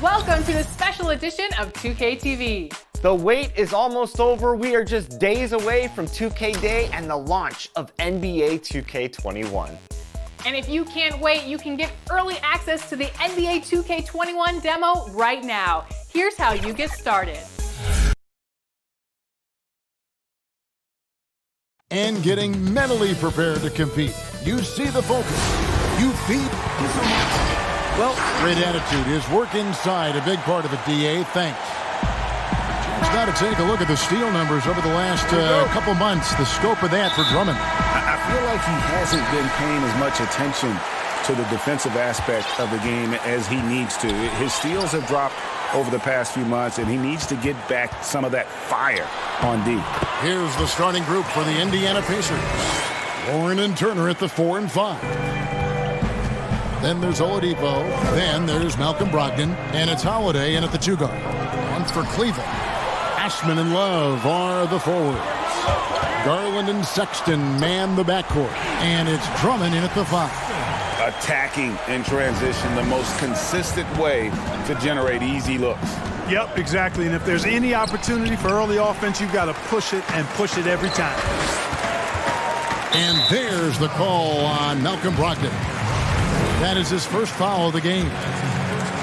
Welcome to a special edition of 2K TV. The wait is almost over. We are just days away from 2K Day and the launch of NBA 2K21. And if you can't wait, you can get early access to the NBA 2K21 demo right now. Here's how you get started. And getting mentally prepared to compete. You see the focus. You beat. Well, great attitude. His work inside, a big part of it, DA. Thanks. Just got to take a look at the steal numbers over the last couple months. The scope of that for Drummond. I feel like he hasn't been paying as much attention to the defensive aspect of the game as he needs to. His steals have dropped over the past few months, and he needs to get back some of that fire on D. Here's the starting group for the Indiana Pacers. Warren and Turner at the 4 and 5. Then there's Oladipo. Then there's Malcolm Brogdon. And it's Holiday in at the 2 guard. On for Cleveland. Ashman and Love are the forwards. Garland and Sexton man the backcourt. And it's Drummond in at the 5. Attacking in transition, the most consistent way to generate easy looks. Yep, exactly. And if there's any opportunity for early offense, you've got to push it and push it every time. And there's the call on Malcolm Brogdon. That is his first foul of the game.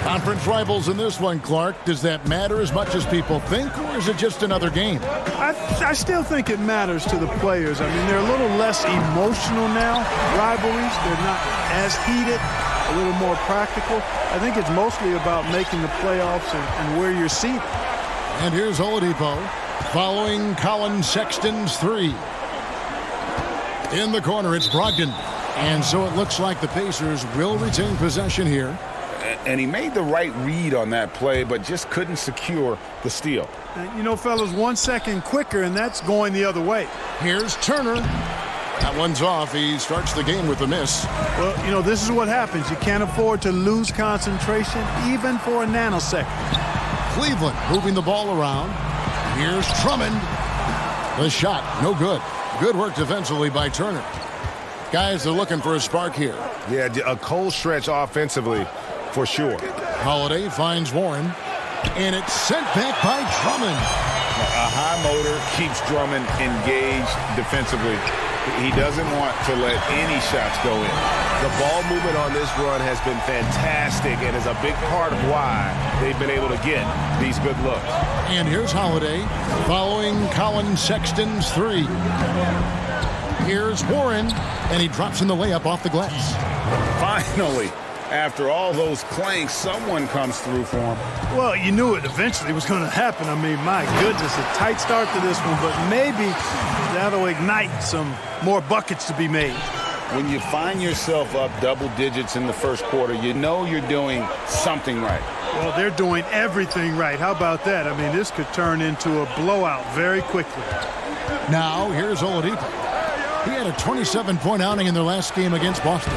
Conference rivals in this one, Clark. Does that matter as much as people think, or is it just another game? I still think it matters to the players. I mean, they're a little less emotional now, rivalries. They're not as heated, a little more practical. I think it's mostly about making the playoffs and where you're seated. And here's Oladipo following Colin Sexton's 3. In the corner, it's Brogdon. And so it looks like the Pacers will retain possession here. And he made the right read on that play, but just couldn't secure the steal. You know, fellas, 1 second quicker, and that's going the other way. Here's Turner. That one's off. He starts the game with a miss. Well, you know, this is what happens. You can't afford to lose concentration, even for a nanosecond. Cleveland moving the ball around. Here's Drummond. The shot, no good. Good work defensively by Turner. Guys are looking for a spark here. Yeah, a cold stretch offensively for sure. Holiday finds Warren, and it's sent back by Drummond. A high motor keeps Drummond engaged defensively. He doesn't want to let any shots go in. The ball movement on this run has been fantastic and is a big part of why they've been able to get these good looks. And here's Holiday following Colin Sexton's 3. Here's Warren, and he drops in the layup off the glass. Finally, after all those clanks, someone comes through for him. Well, you knew it eventually was going to happen. I mean, my goodness, a tight start to this one, but maybe that'll ignite some more buckets to be made. When you find yourself up double digits in the first quarter, you know you're doing something right. Well, they're doing everything right. How about that? I mean, this could turn into a blowout very quickly. Now, here's Oladipo. He had a 27-point outing in their last game against Boston.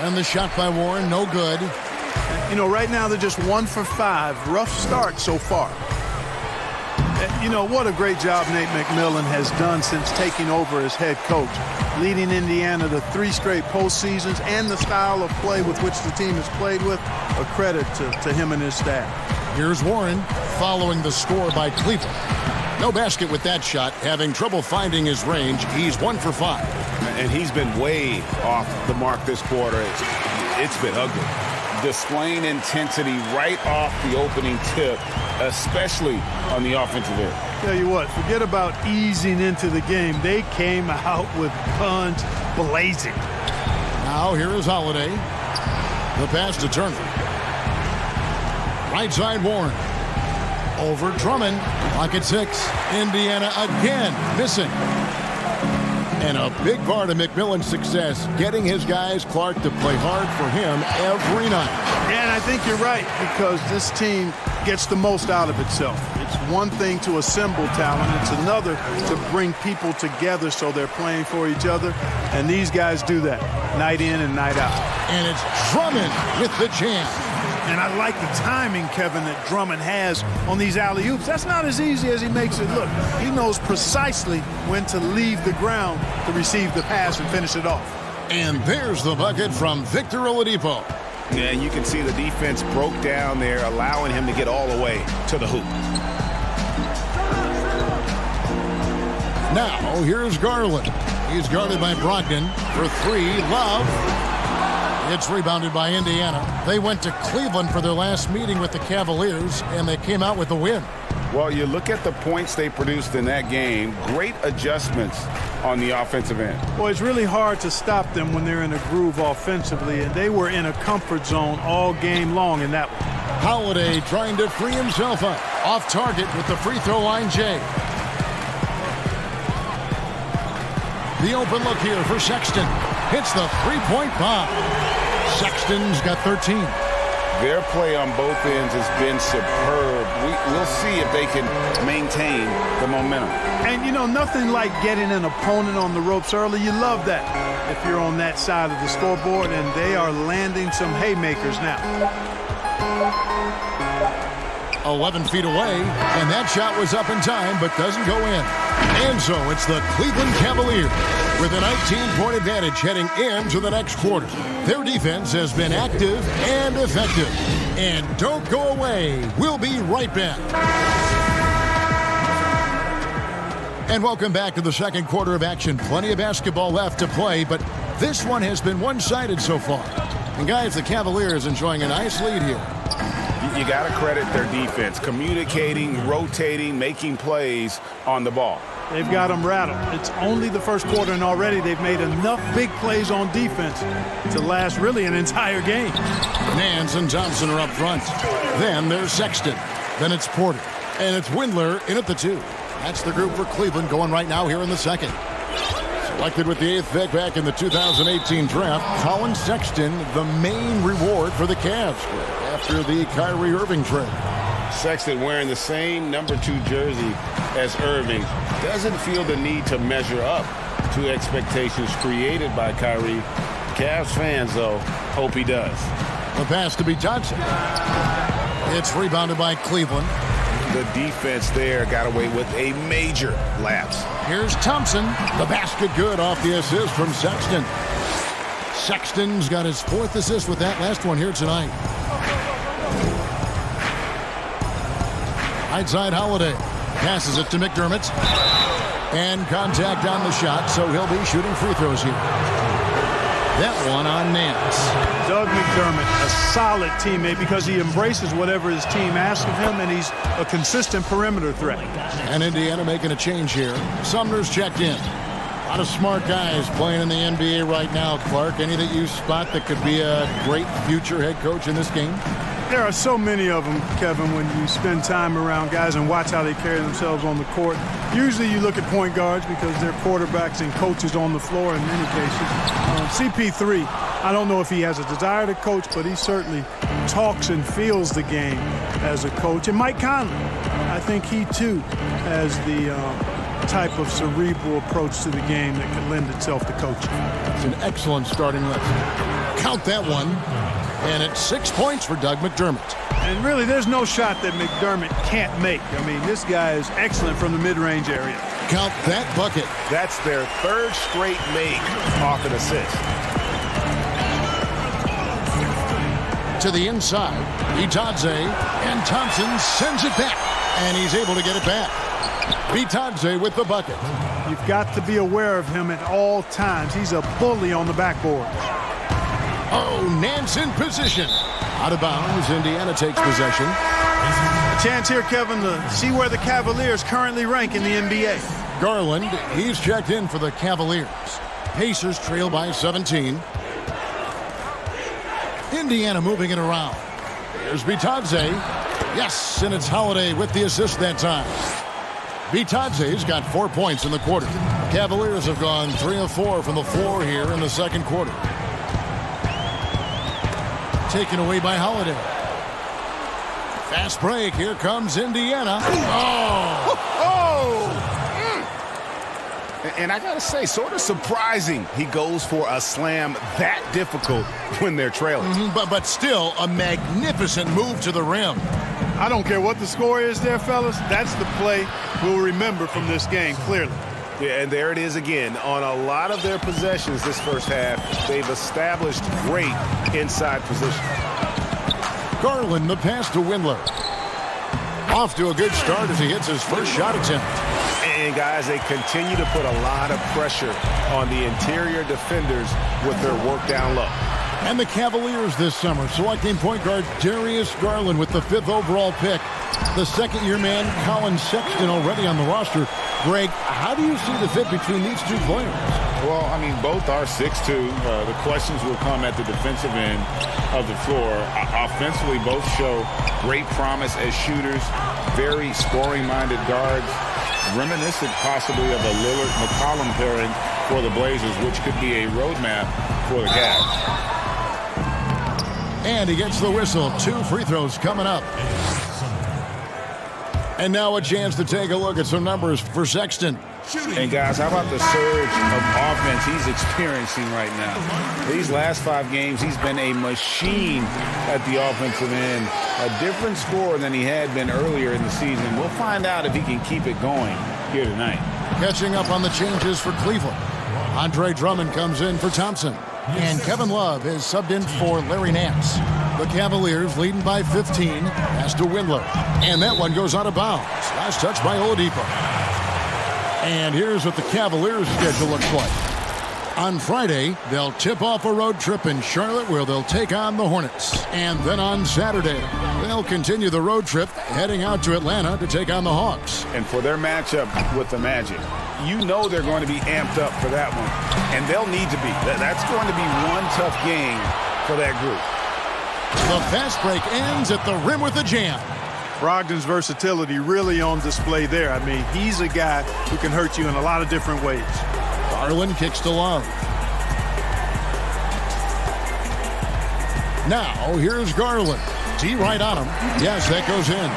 And the shot by Warren, no good. You know, right now they're just 1 for 5. Rough start so far. You know, what a great job Nate McMillan has done since taking over as head coach, leading Indiana to 3 straight postseasons, and the style of play with which the team has played with, a credit to him and his staff. Here's Warren following the score by Cleveland. No basket with that shot, having trouble finding his range. He's 1 for 5. And he's been way off the mark this quarter. It's been ugly. Displaying intensity right off the opening tip, especially on the offensive end. Tell you what, forget about easing into the game. They came out with guns blazing. Now here is Holiday. The pass to Turner. Right side Warren. Over Drummond. Clock at 6. Indiana again missing. And a big part of McMillan's success, getting his guys, Clark, to play hard for him every night. Yeah, and I think you're right, because this team gets the most out of itself. It's one thing to assemble talent. It's another to bring people together so they're playing for each other. And these guys do that night in and night out. And it's Drummond with the jam. And I like the timing, Kevin, that Drummond has on these alley-oops. That's not as easy as he makes it look. He knows precisely when to leave the ground to receive the pass and finish it off. And there's the bucket from Victor Oladipo. Yeah, you can see the defense broke down there, allowing him to get all the way to the hoop. Now, here's Garland. He's guarded by Brogdon for three. Love. It's rebounded by Indiana. They went to Cleveland for their last meeting with the Cavaliers, and they came out with the win. Well, you look at the points they produced in that game. Great adjustments on the offensive end. Well, it's really hard to stop them when they're in a groove offensively, and they were in a comfort zone all game long in that one. Holiday trying to free himself up. Off target with the free throw line, Jay. The open look here for Sexton. Hits the three-point bomb. Sexton's got 13. Their play on both ends has been superb. We'll see if they can maintain the momentum. And, you know, nothing like getting an opponent on the ropes early. You love that if you're on that side of the scoreboard, and they are landing some haymakers now. 11 feet away, and that shot was up in time, but doesn't go in. And so it's the Cleveland Cavaliers with a 19-point advantage heading into the next quarter. Their defense has been active and effective. And don't go away. We'll be right back. And welcome back to the second quarter of action. Plenty of basketball left to play, but this one has been one-sided so far. And guys, the Cavaliers enjoying a nice lead here. You got to credit their defense, communicating, rotating, making plays on the ball. They've got them rattled. It's only the first quarter, and already they've made enough big plays on defense to last really an entire game. Nance and Thompson are up front. Then there's Sexton. Then it's Porter. And it's Windler in at the 2. That's the group for Cleveland going right now here in the second. Selected with the 8th pick back in the 2018 draft, Colin Sexton, the main reward for the Cavs after the Kyrie Irving trade. Sexton wearing the same number 2 jersey as Irving doesn't feel the need to measure up to expectations created by Kyrie. Cavs fans, though, hope he does. The pass to Johnson. It's rebounded by Cleveland. The defense there got away with a major lapse. Here's Thompson. The basket good off the assist from Sexton. Sexton's got his 4th assist with that last one here tonight. Right side Holiday. Passes it to McDermott. And contact on the shot, so he'll be shooting free throws here. That one on Nance. Doug McDermott, a solid teammate because he embraces whatever his team asks of him, and he's a consistent perimeter threat. And Indiana making a change here. Sumner's checked in. A lot of smart guys playing in the NBA right now, Clark. Any that you spot that could be a great future head coach in this game? There are so many of them, Kevin, when you spend time around guys and watch how they carry themselves on the court. Usually you look at point guards because they're quarterbacks and coaches on the floor in many cases. CP3, I don't know if he has a desire to coach, but he certainly talks and feels the game as a coach. And Mike Conley, I think he too has the type of cerebral approach to the game that can lend itself to coaching. It's an excellent starting list. Count that one. And it's 6 points for Doug McDermott. And really, there's no shot that McDermott can't make. I mean, this guy is excellent from the mid-range area. Count that bucket. That's their 3rd straight make off an assist. To the inside, Bitadze, and Thompson sends it back. And he's able to get it back. Bitadze with the bucket. You've got to be aware of him at all times. He's a bully on the backboard. Oh, Nance in position. Out of bounds, Indiana takes possession. A chance here, Kevin, to see where the Cavaliers currently rank in the NBA. Garland, he's checked in for the Cavaliers. Pacers trail by 17. Indiana moving it around. Here's Bitadze. Yes, and it's Holiday with the assist that time. Bitadze's got 4 points in the quarter. Cavaliers have gone 3 of 4 from the floor here in the second quarter. Taken away by Holiday. Fast break. Here comes Indiana. Oh! And I got to say, sort of surprising he goes for a slam that difficult when they're trailing. But still a magnificent move to the rim. I don't care what the score is there, fellas. That's the play we'll remember from this game, clearly. Yeah, and there it is again. On a lot of their possessions this first half, they've established great inside position. Garland, the pass to Windler. Off to a good start as he hits his first shot attempt. And guys, they continue to put a lot of pressure on the interior defenders with their work down low. And the Cavaliers this summer selecting point guard Darius Garland with the 5th overall pick. The second-year man, Colin Sexton, already on the roster. Greg, how do you see the fit between these two players? Well, I mean, both are 6'2". The questions will come at the defensive end of the floor. Offensively, both show great promise as shooters, very scoring-minded guards, reminiscent possibly of a Lillard-McCollum pairing for the Blazers, which could be a roadmap for the Cavs. And he gets the whistle. 2 free throws coming up. And now a chance to take a look at some numbers for Sexton. And guys, how about the surge of offense he's experiencing right now? These last 5 games, he's been a machine at the offensive end. A different scorer than he had been earlier in the season. We'll find out if he can keep it going here tonight. Catching up on the changes for Cleveland. Andre Drummond comes in for Thompson. And Kevin Love is subbed in for Larry Nance. The Cavaliers leading by 15. Pass to Windler. And that one goes out of bounds. Last touch by Oladipo. And here's what the Cavaliers' schedule looks like. On Friday, they'll tip off a road trip in Charlotte where they'll take on the Hornets. And then on Saturday, they'll continue the road trip heading out to Atlanta to take on the Hawks. And for their matchup with the Magic, you know they're going to be amped up for that one. And they'll need to be. That's going to be one tough game for that group. The fast break ends at the rim with a jam. Brogdon's versatility really on display there. I mean, he's a guy who can hurt you in a lot of different ways. Garland kicks to Love. Now, here's Garland. T right on him. Yes, that goes in.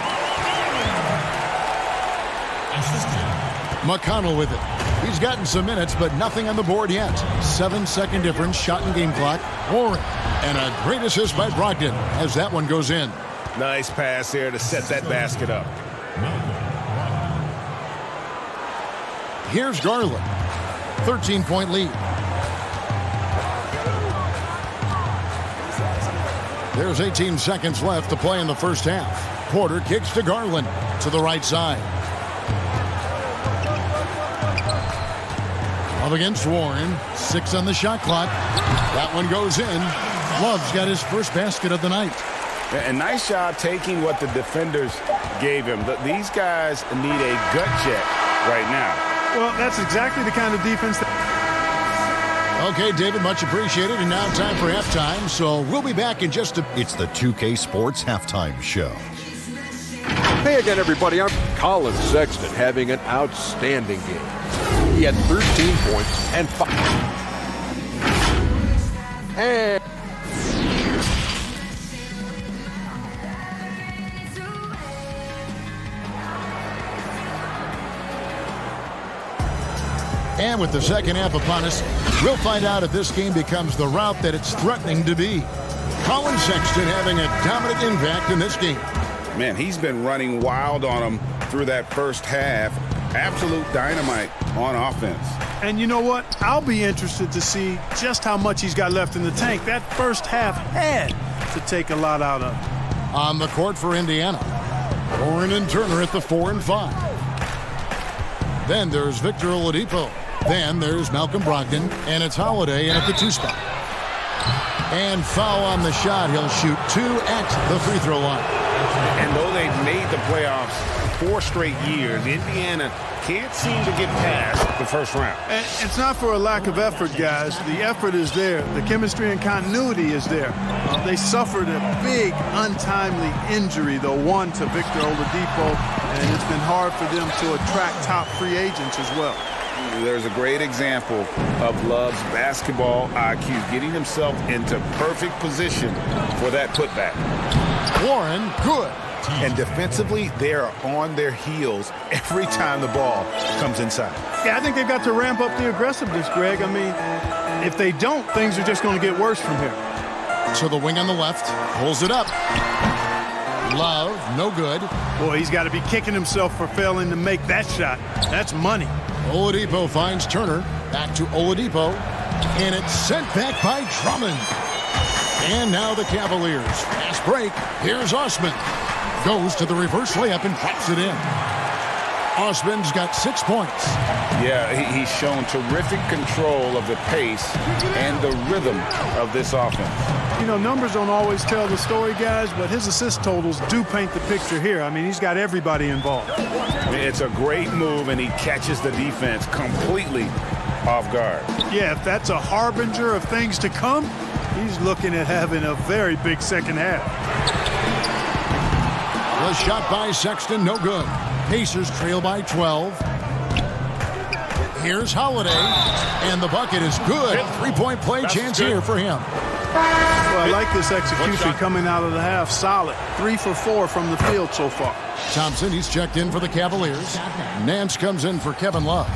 McConnell with it. He's gotten some minutes, but nothing on the board yet. 7-second difference, shot and game clock. Warren. And a great assist by Brogdon as that one goes in. Nice pass there to set that basket up. Here's Garland. 13-point lead. There's 18 seconds left to play in the first half. Porter kicks to Garland to the right side. Up against Warren. 6 on the shot clock. That one goes in. Love's got his first basket of the night. And nice job taking what the defenders gave him. These guys need a gut check right now. Well, that's exactly the kind of defense Okay, David, much appreciated. And now time for halftime. So we'll be back in just a... It's the 2K Sports Halftime Show. Hey again, everybody. I'm Colin Sexton having an outstanding game. He had 13 points and 5. And... And with the second half upon us, we'll find out if this game becomes the route that it's threatening to be. Colin Sexton having a dominant impact in this game. Man, he's been running wild on them through that first half. Absolute dynamite on offense. And you know what? I'll be interested to see just how much he's got left in the tank. That first half had to take a lot out of him. On the court for Indiana, Warren and Turner at the 4 and 5. Then there's Victor Oladipo. Then there's Malcolm Brogdon, and it's Holiday in at the 2 spot. And foul on the shot. He'll shoot 2 at the free throw line. And though they've made the playoffs 4 straight years, Indiana can't seem to get past the first round. And it's not for a lack of effort, guys. The effort is there. The chemistry and continuity is there. They suffered a big, untimely injury, the one to Victor Oladipo, and it's been hard for them to attract top free agents as well. There's a great example of Love's basketball IQ, getting himself into perfect position for that putback. Warren, good. And defensively, they are on their heels every time the ball comes inside. Yeah, I think they've got to ramp up the aggressiveness, Greg. I mean, if they don't, things are just going to get worse from here. To the wing on the left, pulls it up. Love, no good. Boy, he's got to be kicking himself for failing to make that shot. That's money. Oladipo finds Turner. Back to Oladipo. And it's sent back by Drummond. And now the Cavaliers. Fast break. Here's Osman. Goes to the reverse layup and drops it in. Osman's got 6 points. Yeah, he's shown terrific control of the pace and the rhythm of this offense. You know, numbers don't always tell the story, guys, but his assist totals do paint the picture here. I mean, he's got everybody involved. It's a great move, and he catches the defense completely off guard. Yeah, if that's a harbinger of things to come, he's looking at having a very big second half. The shot by Sexton, no good. Pacers trail by 12. Here's Holiday, and the bucket is good. Three-point play chance here for him. Well, I like this execution coming out of the half. Solid. 3 for 4 from the field so far. Thompson, he's checked in for the Cavaliers. Nance comes in for Kevin Love.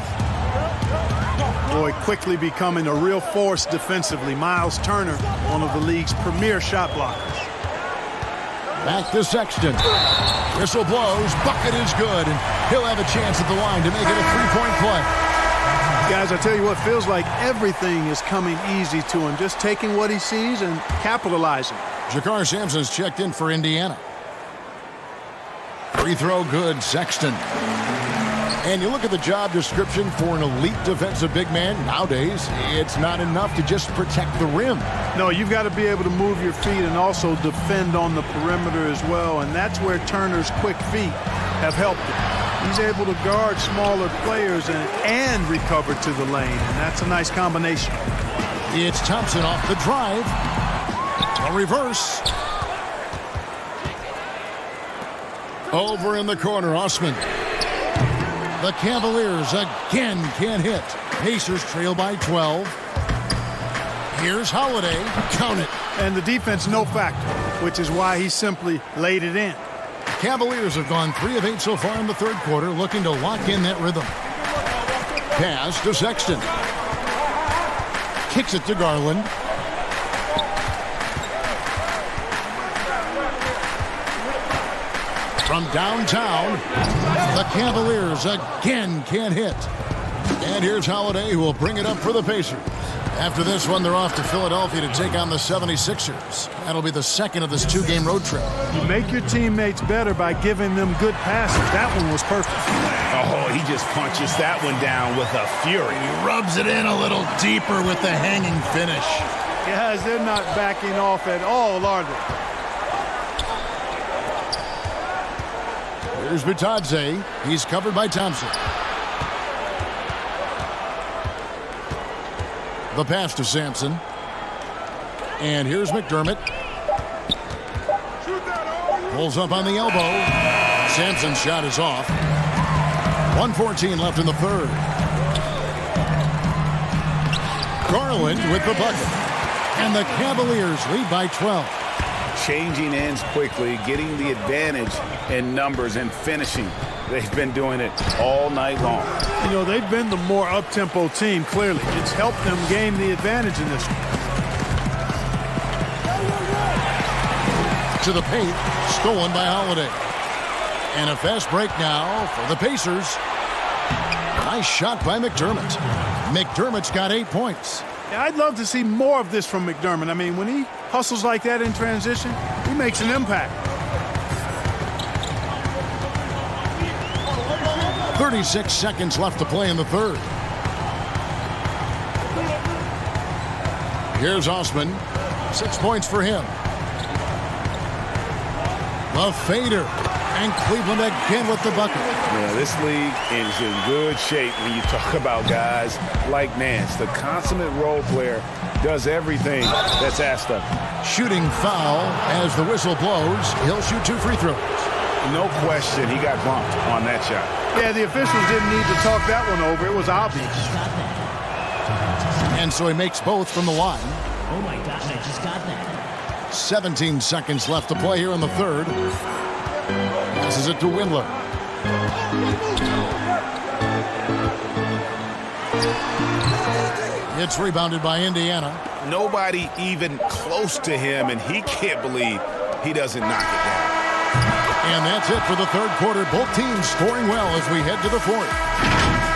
Boy, quickly becoming a real force defensively. Miles Turner, one of the league's premier shot blockers. Back to Sexton. Whistle blows. Bucket is good, and he'll have a chance at the line to make it a three-point play. Guys, I tell you what, feels like everything is coming easy to him. Just taking what he sees and capitalizing. Jakar Sampson's checked in for Indiana. Free throw good, Sexton. And you look at the job description for an elite defensive big man. Nowadays, it's not enough to just protect the rim. No, you've got to be able to move your feet and also defend on the perimeter as well. And that's where Turner's quick feet have helped him. He's able to guard smaller players and recover to the lane. And that's a nice combination. It's Thompson off the drive. A reverse. Over in the corner, Osman. The Cavaliers again can't hit. Pacers trail by 12. Here's Holiday. Count it. And the defense no factor, which is why he simply laid it in. Cavaliers have gone 3 of 8 so far in the third quarter, looking to lock in that rhythm. Pass to Sexton. Kicks it to Garland. From downtown, the Cavaliers again can't hit. And here's Holiday, who will bring it up for the Pacers. After this one, they're off to Philadelphia to take on the 76ers. That'll be the second of this 2-game road trip. You make your teammates better by giving them good passes. That one was perfect. Oh, he just punches that one down with a fury. He rubs it in a little deeper with the hanging finish. Guys, they're not backing off at all, are they? Here's Bitadze. He's covered by Thompson. The pass to Sampson. And here's McDermott. Pulls up on the elbow. Sampson's shot is off. 1:14 left in the third. Garland with the bucket. And the Cavaliers lead by 12. Changing ends quickly, getting the advantage in numbers and finishing. They've been doing it all night long. You know, they've been the more up-tempo team, clearly. It's helped them gain the advantage in this one. To the paint, stolen by Holiday. And a fast break now for the Pacers. Nice shot by McDermott. McDermott's got 8 points. Yeah, I'd love to see more of this from McDermott. I mean, when he hustles like that in transition, he makes an impact. 36 seconds left to play in the third. Here's Osman. 6 points for him. The fader. And Cleveland again with the bucket. Yeah, this league is in good shape when you talk about guys like Nance. The consummate role player does everything that's asked of him. Shooting foul as the whistle blows. He'll shoot 2 free throws. No question he got bumped on that shot. Yeah, the officials didn't need to talk that one over. It was obvious. And so he makes both from the line. Oh my gosh, I just got that. 17 seconds left to play here in the third. Passes it to Windler. It's rebounded by Indiana. Nobody even close to him, and he can't believe he doesn't knock it down. And that's it for the third quarter. Both teams scoring well as we head to the fourth.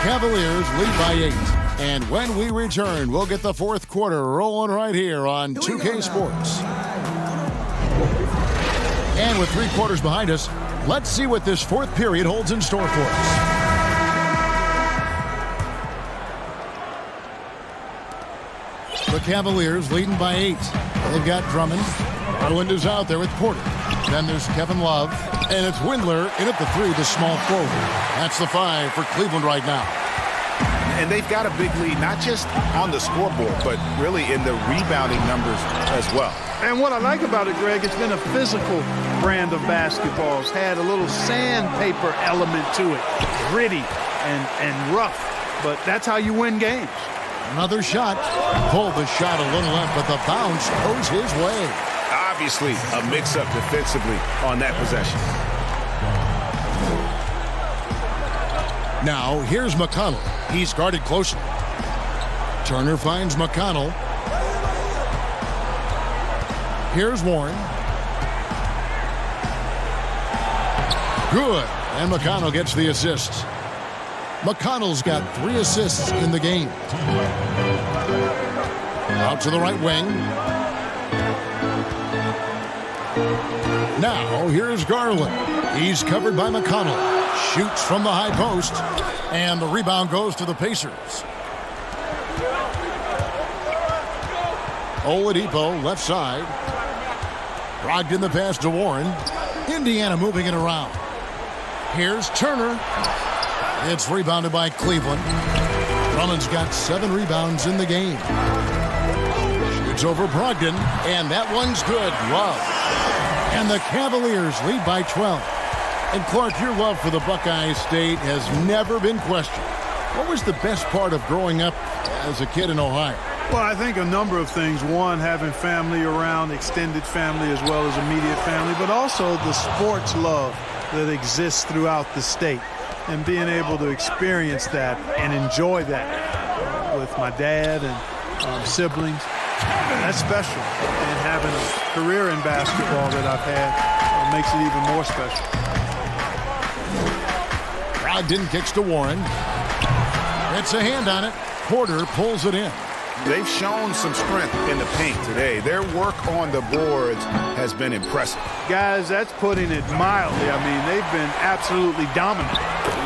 Cavaliers lead by 8. And when we return, we'll get the fourth quarter rolling right here on 2K Sports. And with 3 quarters behind us, let's see what this fourth period holds in store for us. The Cavaliers leading by 8. They've got Drummond. Garland is out there with Porter. Then there's Kevin Love. And it's Windler in at the 3, the small forward. That's the 5 for Cleveland right now. And they've got a big lead, not just on the scoreboard, but really in the rebounding numbers as well. And what I like about it, Greg, it's been a physical brand of basketball. It's had a little sandpaper element to it. Gritty and rough. But that's how you win games. Another shot. Pulled the shot a little left, but the bounce goes his way. Obviously, a mix-up defensively on that possession. Now, here's McConnell. He's guarded closely. Turner finds McConnell. Here's Warren. Good. And McConnell gets the assist. McConnell's got 3 assists in the game. Out to the right wing. Now, here's Garland. He's covered by McConnell. Shoots from the high post. And the rebound goes to the Pacers. Oladipo, left side. Brogdon the pass to Warren. Indiana moving it around. Here's Turner. It's rebounded by Cleveland. Drummond's got 7 rebounds in the game. Shoots over Brogdon, and that one's good. Love. And the Cavaliers lead by 12. And Clark, your love for the Buckeye State has never been questioned. What was the best part of growing up as a kid in Ohio? Well, I think a number of things. One, having family around, extended family as well as immediate family, but also the sports love that exists throughout the state. And being able to experience that and enjoy that with my dad and siblings, that's special. And having a career in basketball that I've had makes it even more special. Brogdon kicks to Warren. It's a hand on it. Porter pulls it in. They've shown some strength in the paint today. Their work on the boards has been impressive. Guys, that's putting it mildly. I mean, they've been absolutely dominant.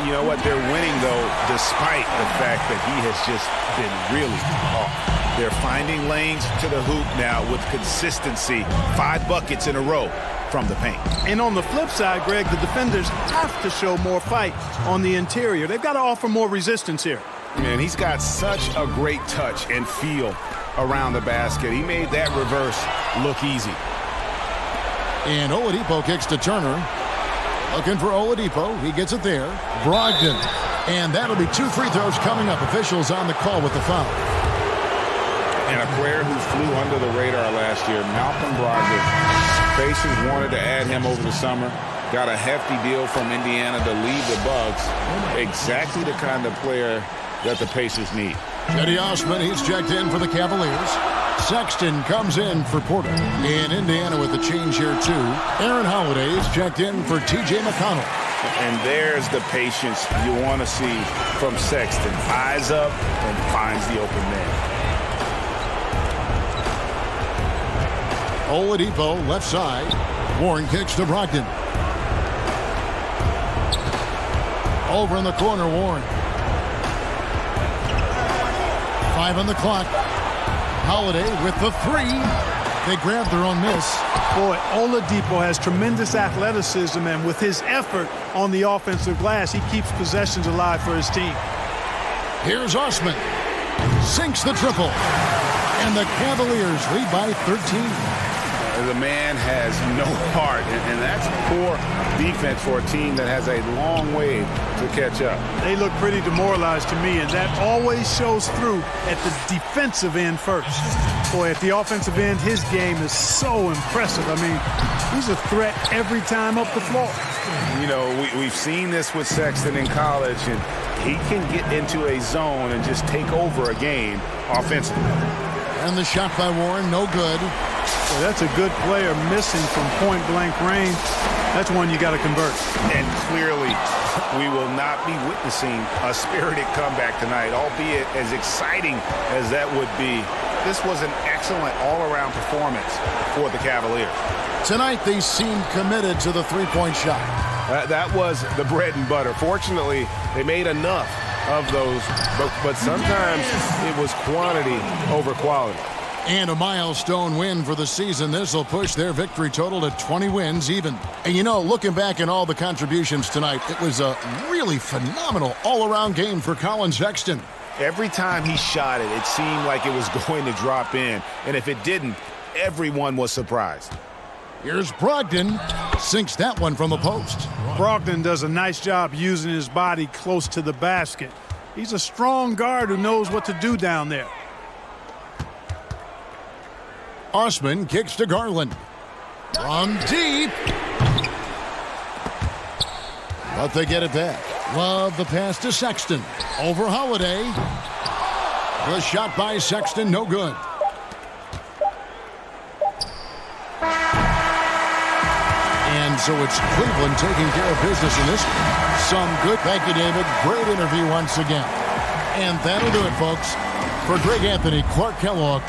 You know what? They're winning, though, despite the fact that he has just been really off. They're finding lanes to the hoop now with consistency. 5 buckets in a row from the paint. And on the flip side, Greg, the defenders have to show more fight on the interior. They've got to offer more resistance here. Man, he's got such a great touch and feel around the basket. He made that reverse look easy. And Oladipo kicks to Turner. Looking for Oladipo. He gets it there. Brogdon. And that'll be 2 free throws coming up. Officials on the call with the foul. And a player who flew under the radar last year, Malcolm Brogdon. Pacers wanted to add him over the summer. Got a hefty deal from Indiana to lead the Bucks. Exactly the kind of player that the Pacers need. Cedi Osman, he's checked in for the Cavaliers. Sexton comes in for Porter. In Indiana with the change here, too. Aaron Holiday is checked in for T.J. McConnell. And there's the patience you want to see from Sexton. Eyes up and finds the open man. Oladipo, left side. Warren kicks to Brogdon. Over in the corner, Warren. 5 on the clock. Holiday with the 3. They grab their own miss. Boy, Oladipo has tremendous athleticism, and with his effort on the offensive glass, he keeps possessions alive for his team. Here's Osman. Sinks the triple. And the Cavaliers lead by 13. The man has no heart, and that's poor defense for a team that has a long way to catch up. They look pretty demoralized to me, and that always shows through at the defensive end first. Boy, at the offensive end, his game is so impressive. I mean, he's a threat every time up the floor. You know, we've seen this with Sexton in college, and he can get into a zone and just take over a game offensively. And the shot by Warren, no good. Well, that's a good player missing from point-blank range. That's one you got to convert. And clearly, we will not be witnessing a spirited comeback tonight, albeit as exciting as that would be. This was an excellent all-around performance for the Cavaliers. Tonight, they seemed committed to the three-point shot. That was the bread and butter. Fortunately, they made enough of those, but sometimes it was quantity over quality. And a milestone win for the season. This will push their victory total to 20 wins even. And you know, looking back at all the contributions tonight, it was a really phenomenal all-around game for Colin Sexton. Every time he shot it, it seemed like it was going to drop in. And if it didn't, everyone was surprised. Here's Brogdon. Sinks that one from the post. Brogdon does a nice job using his body close to the basket. He's a strong guard who knows what to do down there. Osman kicks to Garland. From deep. But they get it back. Love the pass to Sexton. Over Holiday. The shot by Sexton, no good. And so it's Cleveland taking care of business in this one. Some good. Thank you, David. Great interview once again. And that'll do it, folks. For Greg Anthony, Clark Kellogg.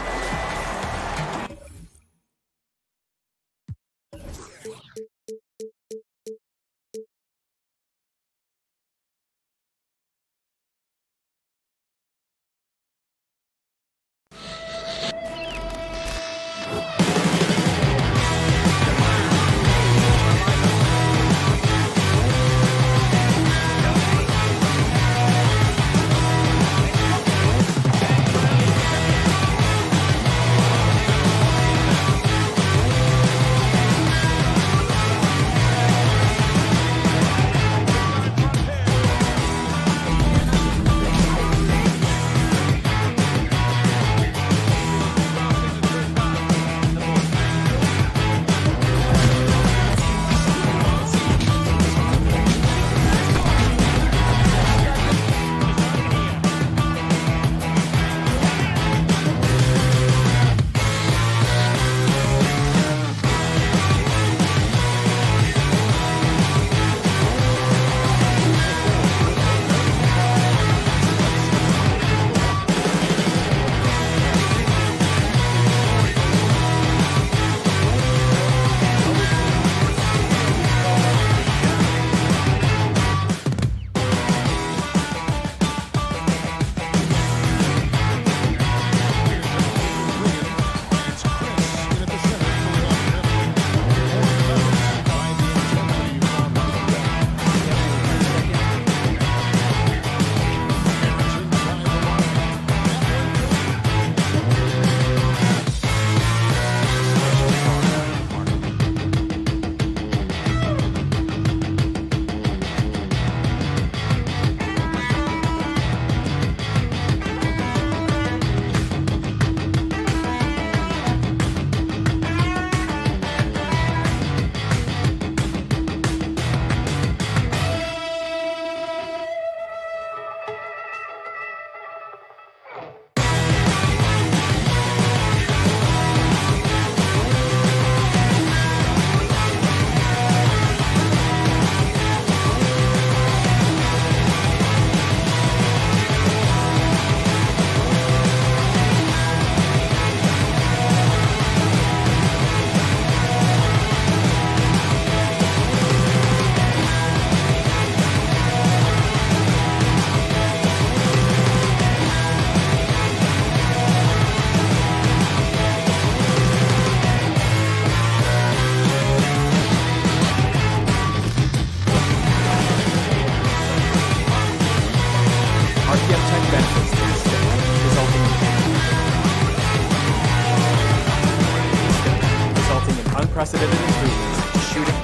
unprecedented improvements to shooting,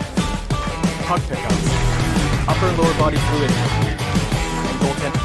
puck pickups, upper and lower body fluidity, and goaltending.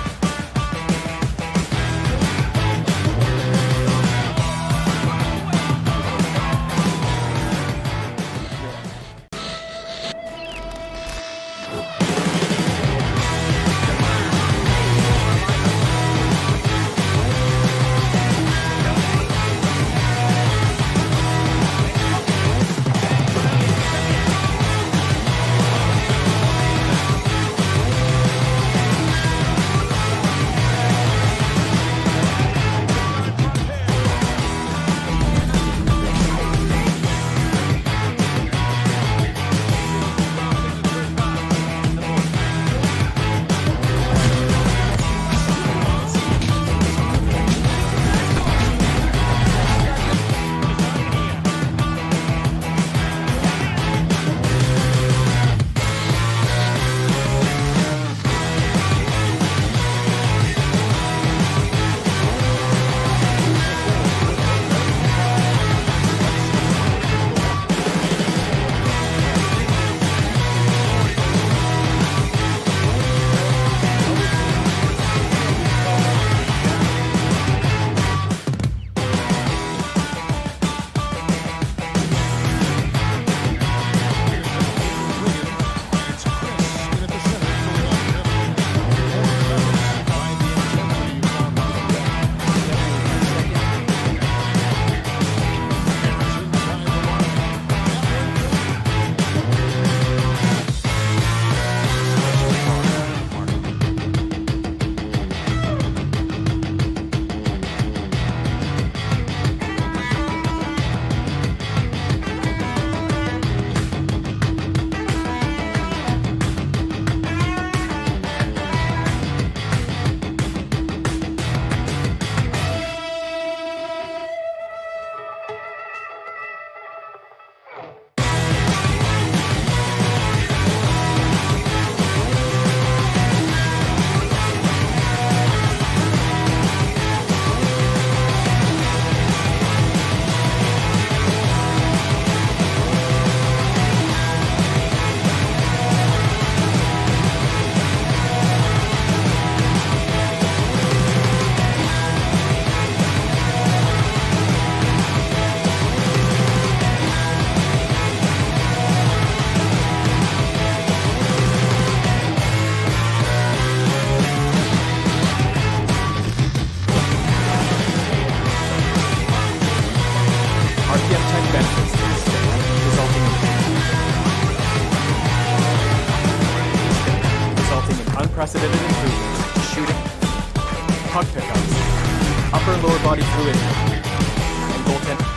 body fluid, and goaltender.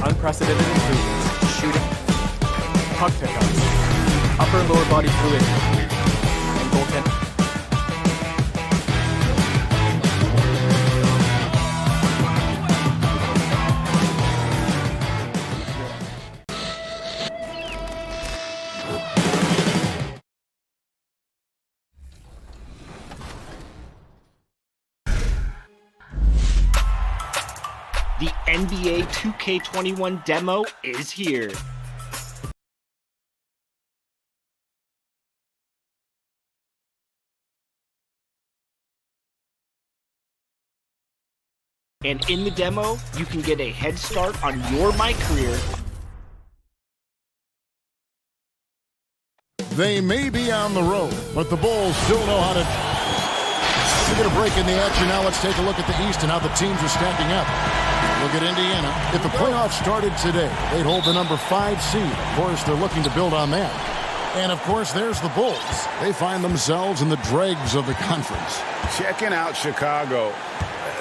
Unprecedented improvements to shooting, puck pickups, upper and lower body fluid, and goaltending. The NBA 2K21 demo is here. And in the demo, you can get a head start on your My Career. They may be on the road, but the Bulls still know how to... We're going to break in the action now. Let's take a look at the East and how the teams are stacking up. Look at Indiana. If the playoffs started today, they'd hold the number 5 seed. Of course, they're looking to build on that. And, of course, there's the Bulls. They find themselves in the dregs of the conference. Checking out Chicago.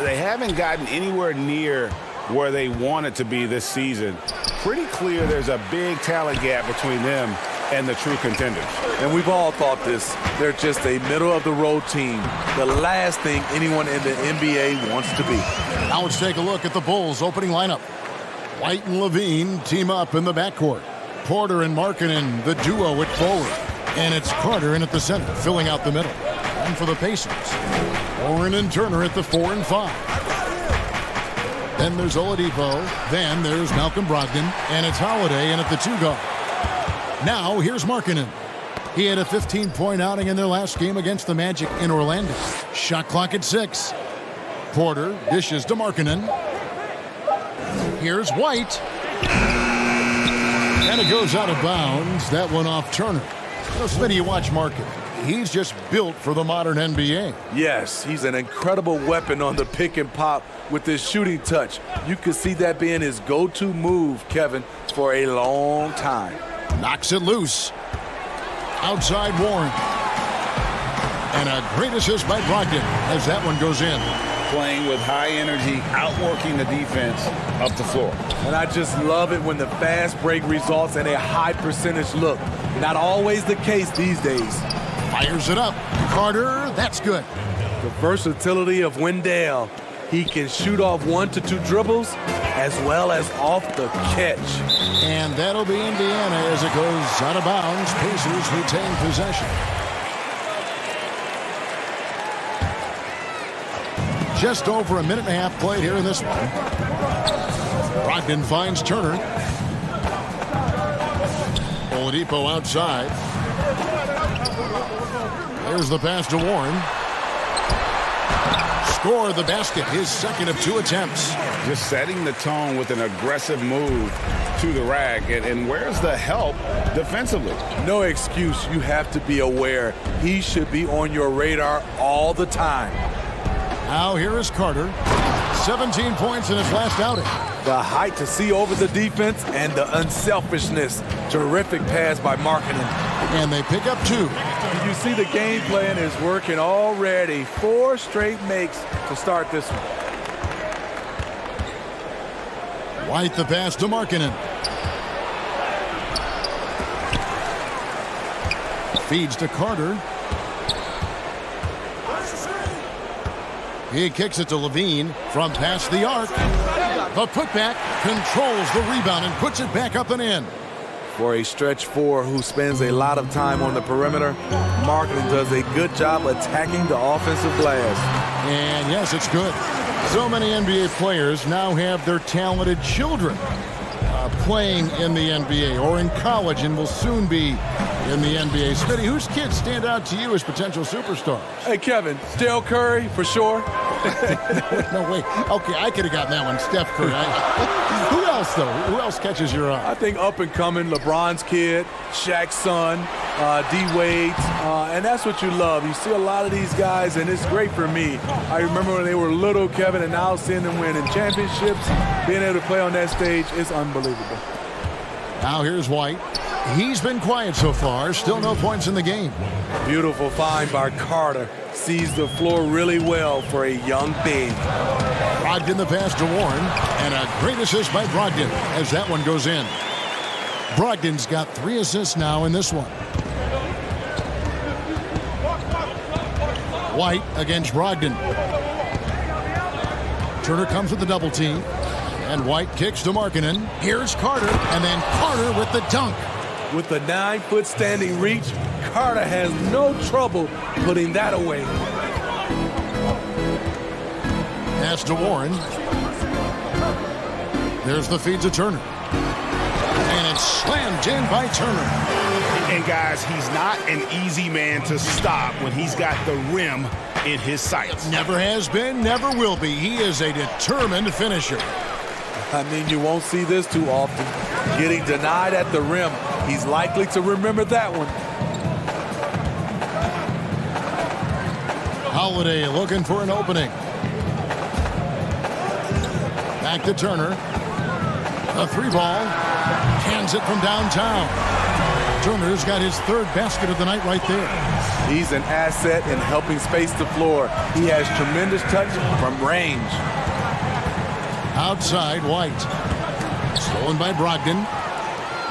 They haven't gotten anywhere near where they wanted to be this season. Pretty clear there's a big talent gap between them and the true contenders. And we've all thought this. They're just a middle-of-the-road team. The last thing anyone in the NBA wants to be. Now let's take a look at the Bulls' opening lineup. White and Levine team up in the backcourt. Porter and Markkanen, the duo at forward. And it's Carter in at the center, filling out the middle. And for the Pacers, Warren and Turner at the 4 and 5. Then there's Oladipo. Then there's Malcolm Brogdon. And it's Holiday in at the 2 guard. Now here's Markkanen. He had a 15-point outing in their last game against the Magic in Orlando. Shot clock at 6. Porter dishes to Markkanen. Here's White. And it goes out of bounds. That one off Turner. Smitty, you watch Market. He's just built for the modern NBA. Yes, he's an incredible weapon on the pick and pop with his shooting touch. You could see that being his go-to move, Kevin, for a long time. Knocks it loose. Outside Warren. And a great assist by Brogdon as that one goes in. Playing with high energy, outworking the defense up the floor. And I just love it when the fast break results in a high percentage look. Not always the case these days. Fires it up. Carter, that's good. The versatility of Wendell. He can shoot off 1 to 2 dribbles as well as off the catch. And that'll be Indiana as it goes out of bounds. Pacers retain possession. Just over a minute and a half played here in this one. Brogdon finds Turner. Oladipo outside. There's the pass to Warren. Score the basket, his second of 2 attempts. Just setting the tone with an aggressive move to the rack. And where's the help defensively? No excuse. You have to be aware. He should be on your radar all the time. Now here is Carter. 17 points in his last outing. The height to see over the defense and the unselfishness. Terrific pass by Markkanen. And they pick up 2. You see the game plan is working already. 4 straight makes to start this one. White the pass to Markkanen. Feeds to Carter. He kicks it to Levine from past the arc. The putback controls the rebound and puts it back up and in. For a stretch 4 who spends a lot of time on the perimeter, Markkanen does a good job attacking the offensive glass. And yes, it's good. So many NBA players now have their talented children playing in the NBA or in college and will soon be in the NBA. Smitty, whose kids stand out to you as potential superstars? Hey, Kevin, Steph Curry, for sure. No, wait. Okay, I could have gotten that one. Steph Curry. Who else, though? Who else catches your eye? I think up and coming, LeBron's kid, Shaq's son, D-Wade, and that's what you love. You see a lot of these guys, and it's great for me. I remember when they were little, Kevin, and now seeing them win in championships, being able to play on that stage is unbelievable. Now here's White. He's been quiet so far. Still no points in the game. Beautiful find by Carter. Sees the floor really well for a young big. Brogdon the pass to Warren. And a great assist by Brogdon as that one goes in. Brogdon's got 3 assists now in this one. White against Brogdon. Turner comes with the double team. And White kicks to Markkanen. Here's Carter. And then Carter with the dunk. With the 9-foot standing reach, Carter has no trouble putting that away. Pass to Warren. There's the feed to Turner. And it's slammed in by Turner. And guys, he's not an easy man to stop when he's got the rim in his sights. Never has been, never will be. He is a determined finisher. I mean, you won't see this too often. Getting denied at the rim. He's likely to remember that one. Holiday looking for an opening. Back to Turner. A 3-ball. Cans it from downtown. Turner's got his 3rd basket of the night right there. He's an asset in helping space the floor. He has tremendous touch from range. Outside, White. Stolen by Brogdon.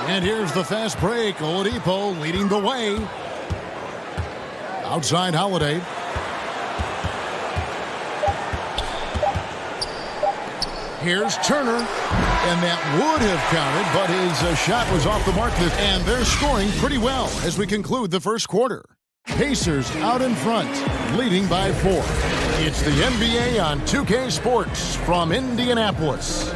And here's the fast break. Oladipo leading the way. Outside Holiday. Here's Turner. And that would have counted, but his shot was off the mark. And they're scoring pretty well as we conclude the first quarter. Pacers out in front, leading by 4. It's the NBA on 2K Sports from Indianapolis.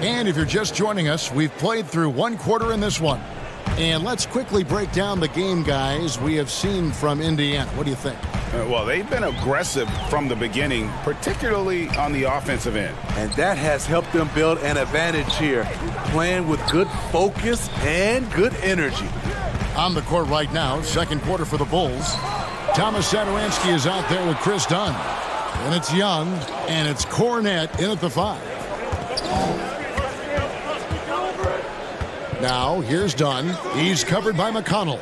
And if you're just joining us, we've played through 1 quarter in this one. And let's quickly break down the game, guys, we have seen from Indiana. What do you think? Well, they've been aggressive from the beginning, particularly on the offensive end. And that has helped them build an advantage here, playing with good focus and good energy. On the court right now, second quarter for the Bulls. Thomas Satoransky is out there with Chris Dunn. And it's Young, and it's Cornette in at the 5. Now, here's Dunn. He's covered by McConnell.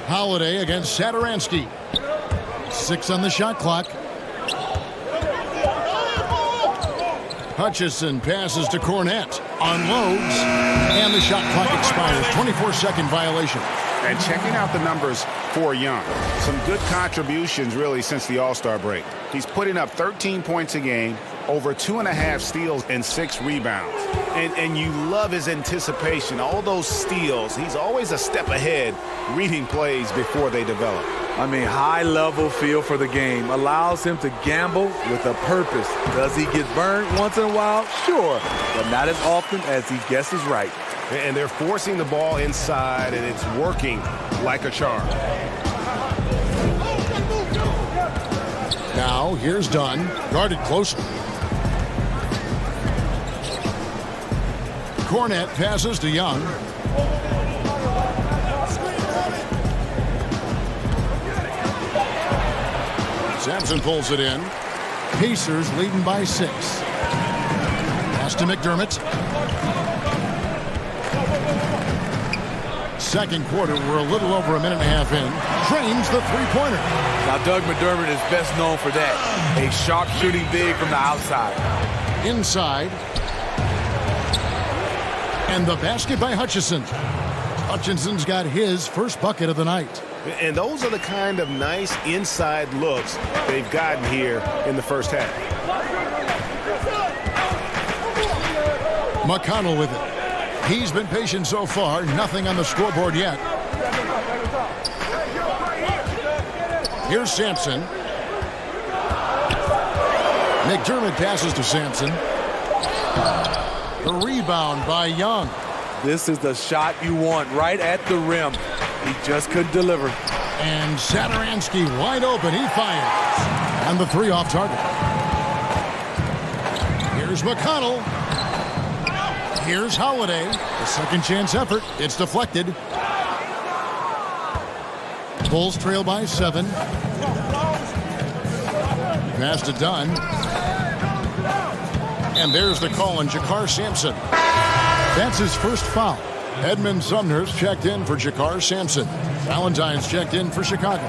Holiday against Satoransky. 6 on the shot clock. Hutchison passes to Cornette. Unloads. And the shot clock expires. 24-second violation. And checking out the numbers for Young. Some good contributions, really, since the All-Star break. He's putting up 13 points a game, over 2.5 steals and 6 rebounds. And you love his anticipation. All those steals, he's always a step ahead, reading plays before they develop. I mean, high-level feel for the game allows him to gamble with a purpose. Does he get burned once in a while? Sure, but not as often as he guesses right. And they're forcing the ball inside, and it's working like a charm. Now, here's Dunn, guarded closely. Cornette passes to Young. Sampson pulls it in. Pacers leading by 6. Pass to McDermott. Second quarter, we're a little over a minute and a half in. Drains the three-pointer. Now, Doug McDermott is best known for that. A sharp-shooting big from the outside. Inside. And the basket by Hutchison. Hutchison's got his first bucket of the night. And those are the kind of nice inside looks they've gotten here in the first half. McConnell with it. He's been patient so far. Nothing on the scoreboard yet. Here's Sampson. McDermott passes to Sampson. The rebound by Young. This is the shot you want right at the rim. He just couldn't deliver. And Satoransky wide open. He fires. And the 3 off target. Here's McConnell. Here's Holiday. A second chance effort. It's deflected. Bulls trail by 7. Pass to Dunn. And there's the call on Jakar Sampson. That's his first foul. Edmund Sumner's checked in for Jakar Sampson. Valentine's checked in for Chicago.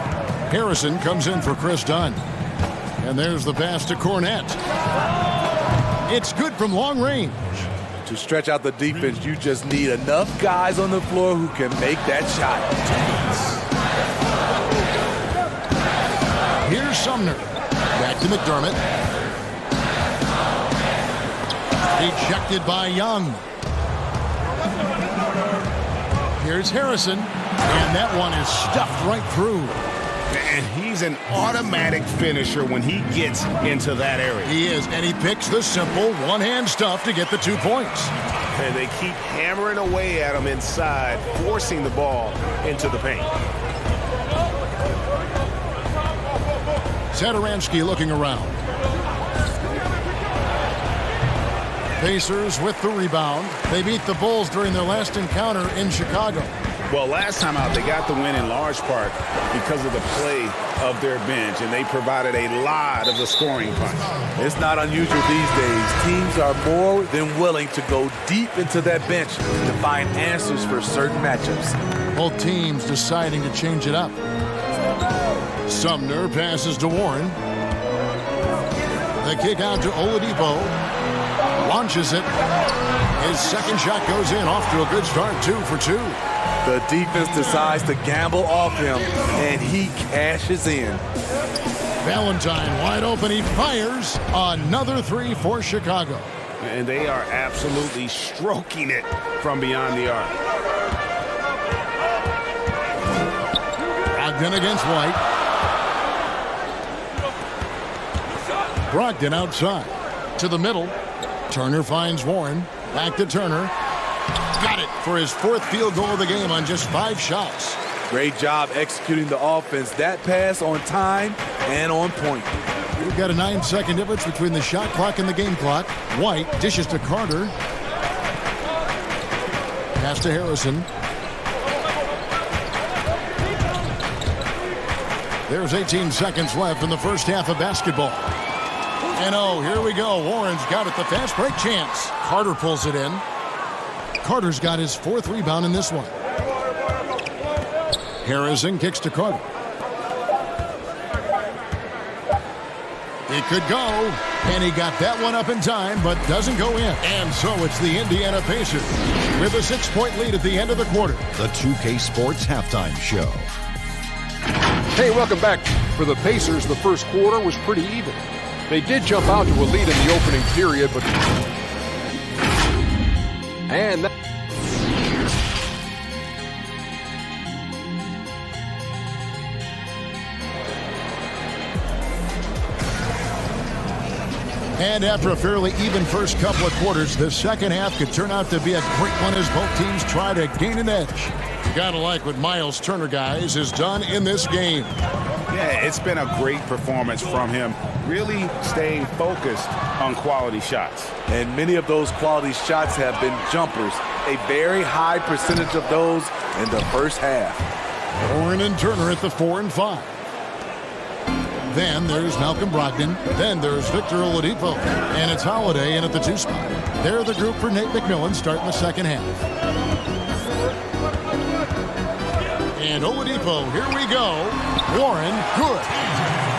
Harrison comes in for Chris Dunn. And there's the pass to Cornette. It's good from long range. To stretch out the defense, you just need enough guys on the floor who can make that shot. Here's Sumner. Back to McDermott. Ejected by Young. Here's Harrison. And that one is stuffed right through. And he's an automatic finisher when he gets into that area. He is, and he picks the simple one-hand stuff to get the 2 points. And they keep hammering away at him inside, forcing the ball into the paint. Satoransky looking around. Pacers with the rebound. They beat the Bulls during their last encounter in Chicago. Well, last time out, they got the win in large part because of the play of their bench, and they provided a lot of the scoring punch. It's not unusual these days. Teams are more than willing to go deep into that bench to find answers for certain matchups. Both teams deciding to change it up. Sumner passes to Warren. The kick out to Oladipo. Launches it. His second shot goes in, off to a good start, 2 for 2. The defense decides to gamble off him, and he cashes in. Valentine wide open. He fires. Another 3 for Chicago. And they are absolutely stroking it from beyond the arc. Brogdon against White. Brogdon outside. To the middle. Turner finds Warren. Back to Turner. Got it for his 4th field goal of the game on just 5 shots. Great job executing the offense. That pass on time and on point. We've got a 9-second difference between the shot clock and the game clock. White dishes to Carter. Pass to Harrison. There's 18 seconds left in the first half of basketball. And oh, here we go. Warren's got it. The fast break chance. Carter pulls it in. Carter's got his 4th rebound in this one. Harrison kicks to Carter. It could go, and he got that one up in time, but doesn't go in. And so it's the Indiana Pacers with a 6-point lead at the end of the quarter. The 2K Sports Halftime Show. Hey, welcome back. For the Pacers, the first quarter was pretty even. They did jump out to a lead in the opening period, but... And after a fairly even first couple of quarters, the second half could turn out to be a great one as both teams try to gain an edge. You gotta like what Miles Turner, guys, has done in this game. Yeah, it's been a great performance from him. Really staying focused on quality shots. And many of those quality shots have been jumpers. A very high percentage of those in the first half. Warren and Turner at the 4 and 5. Then there's Malcolm Brogdon. Then there's Victor Oladipo. And it's Holiday in at the 2 spot. They're the group for Nate McMillan starting the second half. And Oladipo, here we go. Warren, good.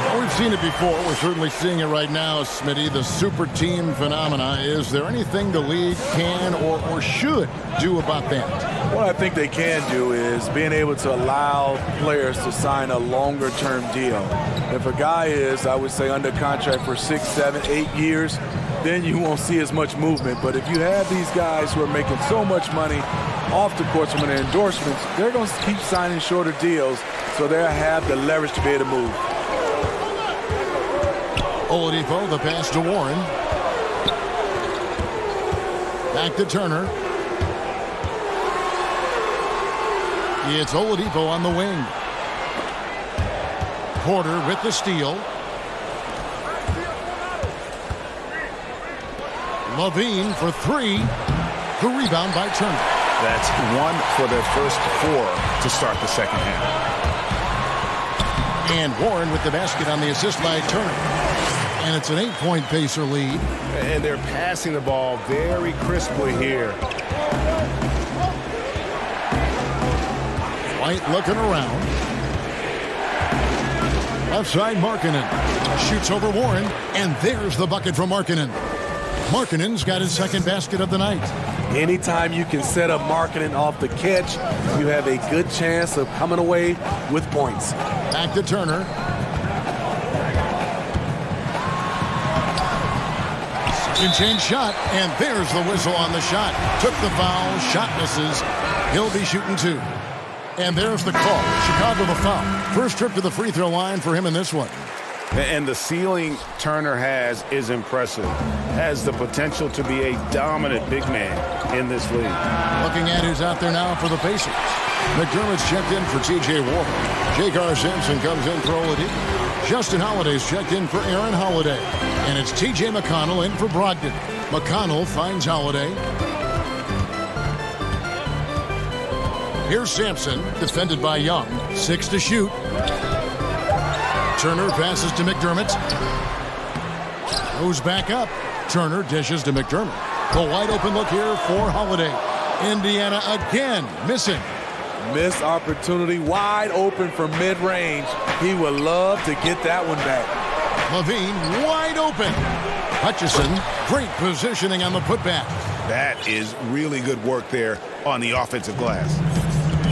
Well, we've seen it before. We're certainly seeing it right now, Smitty. The super team phenomena. Is there anything the league can or should do about that? What I think they can do is being able to allow players to sign a longer-term deal. If a guy is, I would say, under contract for 6, 7, 8 years, then you won't see as much movement. But if you have these guys who are making so much money off the court from their endorsements, they're going to keep signing shorter deals so they'll have the leverage to be able to move. Oladipo, the pass to Warren. Back to Turner. It's Oladipo on the wing. Porter with the steal. Levine for 3. The rebound by Turner. That's 1 for their first 4 to start the second half. And Warren with the basket on the assist by Turner. And it's an 8-point Pacer lead. And they're passing the ball very crisply here. White looking around. Left side, Markkanen. Shoots over Warren. And there's the bucket from Markkanen. Markkanen's got his second basket of the night. Anytime you can set up Markkanen off the catch, you have a good chance of coming away with points. Back to Turner. Second change shot, and there's the whistle on the shot. Took the foul, shot misses. He'll be shooting 2. And there's the call. Chicago the foul. First trip to the free throw line for him in this one. And the ceiling Turner has is impressive. Has the potential to be a dominant big man in this league. Looking at who's out there now for the Pacers. McDermott's checked in for T.J. Warren. J.Gar Simpson comes in for Oladipo. Justin Holiday's checked in for Aaron Holiday. And it's T.J. McConnell in for Brogdon. McConnell finds Holiday. Here's Sampson, defended by Young. 6 to shoot. Turner passes to McDermott. Goes back up. Turner dishes to McDermott. The wide open look here for Holiday. Indiana again missing. Missed opportunity, wide open from mid-range. He would love to get that one back. Levine wide open. Hutchison, great positioning on the putback. That is really good work there on the offensive glass.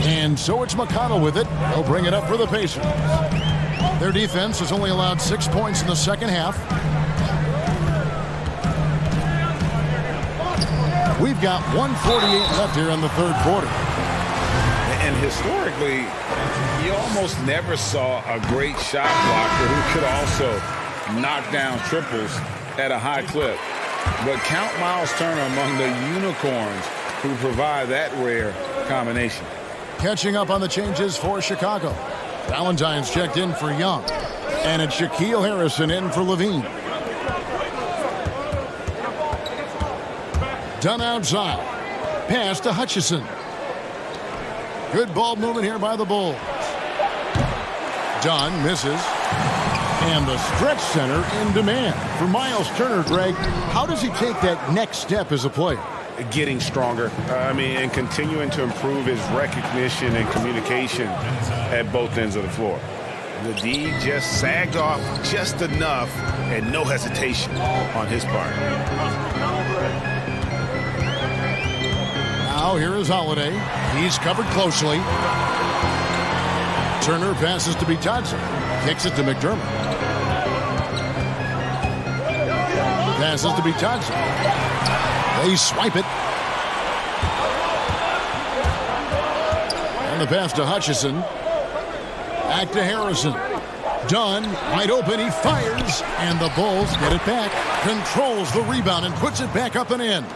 And so it's McConnell with it. He'll bring it up for the Pacers. Their defense has only allowed 6 points in the second half. We've got 1:48 left here in the third quarter. And historically, you almost never saw a great shot blocker who could also knock down triples at a high clip. But count Miles Turner among the unicorns who provide that rare combination. Catching up on the changes for Chicago. Valentine's checked in for Young. And it's Shaquille Harrison in for Levine. Dunn outside. Pass to Hutchison. Good ball movement here by the Bulls. Dunn misses. And the stretch center in demand. For Miles Turner, Greg, how does he take that next step as a player? Getting stronger, and continuing to improve his recognition and communication at both ends of the floor. The D just sagged off just enough and no hesitation on his part. Now here is Holiday. He's covered closely. Turner passes to Bitadze. Kicks it to McDermott. Passes to Bitadze. They swipe it. And the pass to Hutchison. Back to Harrison. Dunn, wide open, he fires. And the Bulls get it back. Controls the rebound and puts it back up and in.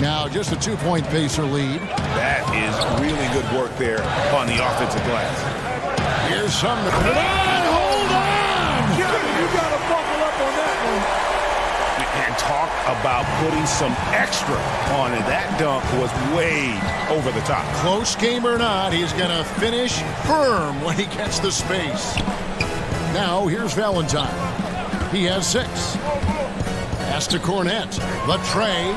Now just a 2-point Pacer lead. That is really good work there on the offensive glass. Here's some. Hold on! You got to buckle up on that one. And talk about putting some extra on it. That dunk was way over the top. Close game or not, he's going to finish firm when he gets the space. Now here's Valentine. He has 6. Pass to Cornette. The tray.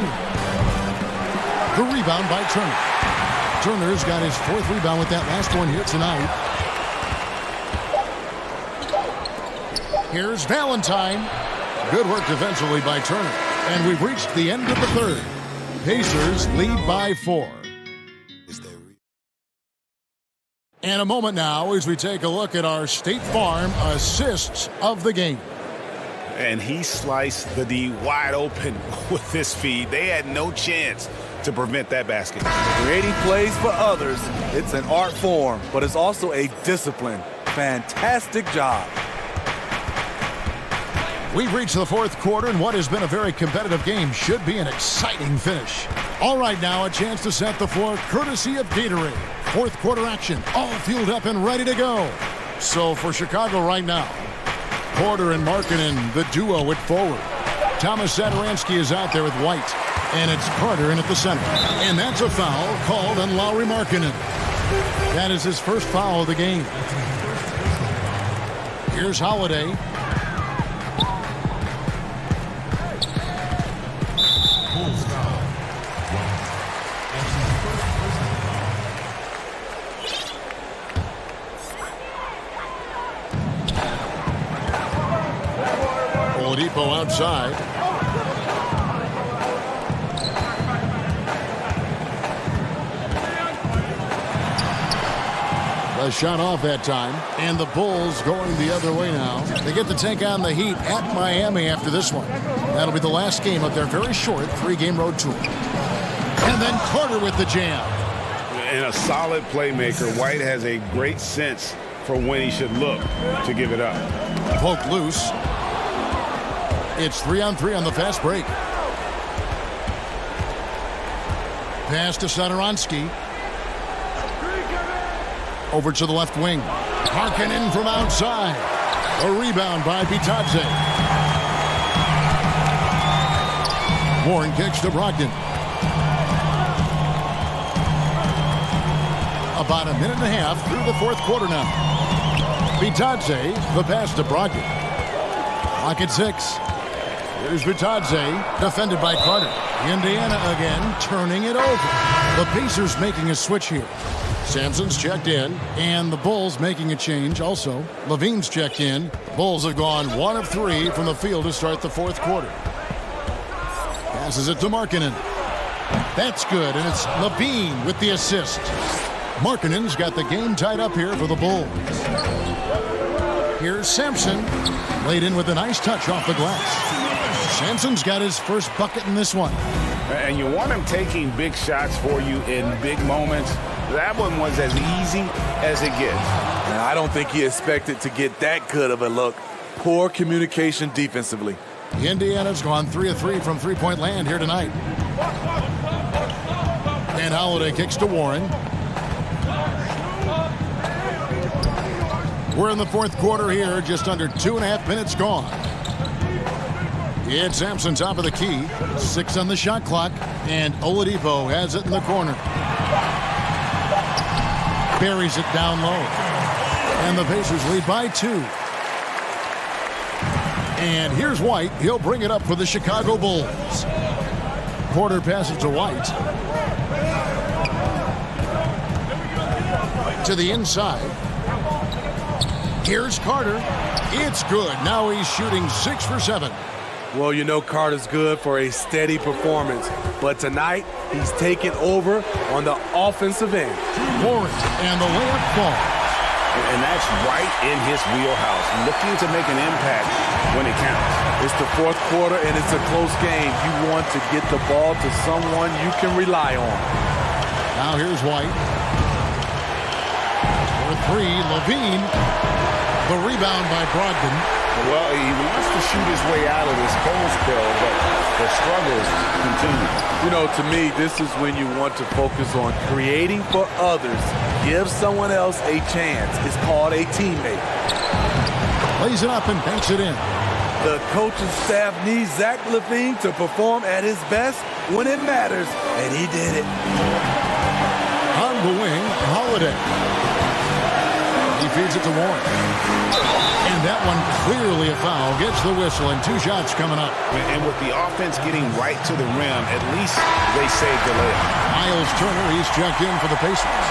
The rebound by Turner. Turner's got his 4th rebound with that last one here tonight. Here's Valentine. Good work defensively by Turner. And we've reached the end of the 3rd. Pacers lead by 4. And a moment now as we take a look at our State Farm assists of the game. And he sliced the D wide open with this feed. They had no chance to prevent that basket. Creating plays for others, it's an art form, but it's also a discipline. Fantastic job. We've reached the 4th quarter, and what has been a very competitive game should be an exciting finish. All right, now a chance to set the floor courtesy of Gatorade. 4th quarter action, all fueled up and ready to go. So for Chicago right now, Porter and Markkanen, the duo at forward. Thomas Satoransky is out there with White. And it's Carter in at the center. And that's a foul called on Lauri Markkanen. That is his first foul of the game. Here's Holiday. Oladipo outside. A shot off that time, and the Bulls going the other way now. They get to take on the Heat at Miami after this one. That'll be the last game of their very short 3-game road tour. And then Carter with the jam. And a solid playmaker. White has a great sense for when he should look to give it up. Poked loose. It's 3-on-3 on the fast break. Pass to Satoransky. Over to the left wing. Markkanen from outside. A rebound by Bitadze. Warren kicks to Brogdon. About a minute and a half through the 4th quarter now. Bitadze, the pass to Brogdon. Clock at 6. Here's Bitadze, defended by Carter. Indiana again, turning it over. The Pacers making a switch here. Sampson's checked in, and the Bulls making a change also. Levine's checked in. Bulls have gone 1 of 3 from the field to start the 4th quarter. Passes it to Markkanen. That's good, and it's Levine with the assist. Markkanen's got the game tied up here for the Bulls. Here's Sampson, laid in with a nice touch off the glass. Sampson's got his first bucket in this one. And you want him taking big shots for you in big moments. That one was as easy as it gets. Now, I don't think he expected to get that good of a look. Poor communication defensively. Indiana's gone 3 of 3 from three-point land here tonight. And Holiday kicks to Warren. We're in the fourth quarter here, just under 2.5 minutes gone. It's Sampson top of the key, 6 on the shot clock, and Oladipo has it in the corner. Buries it down low, and the Pacers lead by 2. And here's White. He'll bring it up for the Chicago Bulls. Porter passes to White. To the inside. Here's Carter. It's good. Now he's shooting 6 for 7. Well, you know Carter's good for a steady performance, but tonight he's taking over on the offensive end. Warren, and the layup falls. And that's right in his wheelhouse, looking to make an impact when it counts. It's the fourth quarter, and it's a close game. You want to get the ball to someone you can rely on. Now here's White. For 3, Levine. The rebound by Brogdon. Well, he wants to shoot his way out of this cold spell, but the struggles continue. You know, to me, this is when you want to focus on creating for others. Give someone else a chance. It's called a teammate. Plays it up and banks it in. The coaching staff needs Zach LaVine to perform at his best when it matters, and he did it. On the wing, Holiday. He feeds it to Warren. And that one clearly a foul. Gets the whistle, and 2 shots coming up. And with the offense getting right to the rim, at least they saved the layup. Miles Turner, he's checked in for the Pacers.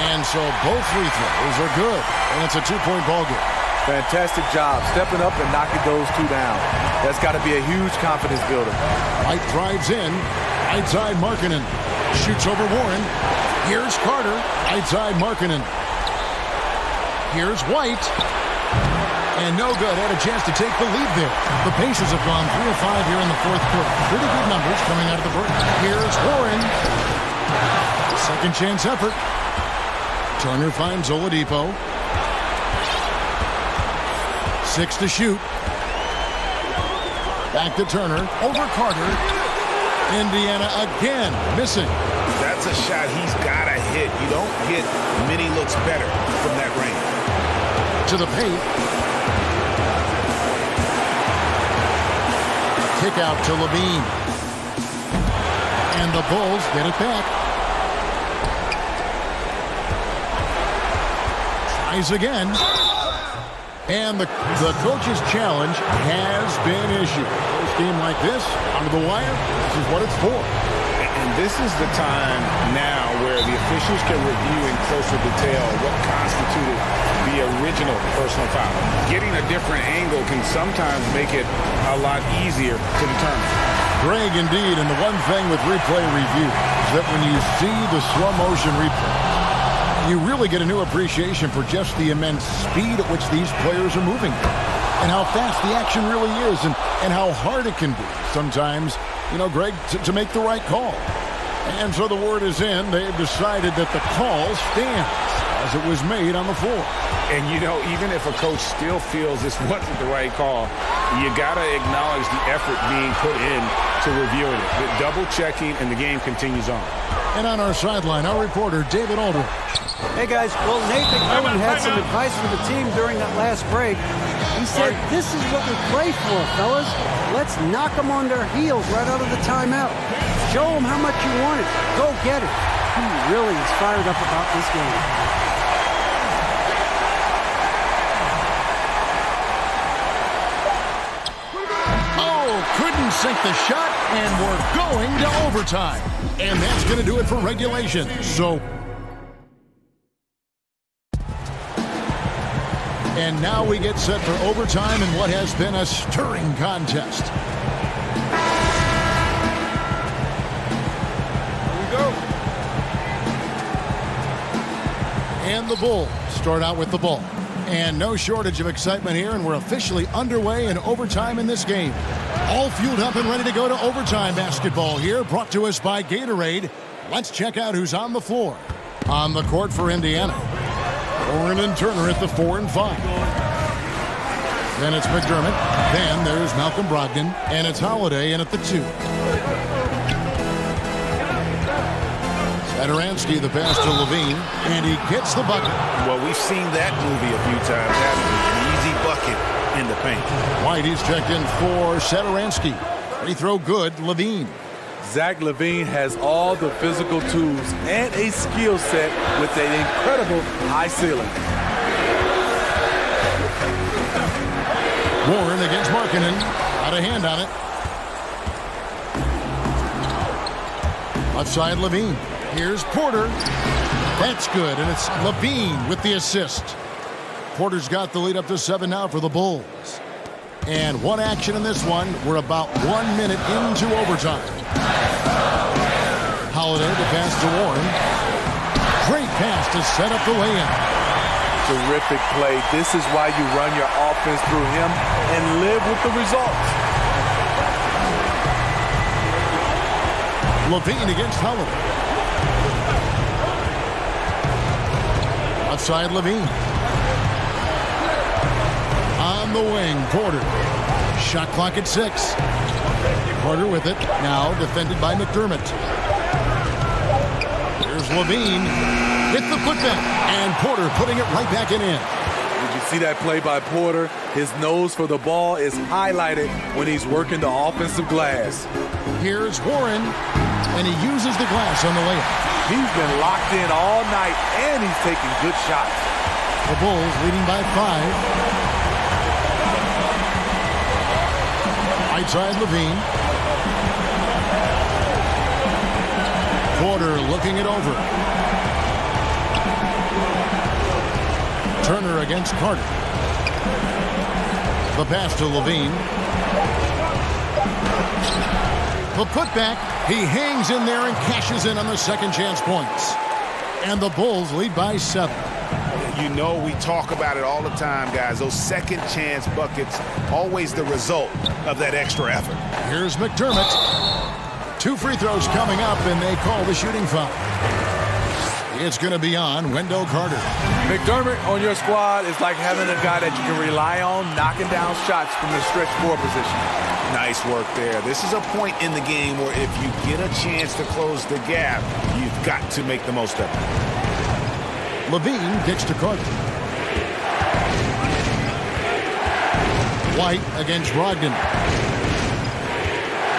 And so both free throws are good. And it's a 2-point ball game. Fantastic job stepping up and knocking those 2 down. That's got to be a huge confidence builder. White drives in. Outside Markkanen. Shoots over Warren. Here's Carter. Outside Markkanen. Here's White. And no good. Had a chance to take the lead there. The Pacers have gone 3 of 5 here in the fourth quarter. Pretty good numbers coming out of the break. Here's Warren. Second chance effort. Turner finds Oladipo. 6 to shoot. Back to Turner. Over Carter. Indiana again missing. That's a shot he's got to hit. You don't get many looks better from that range. To the paint. Kick out to Levine. And the Bulls get it back. Tries again. And the coach's challenge has been issued. This game like this, under the wire, this is what it's for. And this is the time now where the officials can review in closer detail what constituted the original personal foul. Getting a different angle can sometimes make it a lot easier to determine. Greg, indeed, and the one thing with replay review is that when you see the slow motion replay, you really get a new appreciation for just the immense speed at which these players are moving and how fast the action really is and how hard it can be sometimes, you know, Greg, to make the right call. And so the word is in. They've decided that the call stands as it was made on the floor. And, you know, even if a coach still feels this wasn't the right call, you got to acknowledge the effort being put in to reviewing it. The double checking, and the game continues on. And on our sideline, our reporter, David Aldridge. Hey, guys. Well, Nate McMillan had some advice for the team during that last break. He said, this is what we play for, fellas. Let's knock them on their heels right out of the timeout. Show them how much you want it. Go get it. He really is fired up about this game. Couldn't sink the shot, and we're going to overtime. And that's going to do it for regulation. And now we get set for overtime in what has been a stirring contest. Here we go. And the Bulls start out with the ball. And no shortage of excitement here, and we're officially underway in overtime in this game. All fueled up and ready to go to overtime basketball here, brought to us by Gatorade. Let's check out who's on the floor. On the court for Indiana, Warren and Turner at the 4 and 5. Then it's McDermott. Then there's Malcolm Brogdon, and it's Holiday in at the 2. Adoransky, the pass to Levine, and he gets the bucket. Well, we've seen that movie a few times, haven't we? An easy bucket in the paint. White, he's checked in for Adoransky. Free throw good, Levine. Zach LaVine has all the physical tools and a skill set with an incredible high ceiling. Warren against Markkanen. Got a hand on it. Left side, Levine. Here's Porter. That's good, and it's Levine with the assist. Porter's got the lead up to 7 now for the Bulls. And one action in this one. We're about 1 minute into overtime. Holiday, the pass to Warren. Great pass to set up the lay-in. Terrific play. This is why you run your offense through him and live with the results. Levine against Holiday. Left side, Levine. On the wing, Porter. Shot clock at 6. Porter with it. Now defended by McDermott. Here's Levine with the putback. And Porter putting it right back in. Did you see that play by Porter? His nose for the ball is highlighted when he's working the offensive glass. Here's Warren. And he uses the glass on the layup. He's been locked in all night, and he's taking good shots. The Bulls leading by 5. Right side, Levine. Porter looking it over. Turner against Carter. The pass to Levine. The putback. He hangs in there and cashes in on the second chance points. And the Bulls lead by 7. You know, we talk about it all the time, guys. Those second chance buckets, always the result of that extra effort. Here's McDermott. 2 free throws coming up, and they call the shooting foul. It's going to be on Wendell Carter. McDermott on your squad is like having a guy that you can rely on knocking down shots from the stretch 4 position. Nice work there. This is a point in the game where if you get a chance to close the gap, you've got to make the most of it. Levine gets to Carter. White against Brogdon.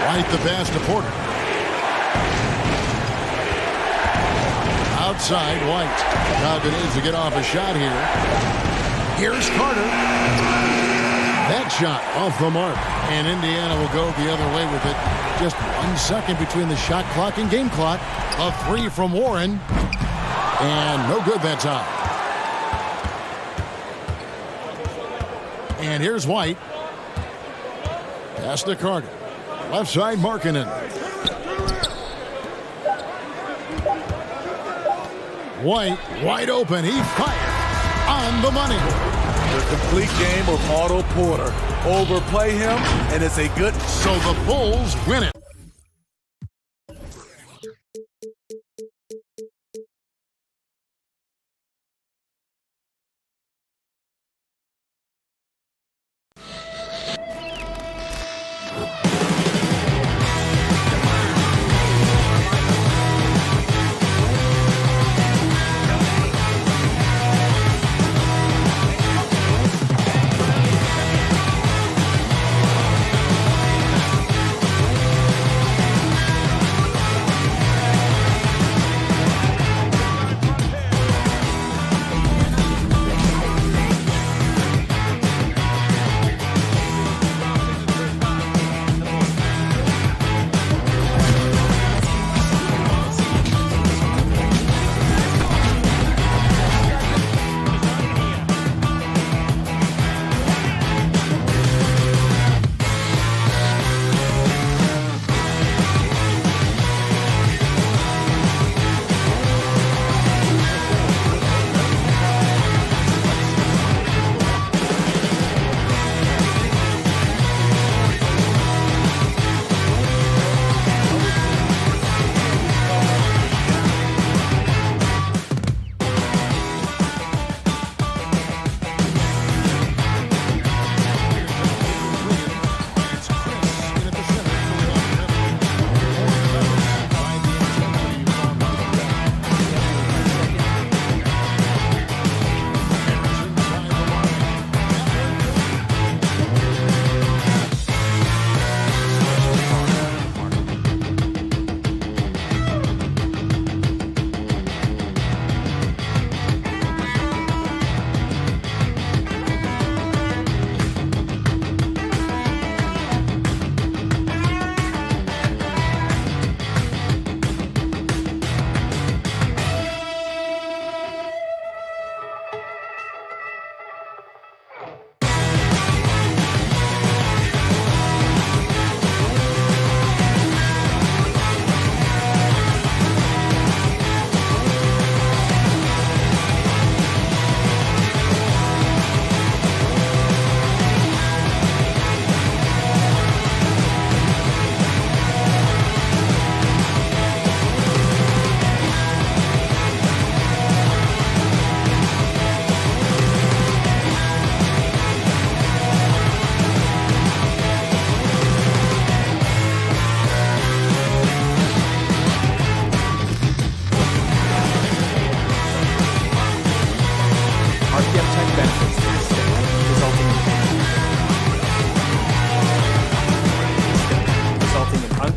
White the pass to Porter. Outside, White. Brogdon needs to get off a shot here. Here's Carter. That shot off the mark. And Indiana will go the other way with it. Just 1 second between the shot clock and game clock. A 3 from Warren. And no good that time. And here's White. Pass to Carter. Left side, Markkanen. White, wide open. He fires on the money. The complete game of Otto Porter. Overplay him, and it's a good... So the Bulls win it.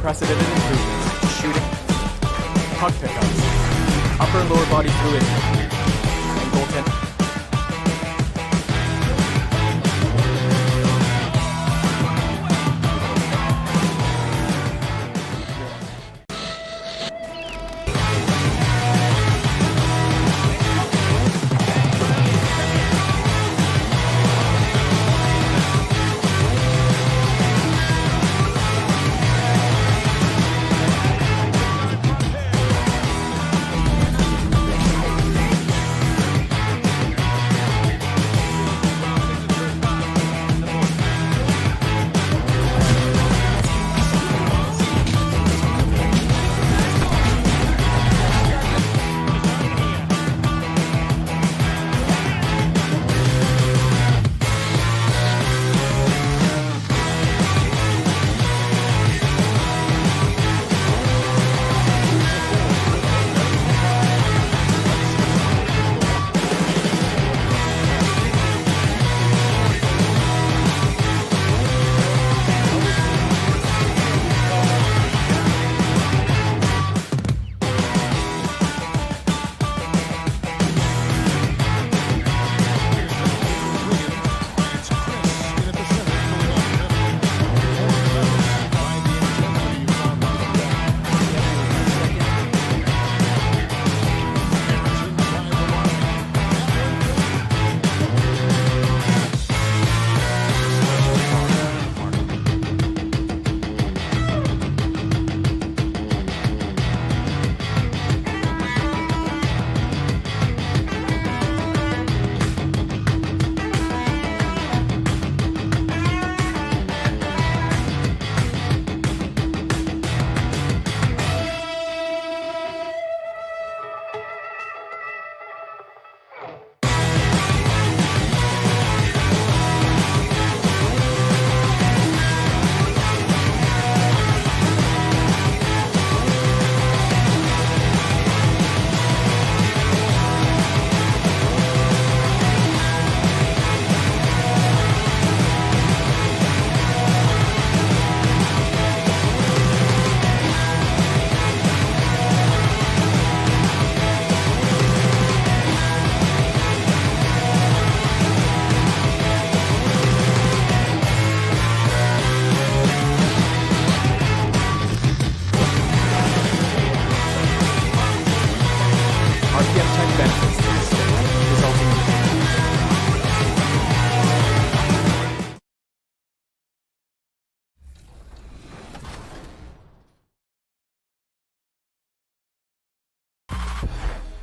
unprecedented improvements to shooting, puck pickups, upper and lower body fluidity, and goaltending.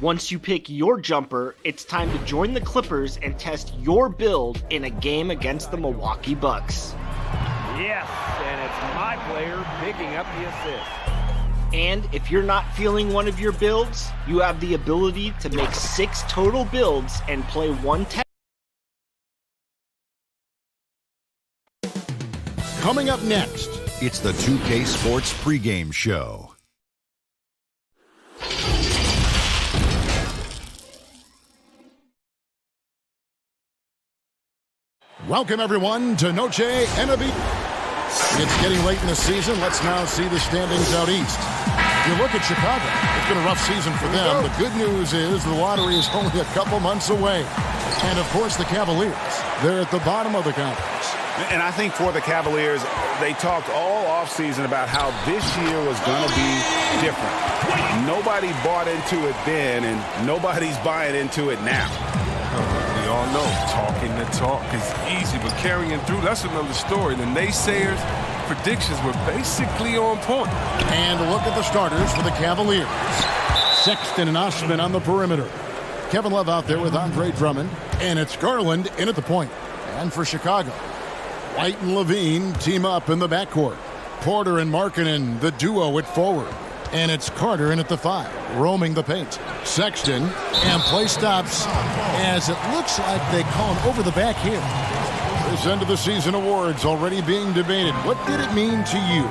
Once you pick your jumper, it's time to join the Clippers and test your build in a game against the Milwaukee Bucks. Yes, and it's my player picking up the assist. And if you're not feeling one of your builds, you have the ability to make 6 total builds and play one test. Coming up next, it's the 2K Sports pregame show. Welcome, everyone, to Noche Enemy. It's getting late in the season. Let's now see the standings out east. If you look at Chicago, it's been a rough season for them. The good news is the lottery is only a couple months away. And, of course, the Cavaliers, they're at the bottom of the conference. And I think for the Cavaliers, they talked all offseason about how this year was going to be different. Nobody bought into it then, and nobody's buying into it now. We all know talking the talk is easy, but carrying through, that's another story. The naysayers' predictions were basically on point. And look at the starters for the Cavaliers. Sexton and Osman on the perimeter. Kevin Love out there with Andre Drummond. And it's Garland in at the point. And for Chicago, White and Levine team up in the backcourt. Porter and Markkanen, the duo at forward. And it's Carter in at the 5, roaming the paint. Sexton, and play stops as it looks like they call him over the back here. This end of the season awards already being debated. What did it mean to you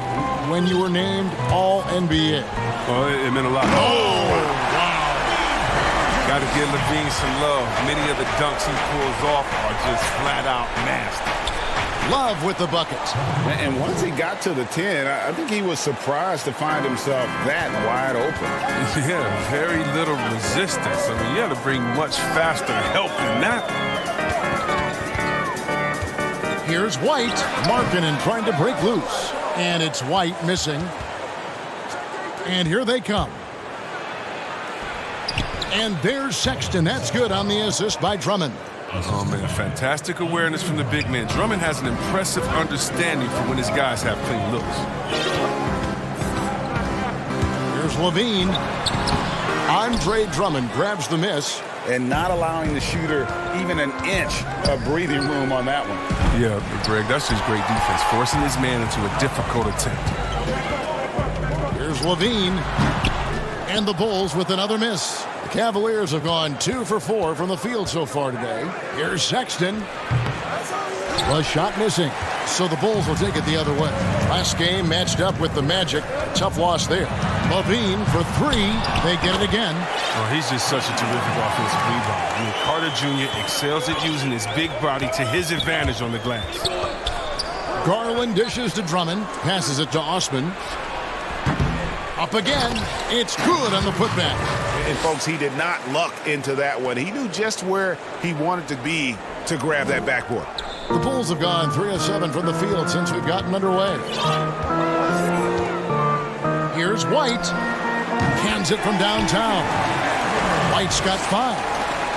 when you were named All-NBA? Well, it meant a lot. Oh, wow. Got to give Levine some love. Many of the dunks he pulls off are just flat out nasty. Love with the bucket. And once he got to the 10, I think he was surprised to find himself that wide open. Yeah, very little resistance. I mean, you had to bring much faster help than that. Here's White. Markkanen trying to break loose. And it's White missing. And here they come. And there's Sexton. That's good on the assist by Drummond. Oh, man, fantastic awareness from the big man. Drummond has an impressive understanding for when his guys have clean looks. Here's Levine. Andre Drummond grabs the miss. And not allowing the shooter even an inch of breathing room on that one. Yeah, but Greg, that's just great defense, forcing his man into a difficult attempt. Here's Levine. And the Bulls with another miss. The Cavaliers have gone 2 for 4 from the field so far today. Here's Sexton. The shot missing. So the Bulls will take it the other way. Last game matched up with the Magic. Tough loss there. Levine for 3. They get it again. Oh, he's just such a terrific offensive rebound. I mean, Carter Jr. excels at using his big body to his advantage on the glass. Garland dishes to Drummond. Passes it to Osman. Up again. It's good on the putback. And, folks, he did not luck into that one. He knew just where he wanted to be to grab that backboard. The Bulls have gone 3 of 7 from the field since we've gotten underway. Here's White. Cans it from downtown. White's got 5.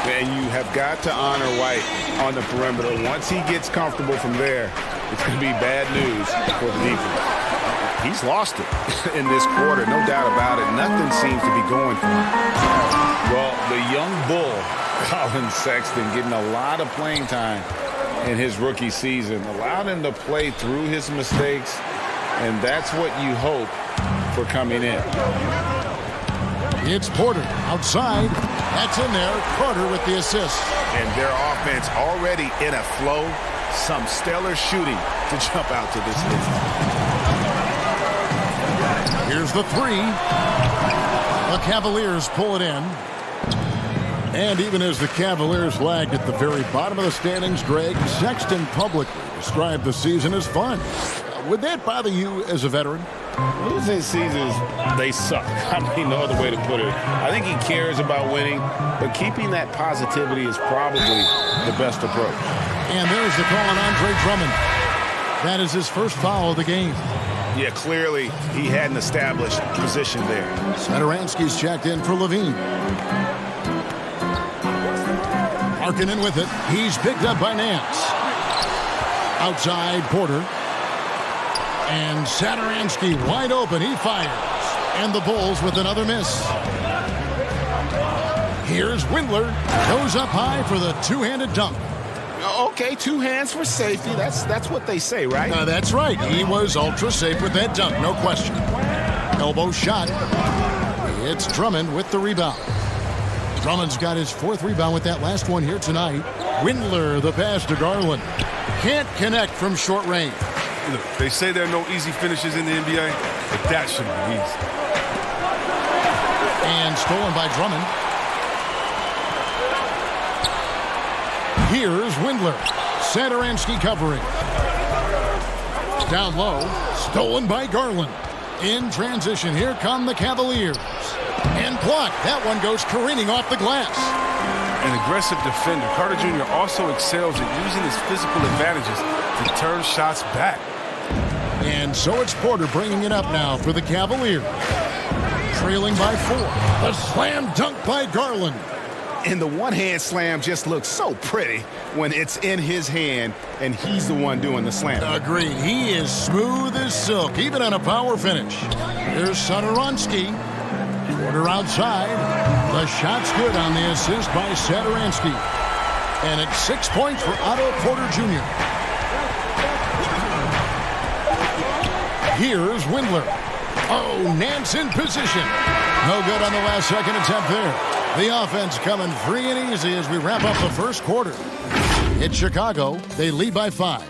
And you have got to honor White on the perimeter. Once he gets comfortable from there, it's going to be bad news for the defense. He's lost it in this quarter, no doubt about it. Nothing seems to be going for him. Well, the young bull, Colin Sexton, getting a lot of playing time in his rookie season. Allowed him to play through his mistakes, and that's what you hope for coming in. It's Porter outside. That's in there. Carter with the assist. And their offense already in a flow. Some stellar shooting to jump out to this lead. Here's the 3. The Cavaliers pull it in. And even as the Cavaliers lagged at the very bottom of the standings, Greg, Sexton publicly described the season as fun. Would that bother you as a veteran? Losing seasons, they suck. I mean, no other way to put it. I think he cares about winning, but keeping that positivity is probably the best approach. And there's the call on Andre Drummond. That is his first foul of the game. Yeah, clearly he had an established position there. Satoransky's checked in for Levine. Markkanen with it. He's picked up by Nance. Outside, Porter. And Satoransky wide open. He fires. And the Bulls with another miss. Here's Windler. Goes up high for the two-handed dunk. Okay, 2 hands for safety. That's what they say, right? That's right. He was ultra safe with that dunk, no question. Elbow shot. It's Drummond with the rebound. Drummond's got his 4th rebound with that last one here tonight. Windler, the pass to Garland. Can't connect from short range. Look, they say there are no easy finishes in the NBA, but that should be easy. And stolen by Drummond. Here's Windler. Satoransky covering. Down low. Stolen by Garland. In transition, here come the Cavaliers. And blocked. That one goes careening off the glass. An aggressive defender. Carter Jr. also excels at using his physical advantages to turn shots back. And so it's Porter bringing it up now for the Cavaliers. Trailing by 4. The slam dunk by Garland. And the one-hand slam just looks so pretty when it's in his hand and he's the one doing the slam. Agreed. He is smooth as silk, even on a power finish. Here's Satoransky. Porter outside. The shot's good on the assist by Satoransky. And it's 6 points for Otto Porter Jr. Here's Windler. Oh, Nance in position. No good on the last second attempt there. The offense coming free and easy as we wrap up the first quarter. It's Chicago. They lead by 5.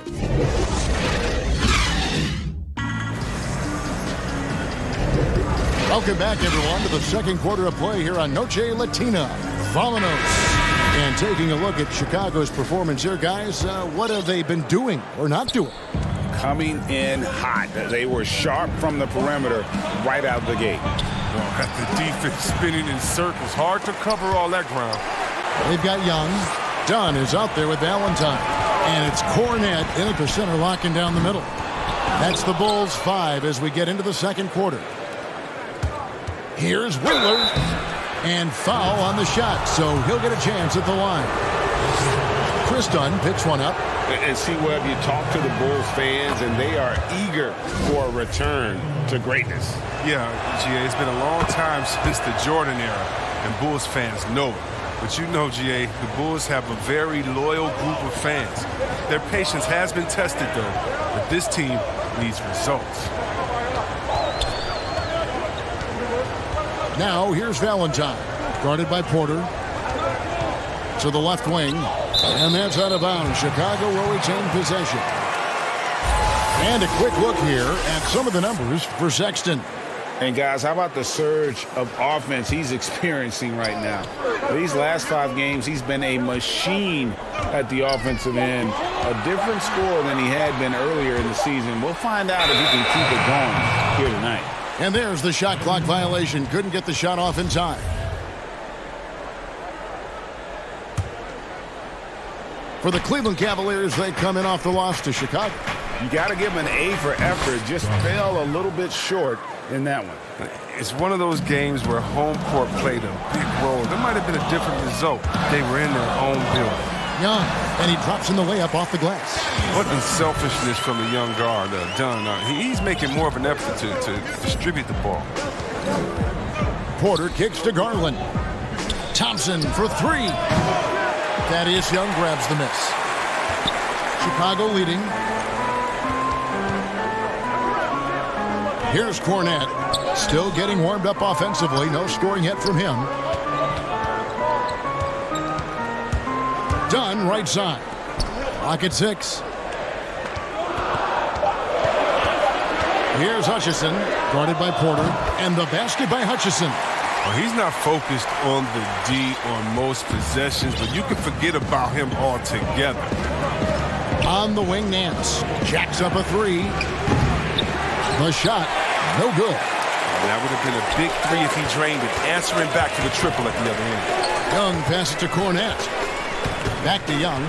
Welcome back, everyone, to the second quarter of play here on Noche Latina. Vámonos. And taking a look at Chicago's performance here, guys, what have they been doing or not doing? Coming in hot. They were sharp from the perimeter right out the gate. Got the defense spinning in circles. Hard to cover all that ground. They've got Young. Dunn is out there with Valentine. And it's Cornette in at the center, locking down the middle. That's the Bulls 5 as we get into the second quarter. Here's Wheeler. And foul on the shot, so he'll get a chance at the line. Chris Dunn picks one up. And see, Webb, you talk to the Bulls fans, and they are eager for a return to greatness. Yeah, GA, it's been a long time since the Jordan era, and Bulls fans know it. But you know, GA, the Bulls have a very loyal group of fans. Their patience has been tested, though, but this team needs results. Now, here's Valentine, guarded by Porter. To the left wing, and that's out of bounds. Chicago will retain possession. And a quick look here at some of the numbers for Sexton. And guys, how about the surge of offense he's experiencing right now? These last 5 games, he's been a machine at the offensive end. A different score than he had been earlier in the season. We'll find out if he can keep it going here tonight. And there's the shot clock violation. Couldn't get the shot off in time. For the Cleveland Cavaliers, they come in off the loss to Chicago. You got to give him an A for effort. Just fell a little bit short in that one. It's one of those games where home court played a big role. There might have been a different result. They were in their own building. Young, and he drops in the layup off the glass. What unselfishness from the young guard, Dunn. He's making more of an effort to distribute the ball. Porter kicks to Garland. Thompson for 3. Thaddeus Young grabs the miss. Chicago leading. Here's Cornette. Still getting warmed up offensively. No scoring yet from him. Dunn right side. Clock at 6. Here's Hutchison, guarded by Porter, and the basket by Hutchison. Well, he's not focused on the D on most possessions, but you can forget about him altogether. On the wing, Nance jacks up a 3. The shot, no good. That would have been a big 3 if he drained it, answering back to the triple at the other end. Young passes to Cornette. Back to Young.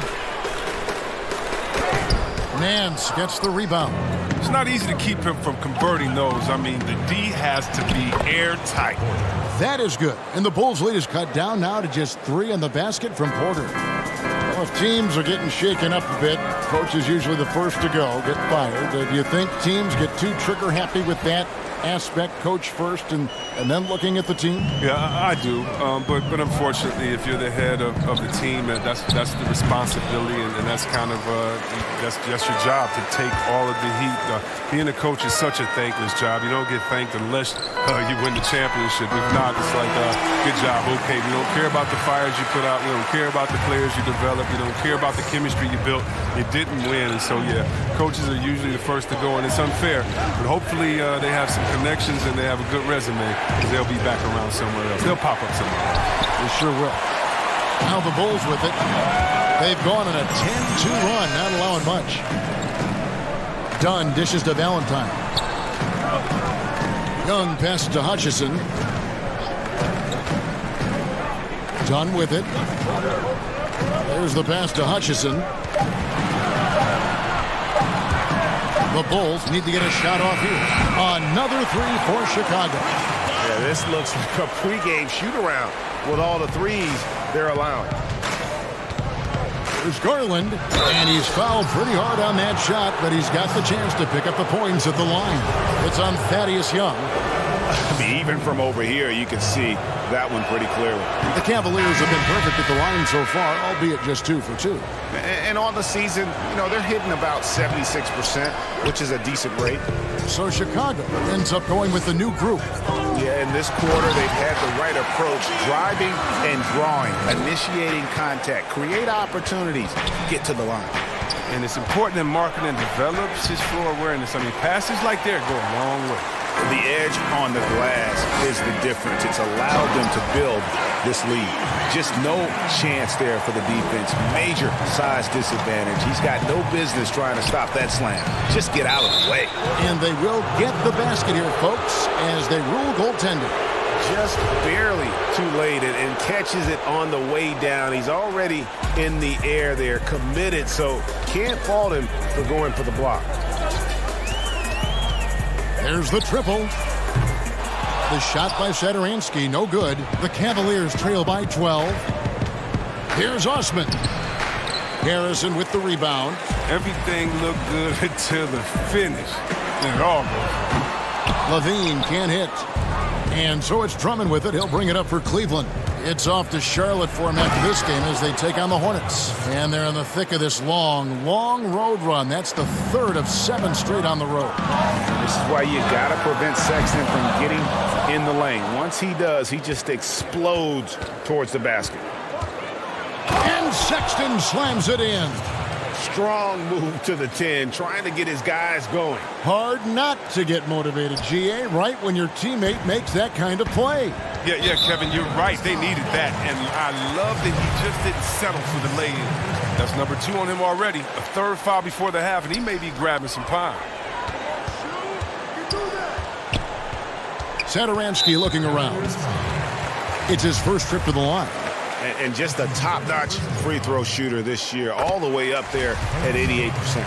Nance gets the rebound. It's not easy to keep him from converting those. I mean, the D has to be airtight. That is good. And the Bulls' lead is cut down now to just 3 on the basket from Porter. Well, if teams are getting shaken up a bit, coach is usually the first to go, get fired. Do you think teams get too trigger happy with that aspect, coach first and then looking at the team? Yeah, I do. But unfortunately, if you're the head of the team, that's the responsibility, and that's kind of that's your job to take all of the heat. Being a coach is such a thankless job. You don't get thanked unless you win the championship. If not, it's like, good job, okay. We don't care about the fires you put out. We don't care about the players you develop. You don't care about the chemistry you built. You didn't win, and so yeah, coaches are usually the first to go, and it's unfair. But hopefully they have some connections and they have a good resume, because they'll be back around somewhere else. They'll pop up somewhere else. They sure will. Now the Bulls with it. They've gone on a 10-2 run, not allowing much. Dunn dishes to Valentine. Young passes to Hutchison. Dunn with it. There's the pass to Hutchison. The Bulls need to get a shot off here. Another 3 for Chicago. Yeah, this looks like a pregame shoot-around with all the threes they're allowing. There's Garland, and he's fouled pretty hard on that shot, but he's got the chance to pick up the points at the line. It's on Thaddeus Young. I mean, even from over here, you can see that one pretty clearly. The Cavaliers have been perfect at the line so far, albeit just 2 for 2. And on the season, you know, they're hitting about 76%, which is a decent rate. So Chicago ends up going with the new group. Yeah, in this quarter, they've had the right approach, driving and drawing, initiating contact, create opportunities, get to the line. And it's important that Markkanen develops his floor awareness. I mean, passes like that go a long way. The edge on the glass is the difference. It's allowed them to build this lead. Just no chance there for the defense. Major size disadvantage. He's got no business trying to stop that slam. Just get out of the way. And they will get the basket here, folks, as they rule goaltending. Just barely too late and catches it on the way down. He's already in the air there, committed, so can't fault him for going for the block. There's the triple. The shot by Satoransky, no good. The Cavaliers trail by 12. Here's Osman. Harrison with the rebound. Everything looked good until the finish. And it all goes. Levine can't hit. And so it's Drummond with it. He'll bring it up for Cleveland. It's off to Charlotte for him after this game as they take on the Hornets. And they're in the thick of this long road run. That's the third of 7 straight on the road. This is why you got to prevent Sexton from getting in the lane. Once he does, he just explodes towards the basket. And Sexton slams it in. Strong move to the 10, trying to get his guys going. Hard not to get motivated, GA, right when your teammate makes that kind of play. Yeah, Kevin, you're right. They needed that. And I love that he just didn't settle for the lay-in. That's number 2 on him already. A third foul before the half, and he may be grabbing some pine. Satoransky looking around. It's his first trip to the line. And just a top-notch free throw shooter this year, all the way up there at 88%.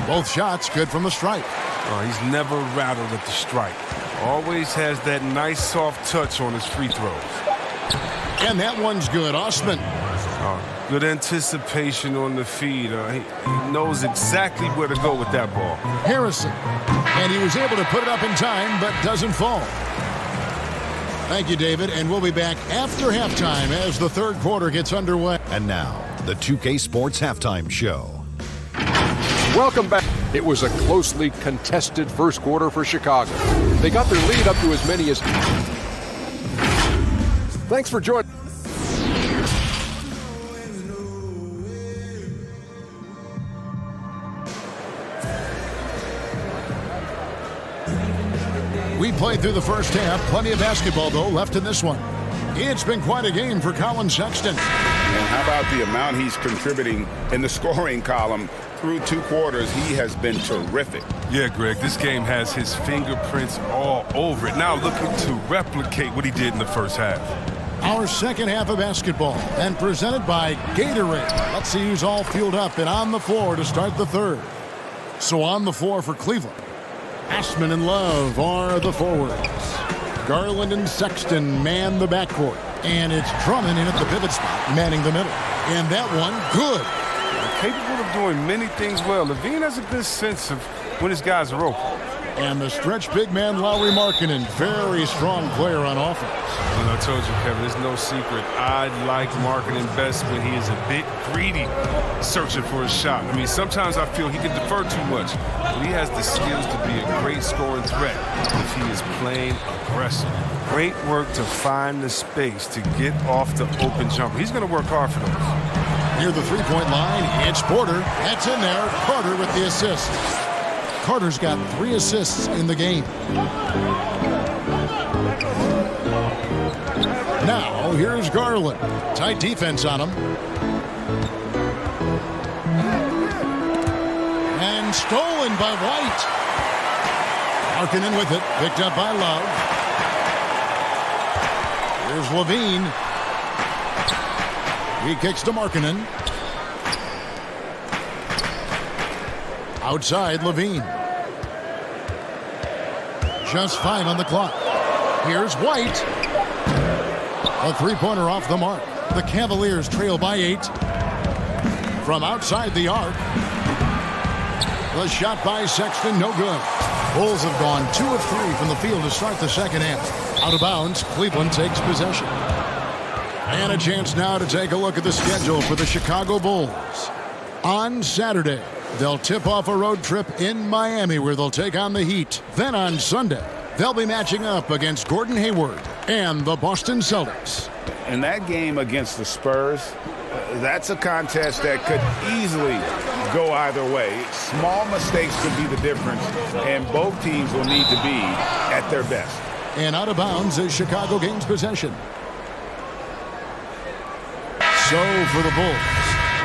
Both shots good from the stripe. Oh, he's never rattled at the stripe. Always has that nice soft touch on his free throws. And that one's good. Osman. Good anticipation on the feed. He knows exactly where to go with that ball. Harrison. And he was able to put it up in time, but doesn't fall. Thank you, David, and we'll be back after halftime as the third quarter gets underway. And now, the 2K Sports Halftime Show. Welcome back. It was a closely contested first quarter for Chicago. They got their lead up to as many as... Thanks for joining. We played through the first half. Plenty of basketball, though, left in this one. It's been quite a game for Colin Sexton. And how about the amount he's contributing in the scoring column? Through 2 quarters, he has been terrific. Yeah, Greg, this game has his fingerprints all over it. Now looking to replicate what he did in the first half. Our second half of basketball, and presented by Gatorade. Let's see who's all fueled up and on the floor to start the third. So on the floor for Cleveland, Ashman and Love are the forwards. Garland and Sexton man the backcourt. And it's Drummond in at the pivot spot, manning the middle. And that one, good. Capable of doing many things well. Levine has a good sense of when his guys are open. And the stretch big man, Lauri Markkanen, very strong player on offense. And I told you, Kevin, it's no secret. I like Markkanen best when he is a bit greedy, searching for a shot. I mean, sometimes I feel he can defer too much, but he has the skills to be a great scoring threat if he is playing aggressive. Great work to find the space to get off the open jumper. He's going to work hard for those. Near the three-point line, it's Porter. That's in there. Carter with the assist. Carter's got 3 assists in the game. Now, here's Garland. Tight defense on him. And stolen by White. Markkanen with it. Picked up by Love. Here's Levine. He kicks to Markkanen. Outside, Levine. Just 5 on the clock. Here's White. A three-pointer off the mark. The Cavaliers trail by 8. From outside the arc. The shot by Sexton, no good. Bulls have gone 2 of 3 from the field to start the second half. Out of bounds, Cleveland takes possession. And a chance now to take a look at the schedule for the Chicago Bulls. On Saturday, they'll tip off a road trip in Miami where they'll take on the Heat. Then on Sunday, they'll be matching up against Gordon Hayward and the Boston Celtics. And that game against the Spurs, that's a contest that could easily go either way. Small mistakes could be the difference, and both teams will need to be at their best. And out of bounds as Chicago gains possession. So for the Bulls,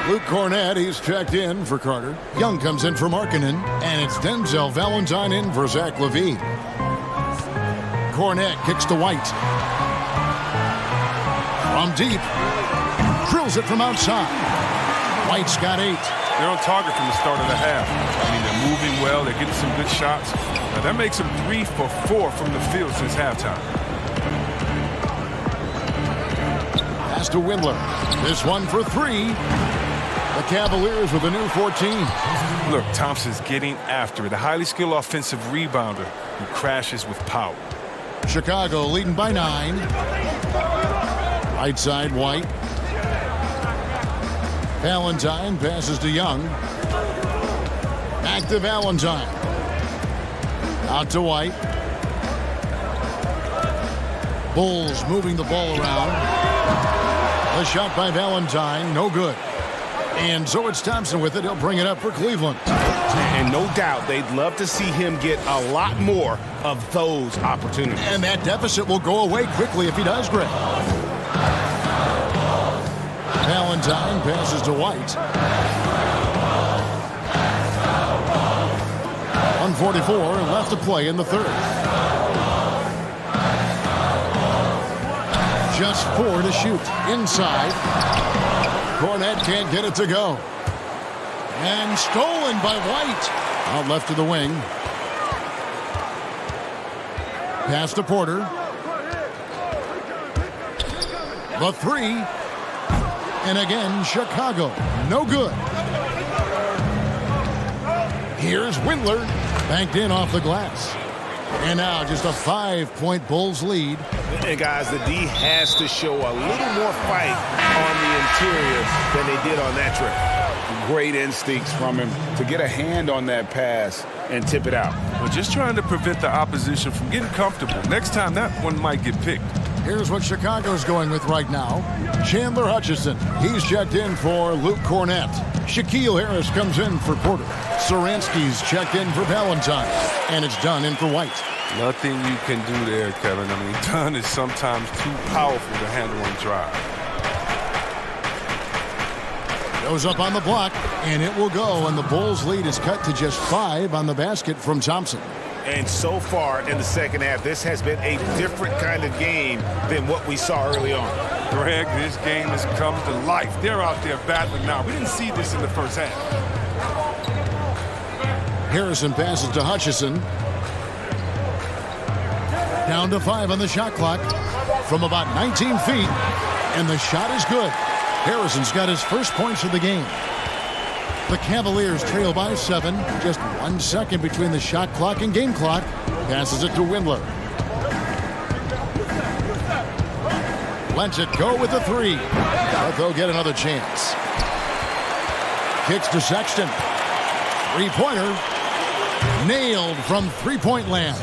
Luke Cornett, he's checked in for Carter. Young comes in for Markkanen, and it's Denzel Valentine in for Zach LaVine. Cornett kicks to White. From deep. Drills it from outside. White's got 8. They're on target from the start of the half. I mean, they're moving well. They're getting some good shots. Now, that makes them 3 for 4 from the field since halftime. Pass to Windler. This one for 3. The Cavaliers with a new 14. Look, Thompson's getting after it. A highly skilled offensive rebounder who crashes with power. Chicago leading by 9. Right side, White. Valentine passes to Young. Back to Valentine. Out to White. Bulls moving the ball around. The shot by Valentine, no good. And so it's Thompson with it. He'll bring it up for Cleveland. And no doubt they'd love to see him get a lot more of those opportunities. And that deficit will go away quickly if he does, Greg. Valentine passes to White. 1:44 left to play in the third. Just 4 to shoot. Inside. Cornett can't get it to go. And stolen by White. Out left to the wing. Pass to Porter. The 3. And again, Chicago. No good. Here's Windler. Banked in off the glass. And now just a 5-point Bulls lead. And guys, the D has to show a little more fight on the interior than they did on that trip. Great instincts from him to get a hand on that pass and tip it out. Well, just trying to prevent the opposition from getting comfortable. Next time, that one might get picked. Here's what Chicago's going with right now. Chandler Hutchison. He's checked in for Luke Cornett. Shaquille Harris comes in for Porter. Saransky's checked in for Valentine. And it's Dunn in for White. Nothing you can do there, Kevin. I mean, Dunn is sometimes too powerful to handle on drive. Goes up on the block, and it will go. And the Bulls' lead is cut to just 5 on the basket from Thompson. And so far in the second half, this has been a different kind of game than what we saw early on. Greg, this game has come to life. They're out there battling now. We didn't see this in the first half. Harrison passes to Hutchison. Down to 5 on the shot clock from about 19 feet. And the shot is good. Harrison's got his first points of the game. The Cavaliers trail by 7. Just 1 second between the shot clock and game clock. Passes it to Windler. Lets it go with the 3. But they'll get another chance. Kicks to Sexton. 3-pointer. Nailed from three-point land.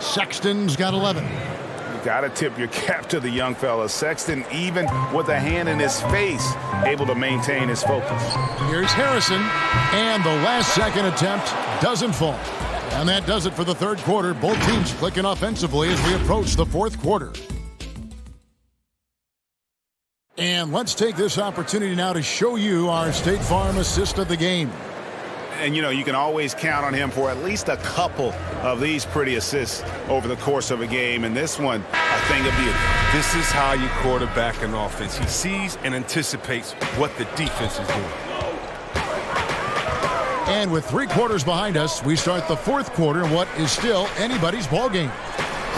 Sexton's got 11. Got to tip your cap to the young fella. Sexton, even with a hand in his face, able to maintain his focus. Here's Harrison, and the last second attempt doesn't fall. And that does it for the third quarter. Both teams clicking offensively as we approach the fourth quarter. And let's take this opportunity now to show you our State Farm assist of the game. And, you know, you can always count on him for at least a couple of these pretty assists over the course of a game. And this one, a thing of beauty. This is how you quarterback an offense. He sees and anticipates what the defense is doing. And with 3 quarters behind us, we start the fourth quarter in what is still anybody's ball game.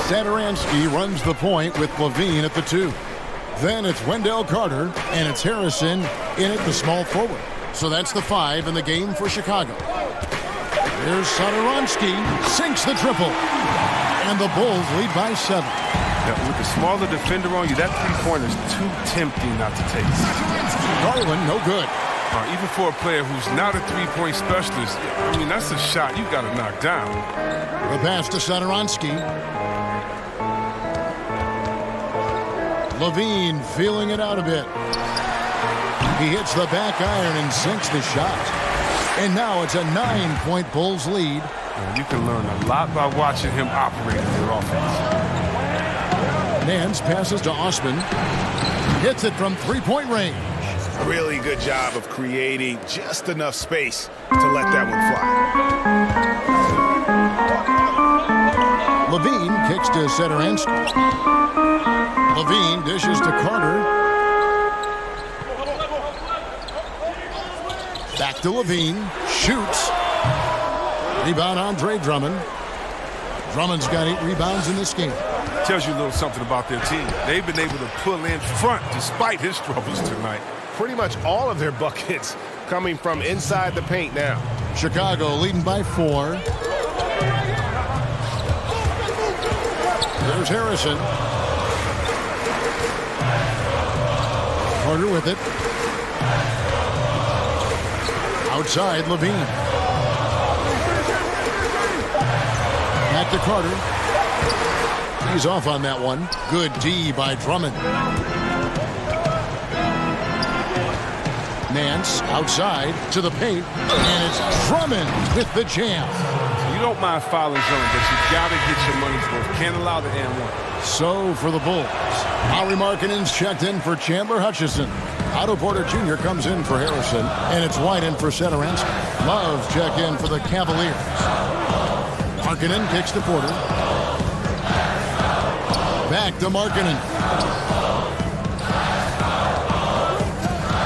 Satoransky runs the point with LaVine at the 2. Then it's Wendell Carter, and it's Harrison in at the small forward. So that's the 5 in the game for Chicago. Here's Satoransky, sinks the triple. And the Bulls lead by 7. Now, with the smaller defender on you, that three-pointer is too tempting not to take. Garland, no good. Even for a player who's not a three-point specialist, I mean, that's a shot you got to knock down. The pass to Satoransky. LaVine feeling it out a bit. He hits the back iron and sinks the shot. And now it's a 9-point Bulls lead. And you can learn a lot by watching him operate in their offense. Nance passes to Osman. Hits it from three-point range. A really good job of creating just enough space to let that one fly. Levine kicks to Sederansky. Levine dishes to Carter. Back to Levine. Shoots. Rebound Andre Drummond. Drummond's got 8 rebounds in this game. Tells you a little something about their team. They've been able to pull in front despite his struggles tonight. Pretty much all of their buckets coming from inside the paint now. Chicago leading by 4. There's Harrison. Carter with it. Outside, Levine. Back to Carter. He's off on that one. Good D by Drummond. Nance outside to the paint. And it's Drummond with the jam. You don't mind fouling zone, but you got to get your money's worth. Can't allow the and one. So for the Bulls, Lauri Markkanen's checked in for Chandler Hutchison. Otto Porter Jr. comes in for Harrison, and it's White in for Sederansky. Love check in for the Cavaliers. Markkanen kicks to Porter. Back to Markkanen.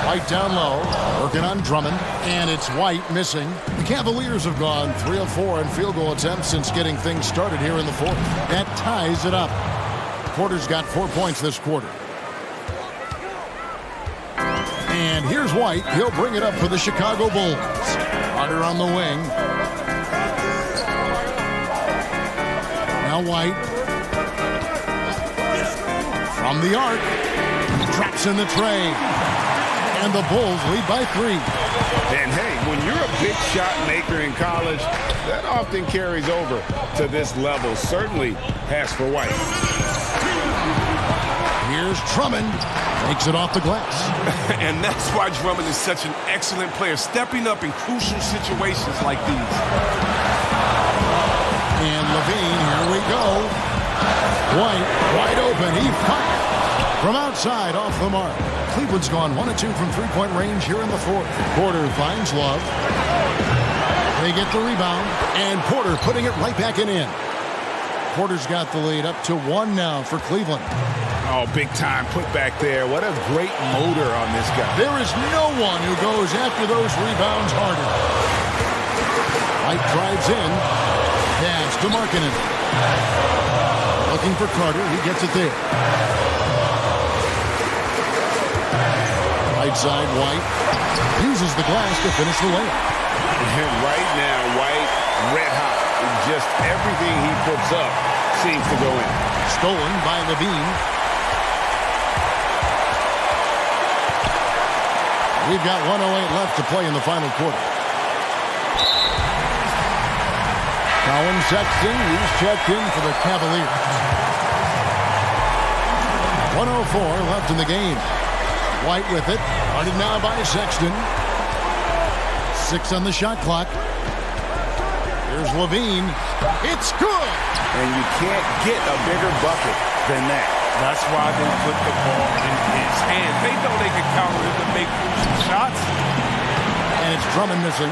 White down low, working on Drummond, and it's White missing. The Cavaliers have gone 3 of 4 in field goal attempts since getting things started here in the fourth. That ties it up. Porter's got 4 points this quarter. And here's White. He'll bring it up for the Chicago Bulls. Carter on the wing. Now White. From the arc. Traps in the tray. And the Bulls lead by 3. And hey, when you're a big shot maker in college, that often carries over to this level. Certainly has for White. Here's Drummond. Makes it off the glass. And that's why Drummond is such an excellent player, stepping up in crucial situations like these. And Levine, here we go. White, wide open. He fired from outside, off the mark. Cleveland's gone 1 of 2 from three-point range here in the fourth. Porter finds Love. They get the rebound, and Porter putting it right back in. Porter's got the lead up to 1 now for Cleveland. Oh, big time put back there. What a great motor on this guy. There is no one who goes after those rebounds harder. White drives in. Pass to Markkanen. Looking for Carter. He gets it there. Right side, White. Uses the glass to finish the layup. And right now, White, red hot. Just everything he puts up seems to go in. Stolen by Levine. We've got 1:08 left to play in the final quarter. Colin Sexton, he's checked in for the Cavaliers. 1:04 left in the game. White with it. Guarded now by Sexton. 6 on the shot clock. Here's Levine. It's good! And you can't get a bigger bucket than that. That's why they put the ball in his hand. They know they can count on him to make shots. And it's Drummond missing.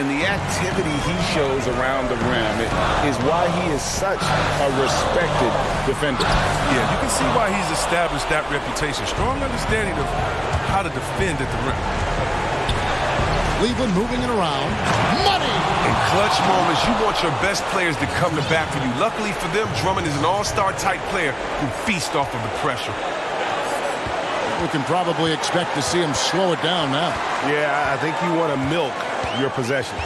And the activity he shows around the rim is why he is such a respected defender. Yeah, you can see why he's established that reputation. Strong understanding of how to defend at the rim. Cleveland moving it around. Money! In clutch moments, you want your best players to come to bat for you. Luckily for them, Drummond is an all-star type player who feasts off of the pressure. We can probably expect to see him slow it down now. Yeah, I think you want to milk your possessions.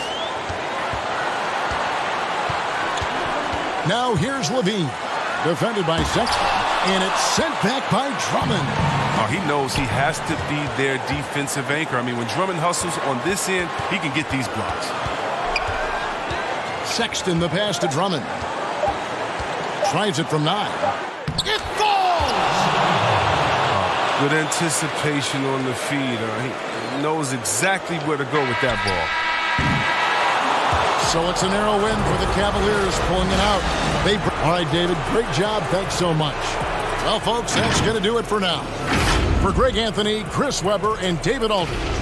Now here's Levine. Defended by Sexton. And it's sent back by Drummond. Oh, he knows he has to be their defensive anchor. I mean, when Drummond hustles on this end, he can get these blocks. Sexton, the pass to Drummond. Tries it from 9. It falls! Good anticipation on the feed. He knows exactly where to go with that ball. So it's a narrow win for the Cavaliers, pulling it out. All right, David, great job. Thanks so much. Well, folks, that's going to do it for now. For Greg Anthony, Chris Webber, and David Aldridge.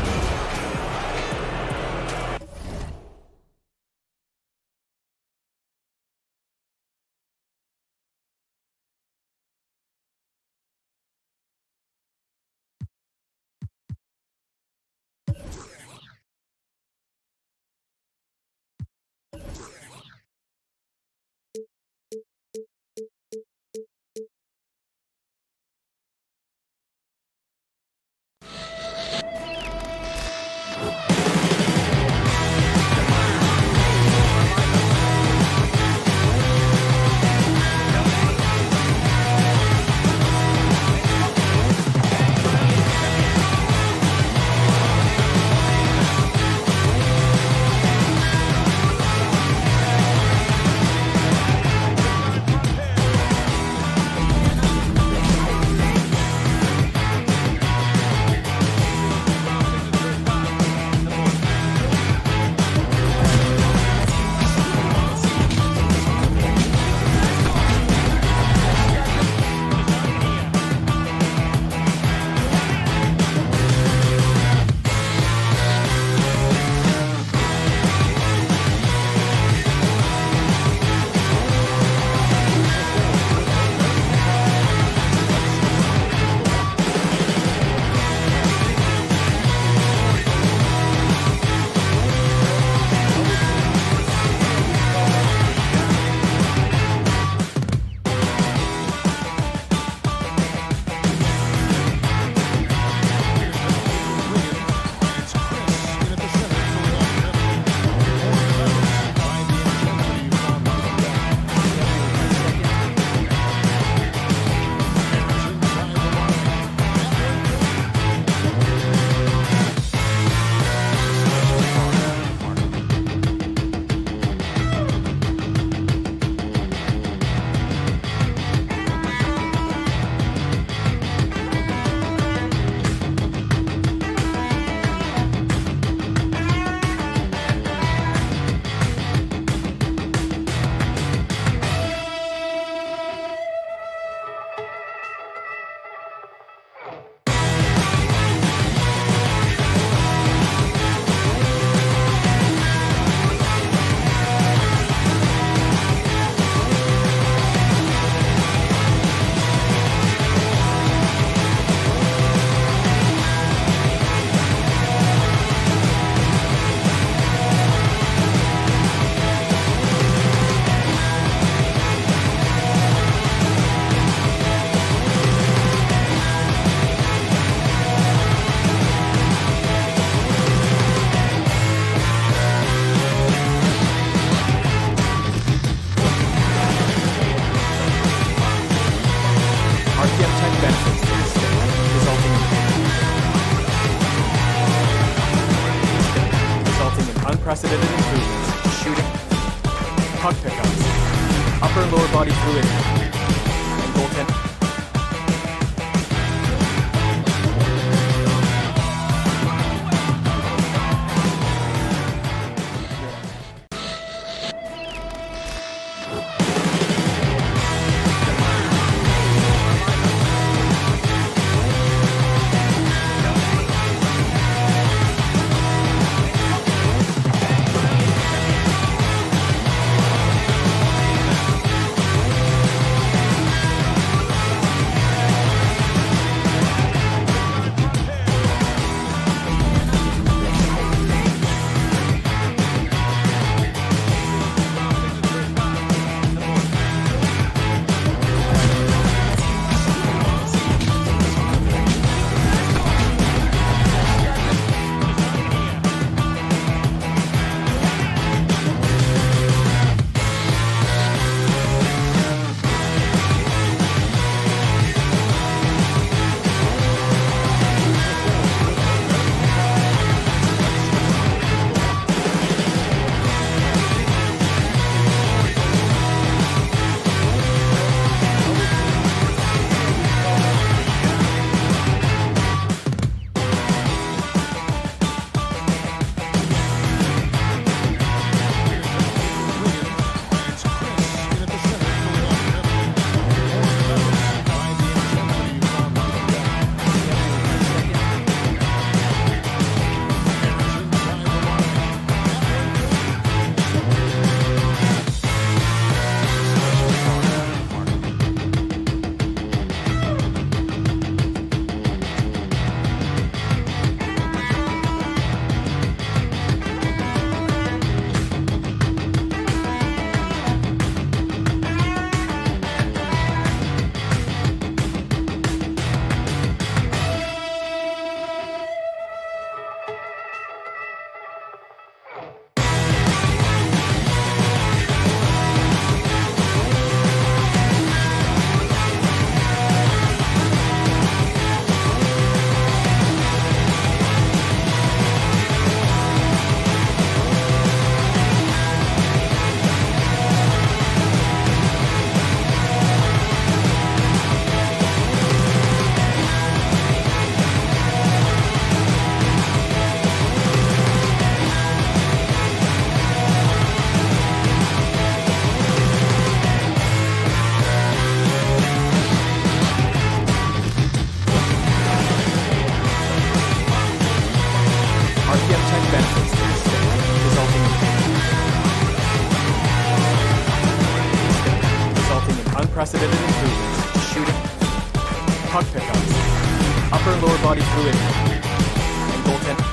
unprecedented improvements to shooting, puck pickups, upper and lower body fluidity, and goaltending. unprecedented improvements to shooting, puck pickups, upper and lower body fluidity, and goaltending.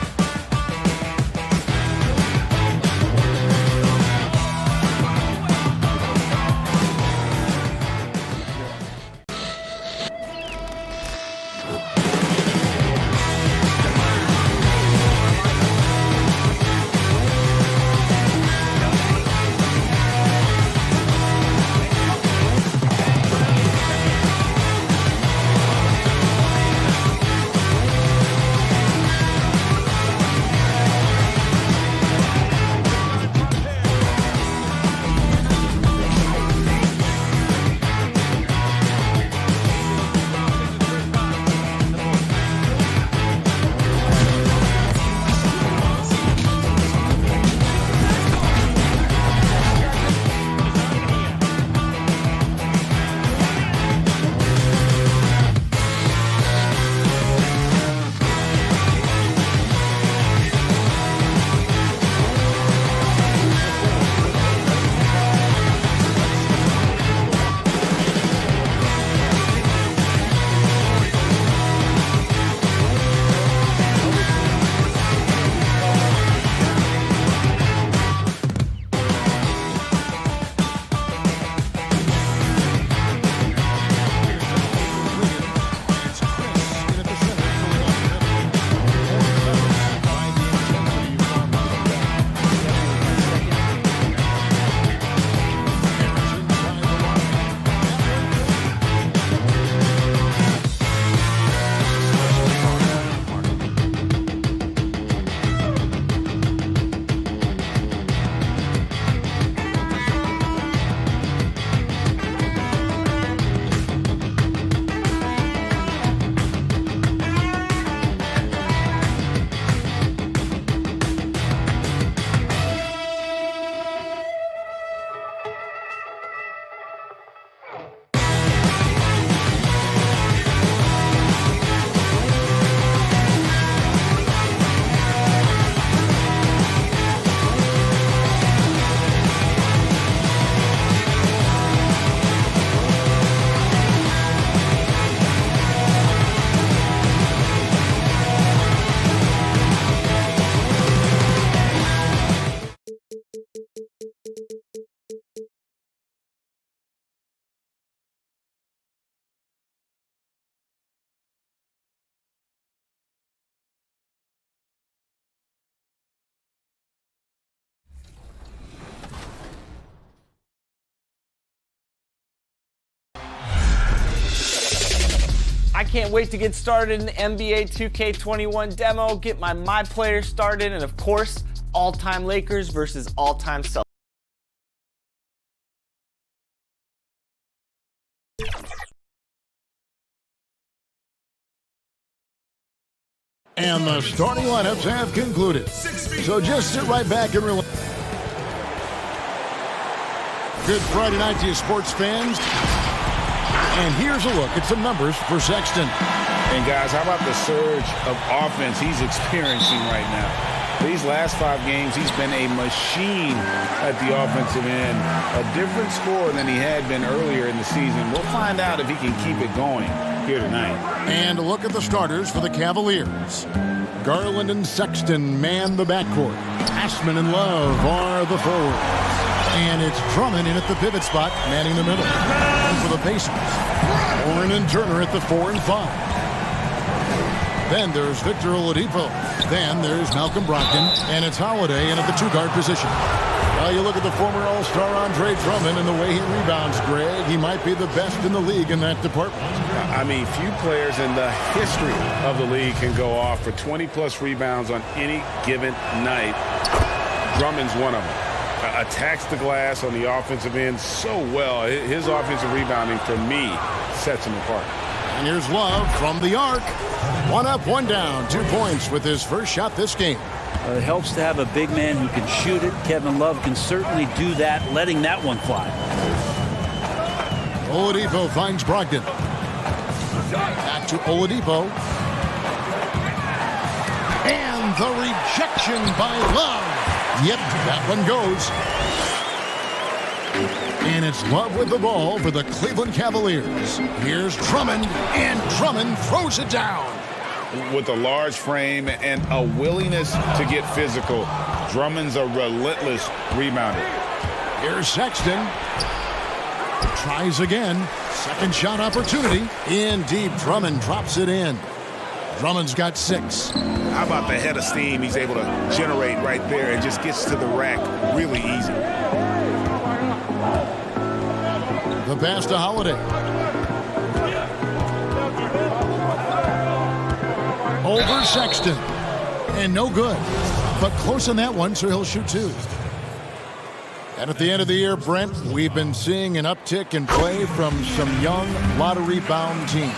I can't wait to get started in the NBA 2K21 demo, get my player started, and of course, all-time Lakers versus all-time Celtics. And the starting lineups have concluded. So just sit right back and relax. Good Friday night to you, sports fans. And here's a look at some numbers for Sexton. And guys, how about the surge of offense he's experiencing right now? These last 5 games, he's been a machine at the offensive end. A different score than he had been earlier in the season. We'll find out if he can keep it going here tonight. And a look at the starters for the Cavaliers. Garland and Sexton man the backcourt. Passman and Love are the forwards. And it's Drummond in at the pivot spot, manning the middle. And for the Pacers, Warren and Turner at the 4 and 5. Then there's Victor Oladipo. Then there's Malcolm Brogdon, and it's Holiday in at the 2-guard position. Well, you look at the former All-Star Andre Drummond and the way he rebounds, Greg. He might be the best in the league in that department. I mean, few players in the history of the league can go off for 20-plus rebounds on any given night. Drummond's one of them. Attacks the glass on the offensive end so well. His offensive rebounding, for me, sets him apart. And here's Love from the arc. 1 up, 1 down. 2 points with his first shot this game. It helps to have a big man who can shoot it. Kevin Love can certainly do that, letting that one fly. Oladipo finds Brogdon. Back to Oladipo. And the rejection by Love. Yep, that one goes. And it's Love with the ball for the Cleveland Cavaliers. Here's Drummond, and Drummond throws it down. With a large frame and a willingness to get physical, Drummond's a relentless rebounder. Here's Sexton. Tries again. Second shot opportunity. In deep, Drummond drops it in. Drummond's got 6. How about the head of steam he's able to generate right there and just gets to the rack really easy. The pass to Holiday. Over Sexton. And no good. But close on that one, so he'll shoot 2. And at the end of the year, Brent, we've been seeing an uptick in play from some young lottery-bound teams.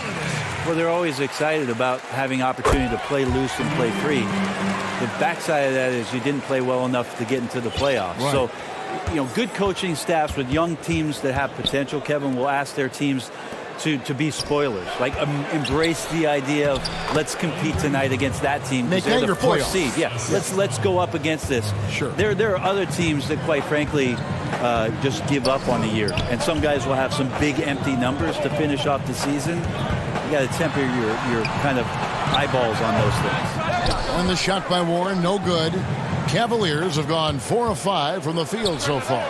Well, they're always excited about having opportunity to play loose and play free. The backside of that is you didn't play well enough to get into the playoffs. Right. So, good coaching staffs with young teams that have potential, Kevin, will ask their teams to be spoilers. Like, embrace the idea of let's compete tonight against that team. Make they're that the your 4th playoff. seed. Yeah, let's go up against this. Sure. There are other teams that, quite frankly, just give up on the year. And some guys will have some big empty numbers to finish off the season. You got to temper your kind of eyeballs on those things. And the shot by Warren, no good. Cavaliers have gone 4 of 5 from the field so far.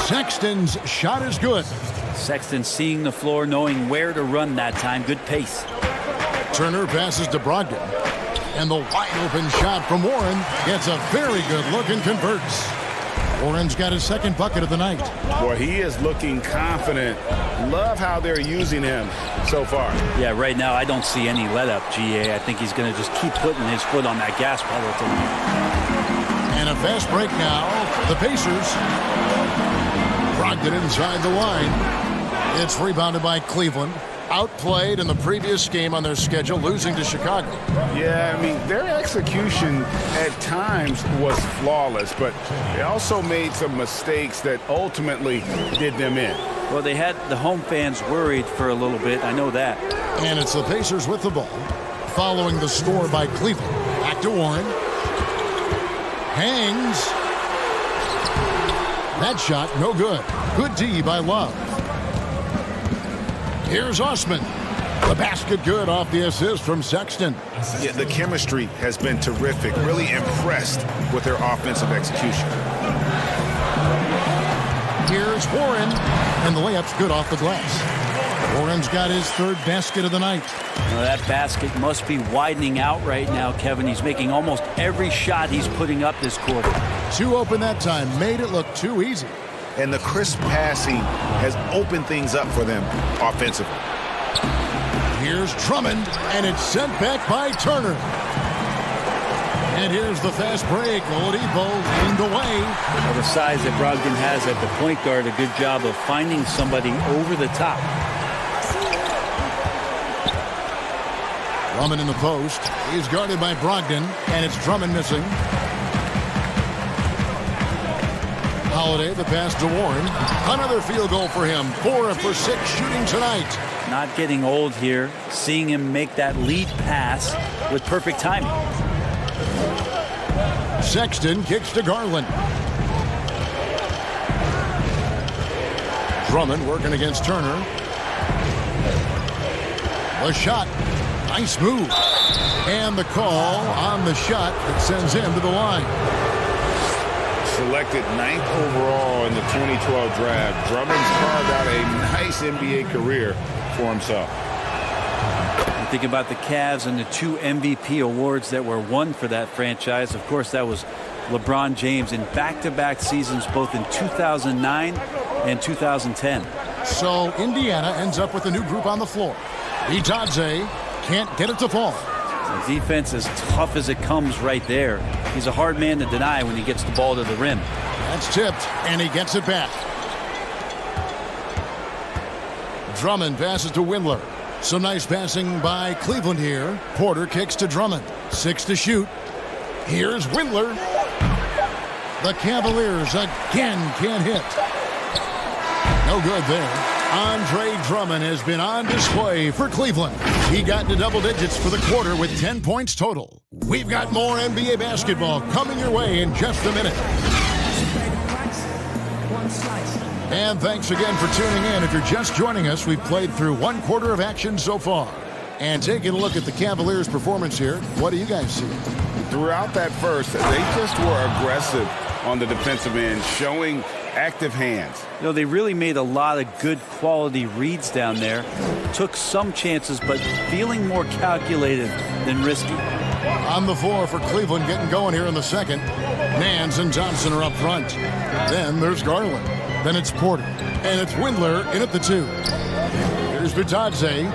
Sexton's shot is good. Sexton seeing the floor, knowing where to run that time. Good pace. Turner passes to Brogdon. And the wide open shot from Warren gets a very good look and converts. Warren's got his second bucket of the night. Boy, he is looking confident. Love how they're using him so far. Yeah, right now I don't see any let up, GA. I think he's going to just keep putting his foot on that gas pedal tonight. And a fast break now. The Pacers. Brogdon inside the line. It's rebounded by Cleveland. Outplayed in the previous game on their schedule, losing to Chicago. Yeah, I mean, their execution at times was flawless, but they also made some mistakes that ultimately did them in. Well, they had the home fans worried for a little bit. I know that. And it's the Pacers with the ball. Following the score by Cleveland. Back to Warren. Hangs. That shot, no good. Good D by Love. Here's Osman. The basket good off the assist from Sexton. Yeah, the chemistry has been terrific. Really impressed with their offensive execution. Here's Warren. And the layup's good off the glass. Warren's got his 3rd basket of the night. Well, that basket must be widening out right now, Kevin. He's making almost every shot he's putting up this quarter. 2 open that time. Made it look too easy. And the crisp passing has opened things up for them offensively. Here's Drummond, and it's sent back by Turner. And here's the fast break. Oladipo leading the way. Well, the size that Brogdon has at the point guard, a good job of finding somebody over the top. Drummond in the post. He's guarded by Brogdon, and it's Drummond missing. Holiday, the pass to Warren. Another field goal for him. 4 for 6 shooting tonight. Not getting old here. Seeing him make that lead pass with perfect timing. Sexton kicks to Garland. Drummond working against Turner. The shot. Nice move. And the call on the shot that sends him to the line. Selected 9th overall in the 2012 draft, Drummond's carved out a nice NBA career for himself. You think about the Cavs and the 2 MVP awards that were won for that franchise. Of course, that was LeBron James in back-to-back seasons, both in 2009 and 2010. So Indiana ends up with a new group on the floor. Itadze can't get it to fall. The defense as tough as it comes right there. He's a hard man to deny when he gets the ball to the rim. That's tipped, and he gets it back. Drummond passes to Windler. Some nice passing by Cleveland here. Porter kicks to Drummond. 6 to shoot. Here's Windler. The Cavaliers again can't hit. No good there. Andre Drummond has been on display for Cleveland. He got into double digits for the quarter with 10 points total. We've got more NBA basketball coming your way in just a minute. One slice. And thanks again for tuning in. If you're just joining us, we've played through one quarter of action so far. And taking a look at the Cavaliers' performance here, what do you guys see? Throughout that first, they just were aggressive on the defensive end, showing active hands. You know, they really made a lot of good quality reads down there. Took some chances, but feeling more calculated than risky. On the floor for Cleveland getting going here in the second. Nance and Thompson are up front. Then there's Garland. Then it's Porter. And it's Windler in at the 2. Here's Bitadze.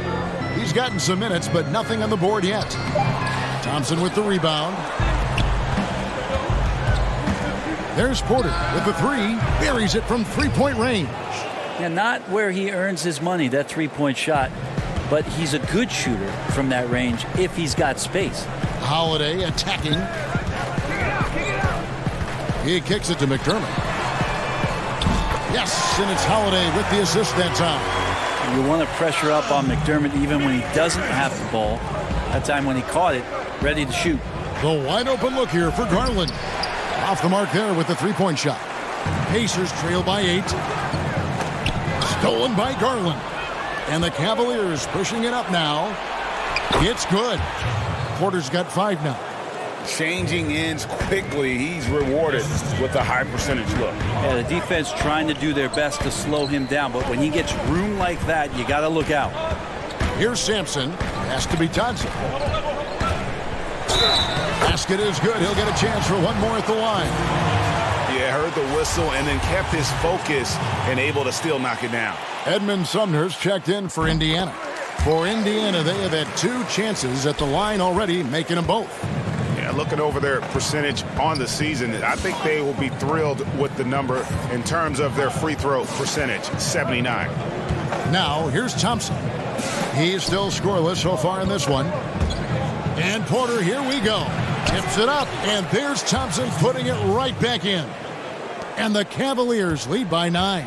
He's gotten some minutes, but nothing on the board yet. Thompson with the rebound. There's Porter with the 3. Buries it from three-point range. Yeah, not where he earns his money, that three-point shot. But he's a good shooter from that range if he's got space. Holiday attacking. He kicks it to McDermott. Yes, and it's Holiday with the assist that time. You want to pressure up on McDermott even when he doesn't have the ball. That time when he caught it, ready to shoot. The wide open look here for Garland. Off the mark there with the three-point shot. Pacers trail by 8. Stolen by Garland. And the Cavaliers pushing it up now. It's good. Porter's got 5 now. Changing ends quickly. He's rewarded with a high percentage look. Yeah, the defense trying to do their best to slow him down, but when he gets room like that, you got to look out. Here's Sampson. Has to be Thompson. Basket is good. He'll get a chance for one more at the line. Yeah, heard the whistle and then kept his focus and able to still knock it down. Edmund Sumner's checked in for Indiana. For Indiana, they have had 2 chances at the line already, making them both. Yeah, looking over their percentage on the season, I think they will be thrilled with the number in terms of their free throw percentage, 79. Now, here's Thompson. He's still scoreless so far in this one. And Porter, here we go. Tips it up, and there's Thompson putting it right back in. And the Cavaliers lead by 9.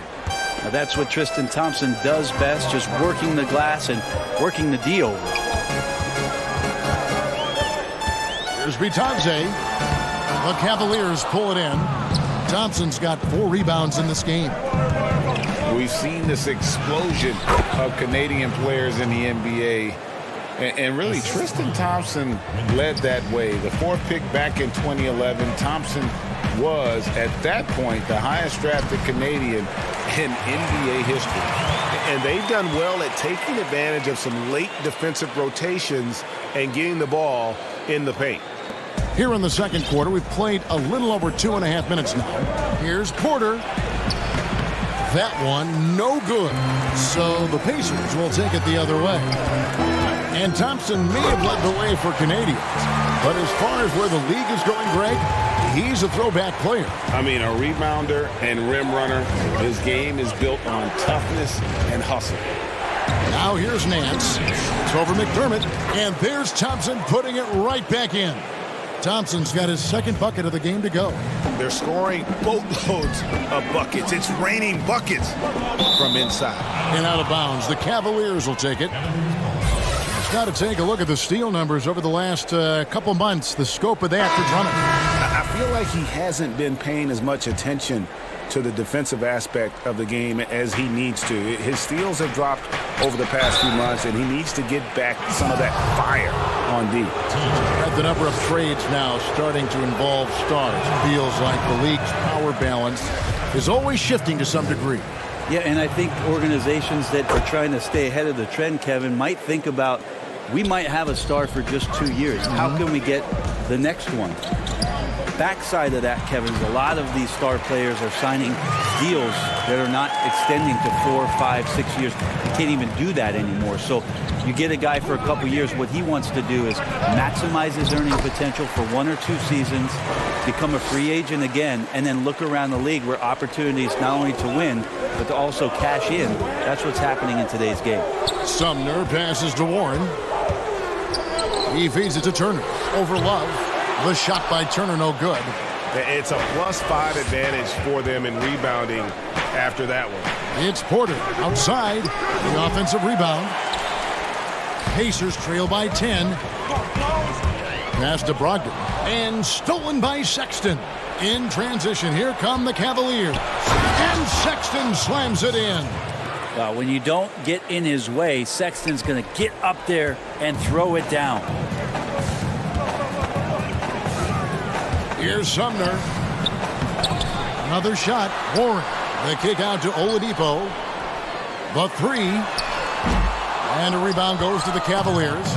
Now that's what Tristan Thompson does best, just working the glass and working the D over. Here's Bitadze. The Cavaliers pull it in. Thompson's got 4 rebounds in this game. We've seen this explosion of Canadian players in the NBA. And really, Tristan Thompson led that way. The 4th pick back in 2011, Thompson was, at that point, the highest drafted Canadian in NBA history. And they've done well at taking advantage of some late defensive rotations and getting the ball in the paint. Here in the second quarter, we've played a little over 2.5 minutes now. Here's Porter. That one, no good. So the Pacers will take it the other way. And Thompson may have led the way for Canadians. But as far as where the league is going, Greg, he's a throwback player. I mean, a rebounder and rim runner. His game is built on toughness and hustle. Now here's Nance. It's over McDermott. And there's Thompson putting it right back in. Thompson's got his 2nd bucket of the game to go. They're scoring boatloads of buckets. It's raining buckets from inside. And out of bounds. The Cavaliers will take it. Got to take a look at the steal numbers over the last couple months. The scope of that for Drummond. I feel like he hasn't been paying as much attention to the defensive aspect of the game as he needs to. His steals have dropped over the past few months, and he needs to get back some of that fire on D. At the number of trades now starting to involve stars. Feels like the league's power balance is always shifting to some degree. Yeah, and I think organizations that are trying to stay ahead of the trend, Kevin, might think about, we might have a star for just 2 years. How can we get the next one? Backside of that, Kevin, a lot of these star players are signing deals that are not extending to 4, 5, 6 years. You can't even do that anymore. So you get a guy for a couple years. What he wants to do is maximize his earning potential for 1 or 2 seasons, become a free agent again, and then look around the league where opportunities not only to win, but to also cash in. That's what's happening in today's game. Sumner passes to Warren. He feeds it to Turner. Over Love. The shot by Turner, no good. It's a +5 advantage for them in rebounding after that one. It's Porter outside. The offensive rebound. Pacers trail by 10. Pass to Brogdon. And stolen by Sexton. In transition, here come the Cavaliers. And Sexton slams it in. Well, when you don't get in his way, Sexton's going to get up there and throw it down. Here's Sumner. Another shot. Warren. The kick out to Oladipo. The three. And a rebound goes to the Cavaliers.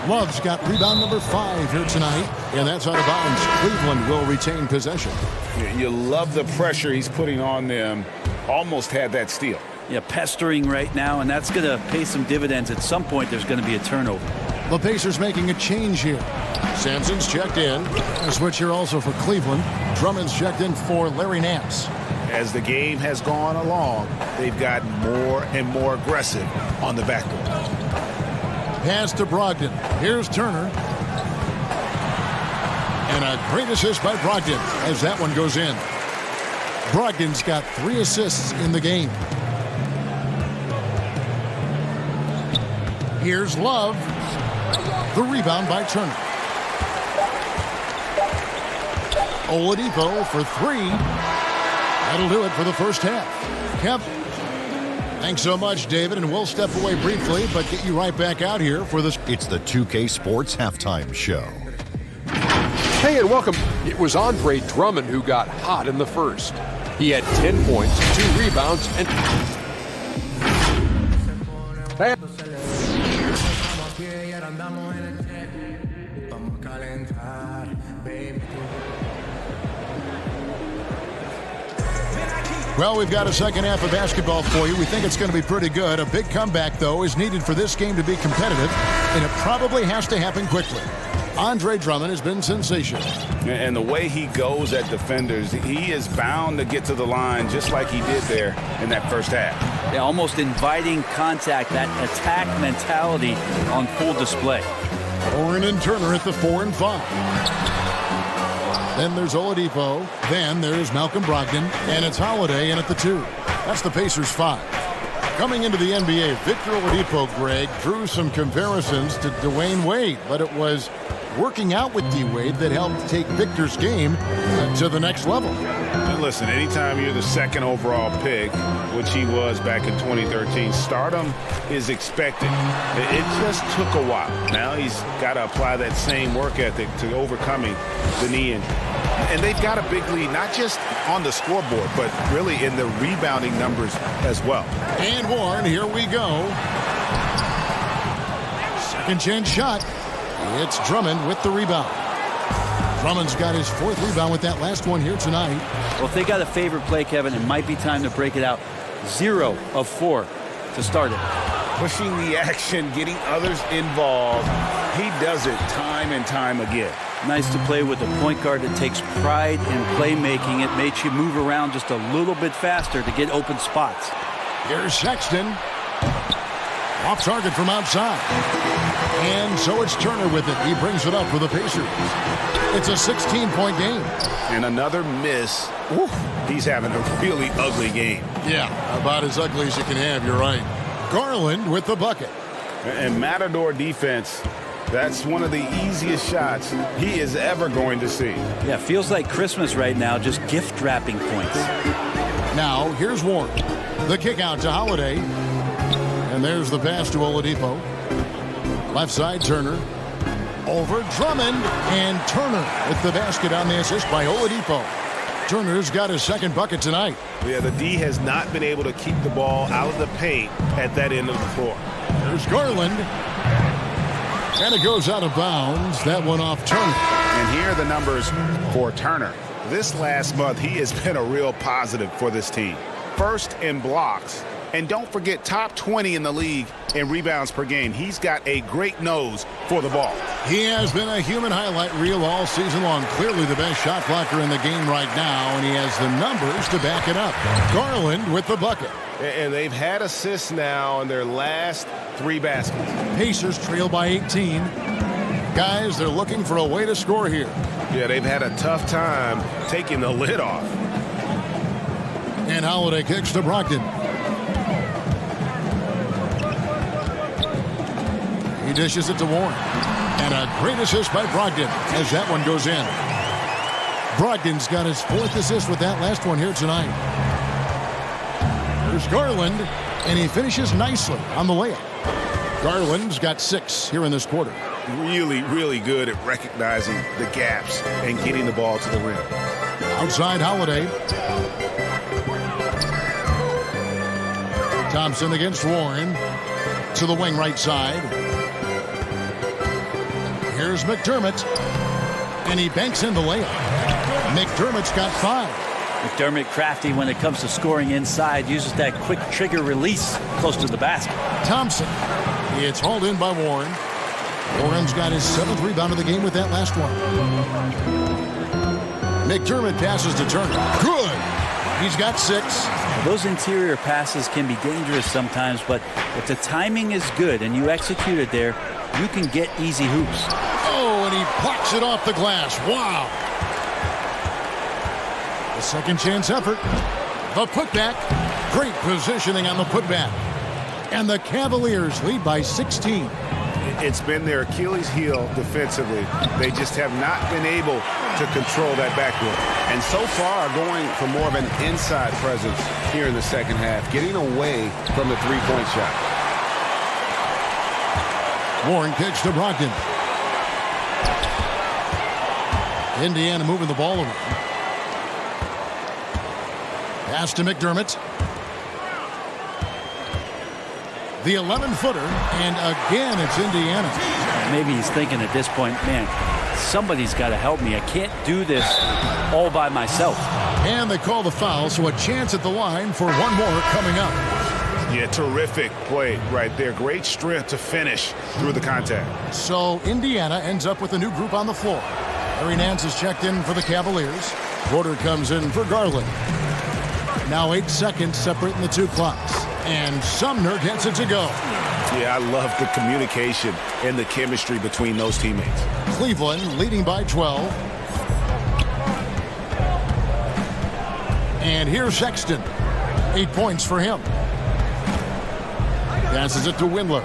Love's got rebound number 5 here tonight. And that's out of bounds. Cleveland will retain possession. You love the pressure he's putting on them. Almost had that steal. Yeah, pestering right now, and that's going to pay some dividends. At some point, there's going to be a turnover. The Pacers making a change here. Sampson's checked in. A switch here also for Cleveland. Drummond's checked in for Larry Nance. As the game has gone along, they've gotten more and more aggressive on the backcourt. Pass to Brogdon. Here's Turner. And a great assist by Brogdon as that one goes in. Brogdon's got 3 assists in the game. Here's Love. The rebound by Turner. Oladipo for 3. That'll do it for the first half. Kev. Thanks so much, David, and we'll step away briefly, but get you right back out here for this. It's the 2K Sports Halftime Show. Hey, and welcome. It was Andre Drummond who got hot in the first. He had 10 points, 2 rebounds, and... Well, we've got a second half of basketball for you. We think it's going to be pretty good. A big comeback, though, is needed for this game to be competitive, and it probably has to happen quickly. Andre Drummond has been sensational. And the way he goes at defenders, he is bound to get to the line just like he did there in that first half. Yeah, almost inviting contact, that attack mentality on full display. Warren and Turner at the 4 and 5. Then there's Oladipo. Then there's Malcolm Brogdon. And it's Holiday in at the 2. That's the Pacers 5. Coming into the NBA, Victor Oladipo, Greg, drew some comparisons to Dwayne Wade, but it was working out with D-Wade that helped take Victor's game to the next level. And listen, anytime you're the second overall pick, which he was back in 2013, stardom is expected. It just took a while. Now he's got to apply that same work ethic to overcoming the knee injury. And they've got a big lead, not just on the scoreboard, but really in the rebounding numbers as well. And Warren, here we go. Second chance shot. It's Drummond with the rebound. Drummond's got his 4th rebound with that last one here tonight. Well, if they got a favorite play, Kevin, it might be time to break it out. 0 of 4 to start it. Pushing the action, getting others involved. He does it time and time again. Nice to play with a point guard that takes pride in playmaking. It makes you move around just a little bit faster to get open spots. Here's Sexton. Off target from outside. And so it's Turner with it. He brings it up for the Pacers. It's a 16-point game. And another miss. Oof, he's having a really ugly game. Yeah, about as ugly as you can have, you're right. Garland with the bucket. And Matador defense, that's one of the easiest shots he is ever going to see. Yeah, feels like Christmas right now, just gift wrapping points. Now, here's Warren. The kick out to Holiday. And there's the pass to Oladipo. Left side, Turner. Over Drummond. And Turner with the basket on the assist by Oladipo. Turner's got his 2nd bucket tonight. Yeah, the D has not been able to keep the ball out of the paint at that end of the floor. There's Garland. And it goes out of bounds. That one off Turner. And here are the numbers for Turner. This last month, he has been a real positive for this team. First in blocks. And don't forget, top 20 in the league in rebounds per game. He's got a great nose for the ball. He has been a human highlight reel all season long. Clearly the best shot blocker in the game right now, and he has the numbers to back it up. Garland with the bucket. And they've had assists now in their last 3 baskets. Pacers trail by 18. Guys, they're looking for a way to score here. Yeah, they've had a tough time taking the lid off. And Holiday kicks to Brogdon. He dishes it to Warren. And a great assist by Brogdon as that one goes in. Brogdon's got his 4th assist with that last one here tonight. There's Garland, and he finishes nicely on the layup. Garland's got 6 here in this quarter. Really, really good at recognizing the gaps and getting the ball to the rim. Outside Holiday. Thompson against Warren. To the wing right side. Here's McDermott. And he banks in the layup. McDermott's got 5. McDermott crafty when it comes to scoring inside. Uses that quick trigger release close to the basket. Thompson. It's hauled in by Warren. Warren's got his 7th rebound of the game with that last one. McDermott passes to Turner. Good. He's got 6. Those interior passes can be dangerous sometimes, but if the timing is good and you execute it there, you can get easy hoops. Oh, and he blocks it off the glass. Wow. The second chance effort. The putback. Great positioning on the putback. And the Cavaliers lead by 16. It's been their Achilles heel defensively. They just have not been able to control that backcourt. And so far are going for more of an inside presence here in the second half, getting away from the three-point shot. Warren kicks to Brogdon. Indiana moving the ball around. Pass to McDermott. The 11-footer, and again it's Indiana. Maybe he's thinking at this point, man, somebody's got to help me. I can't do this all by myself. And they call the foul, so a chance at the line for one more coming up. Yeah, terrific play right there. Great strength to finish through the contact. So Indiana ends up with a new group on the floor. Larry Nance is checked in for the Cavaliers. Porter comes in for Garland. Now 8 seconds separating the 2 clocks. And Sumner gets it to go. Yeah, I love the communication and the chemistry between those teammates. Cleveland leading by 12. And here's Sexton. 8 points for him. Passes it to Windler.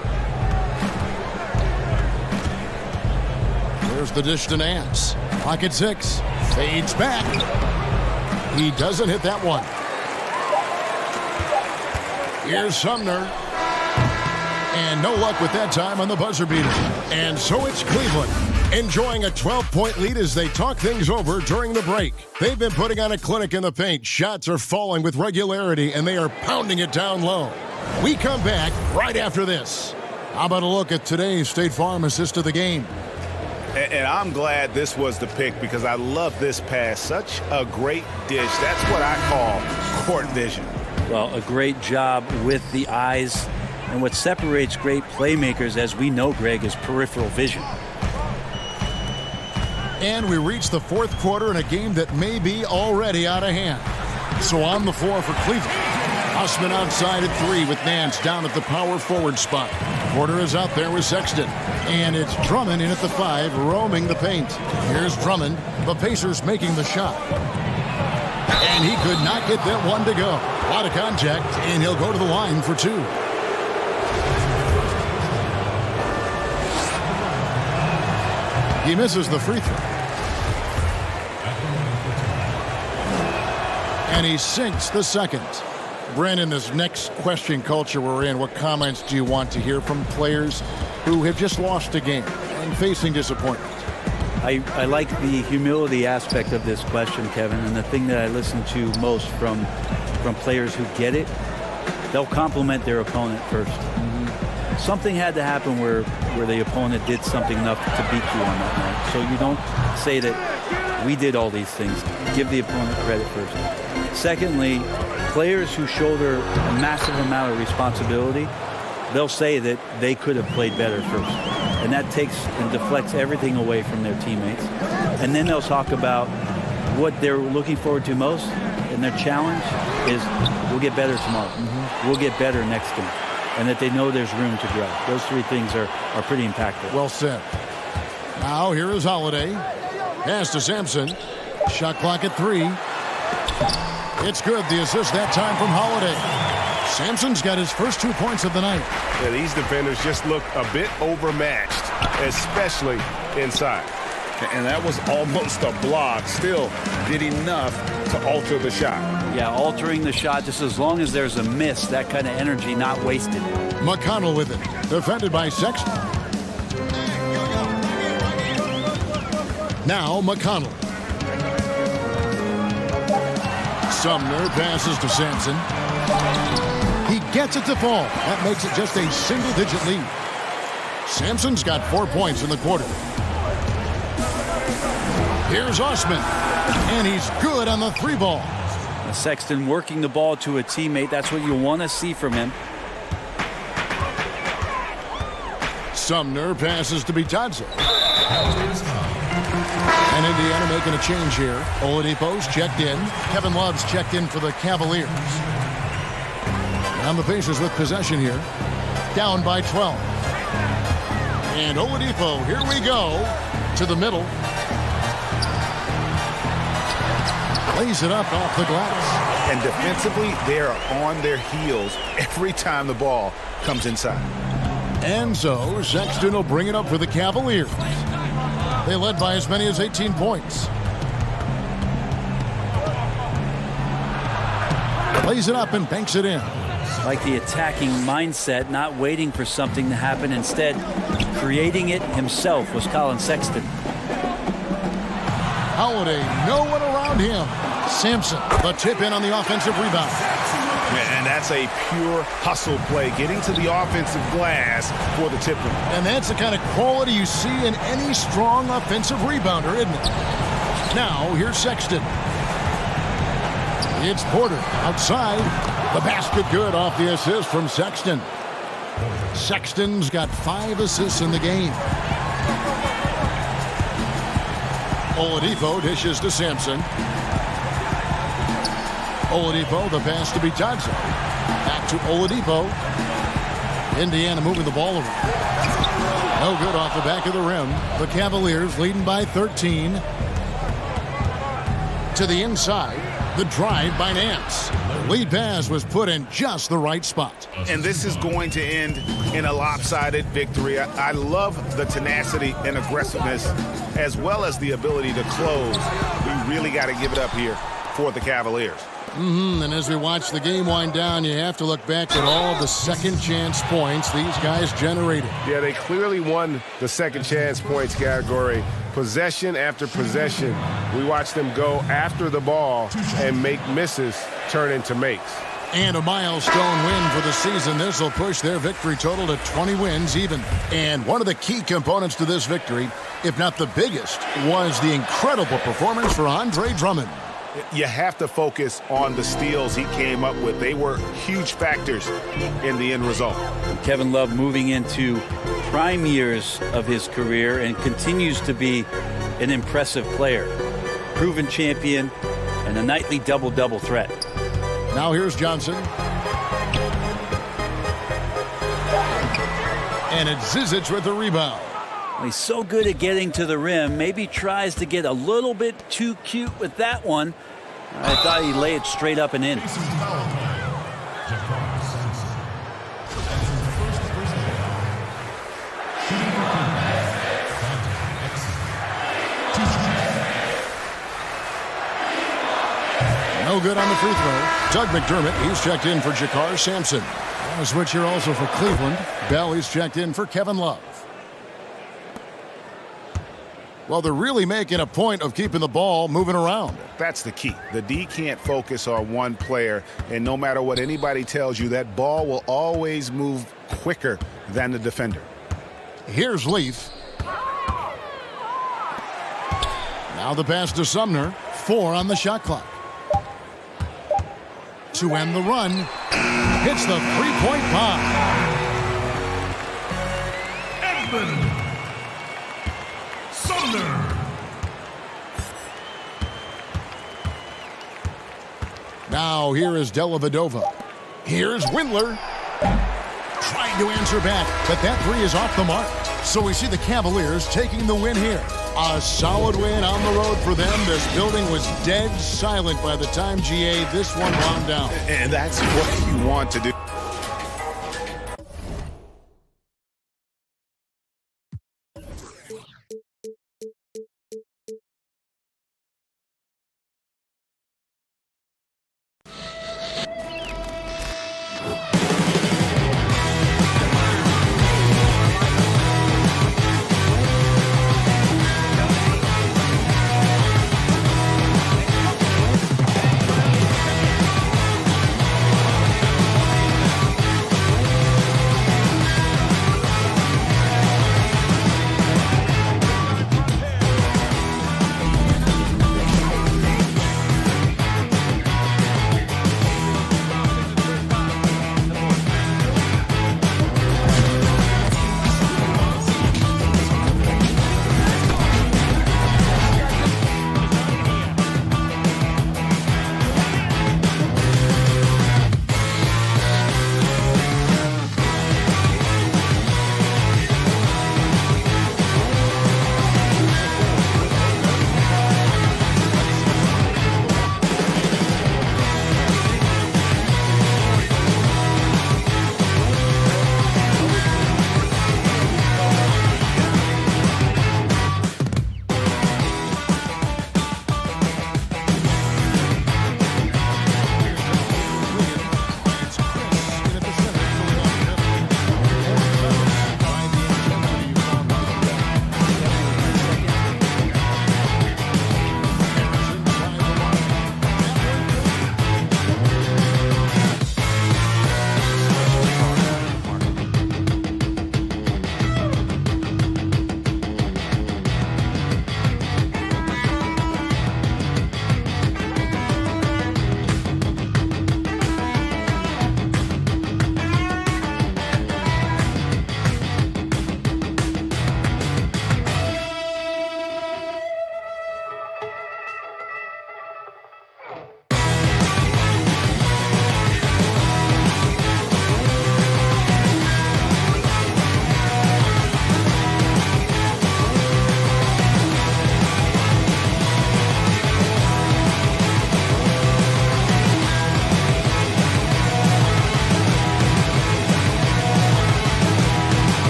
There's the dish to Nance. Pocket 6. Fades back. He doesn't hit that one. Here's Sumner. And no luck with that time on the buzzer beater. And so it's Cleveland enjoying a 12-point lead as they talk things over during the break. They've been putting on a clinic in the paint. Shots are falling with regularity, and they are pounding it down low. We come back right after this. How about a look at today's State Farm assist of the game? And I'm glad this was the pick because I love this pass. Such a great dish. That's what I call court vision. Well, a great job with the eyes. And what separates great playmakers, as we know, Greg, is peripheral vision. And we reach the 4th quarter in a game that may be already out of hand. So on the floor for Cleveland. Hussman outside at 3 with Nance down at the power forward spot. Porter is out there with Sexton. And it's Drummond in at the 5, roaming the paint. Here's Drummond. The Pacers making the shot. And he could not get that one to go. A lot of contact, and he'll go to the line for 2. He misses the free throw. And he sinks the second. Brandon, this next question culture we're in, what comments do you want to hear from players who have just lost a game and facing disappointment? I like the humility aspect of this question, Kevin, and the thing that I listen to most from players who get it, they'll compliment their opponent first. Something had to happen where the opponent did something enough to beat you on that night. So you don't say that we did all these things. Give the opponent credit first. Secondly, players who shoulder a massive amount of responsibility, they'll say that they could have played better first. And that takes and deflects everything away from their teammates. And then they'll talk about what they're looking forward to most, and their challenge is we'll get better tomorrow. We'll get better next game. And that they know there's room to grow. Those 3 things are pretty impactful. Well said. Now here is Holiday. Pass to Sampson. Shot clock at 3. It's good. The assist that time from Holiday. Sampson's got his first 2 points of the night. Yeah, these defenders just look a bit overmatched, especially inside. And that was almost a block. Still did enough to alter the shot. Yeah, altering the shot just as long as there's a miss, that kind of energy not wasted. McConnell with it, defended by Sexton. Now McConnell. Sumner passes to Sampson. He gets it to fall. That makes it just a single-digit lead. Sampson's got 4 points in the quarter. Here's Osman, and he's good on the 3-ball. Sexton working the ball to a teammate. That's what you want to see from him. Sumner passes to Bitadze. And Indiana making a change here. Oladipo's checked in. Kevin Love's checked in for the Cavaliers. And the Pacers with possession here. Down by 12. And Oladipo, here we go, to the middle. Lays it up off the glass. And defensively, they are on their heels every time the ball comes inside. And so Sexton will bring it up for the Cavaliers. They led by as many as 18 points. Lays it up and banks it in. Like the attacking mindset, not waiting for something to happen. Instead, creating it himself was Colin Sexton. Holiday, no one around him. Sampson, the tip in on the offensive rebound. And that's a pure hustle play, getting to the offensive glass for the tip in. And that's the kind of quality you see in any strong offensive rebounder, isn't it? Now, here's Sexton. It's Porter outside. The basket good off the assist from Sexton. Sexton's got 5 assists in the game. Oladipo dishes to Sampson. Oladipo, the pass to Bitadze. Back to Oladipo. Indiana moving the ball around. No good off the back of the rim. The Cavaliers leading by 13. To the inside. The drive by Nance. The lead pass was put in just the right spot. And this is going to end in a lopsided victory. I love the tenacity and aggressiveness as well as the ability to close. We really got to give it up here for the Cavaliers. And as we watch the game wind down, you have to look back at all the second chance points these guys generated. Yeah, they clearly won the second chance points category. Possession after possession, we watched them go after the ball and make misses turn into makes. And a milestone win for the season. This will push their victory total to 20 wins even. And one of the key components to this victory, if not the biggest, was the incredible performance for Andre Drummond. You have to focus on the steals he came up with. They were huge factors in the end result. Kevin Love moving into prime years of his career and continues to be an impressive player. Proven champion and a nightly double-double threat. Now here's Johnson. And it's Zizic with the rebound. He's so good at getting to the rim. Maybe tries to get a little bit too cute with that one. I thought he'd lay it straight up and in. No good on the free throw. Doug McDermott, he's checked in for Jakar Sampson. A switch here also for Cleveland. Bell, he's checked in for Kevin Love. Well, they're really making a point of keeping the ball moving around. That's the key. The D can't focus on one player, and no matter what anybody tells you, that ball will always move quicker than the defender. Here's Leaf. Now the pass to Sumner. 4 on the shot clock. To end the run, hits the three-point bomb. Edmund Sumner. Now here is Dellavedova. Here's Windler. Trying to answer back, but that three is off the mark. So we see the Cavaliers taking the win here. A solid win on the road for them. This building was dead silent by the time, GA, this one wound down. And that's what you want to do.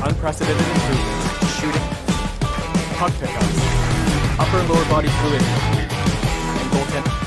unprecedented improvements to shooting, puck pickups, upper and lower body fluidity, and goaltending.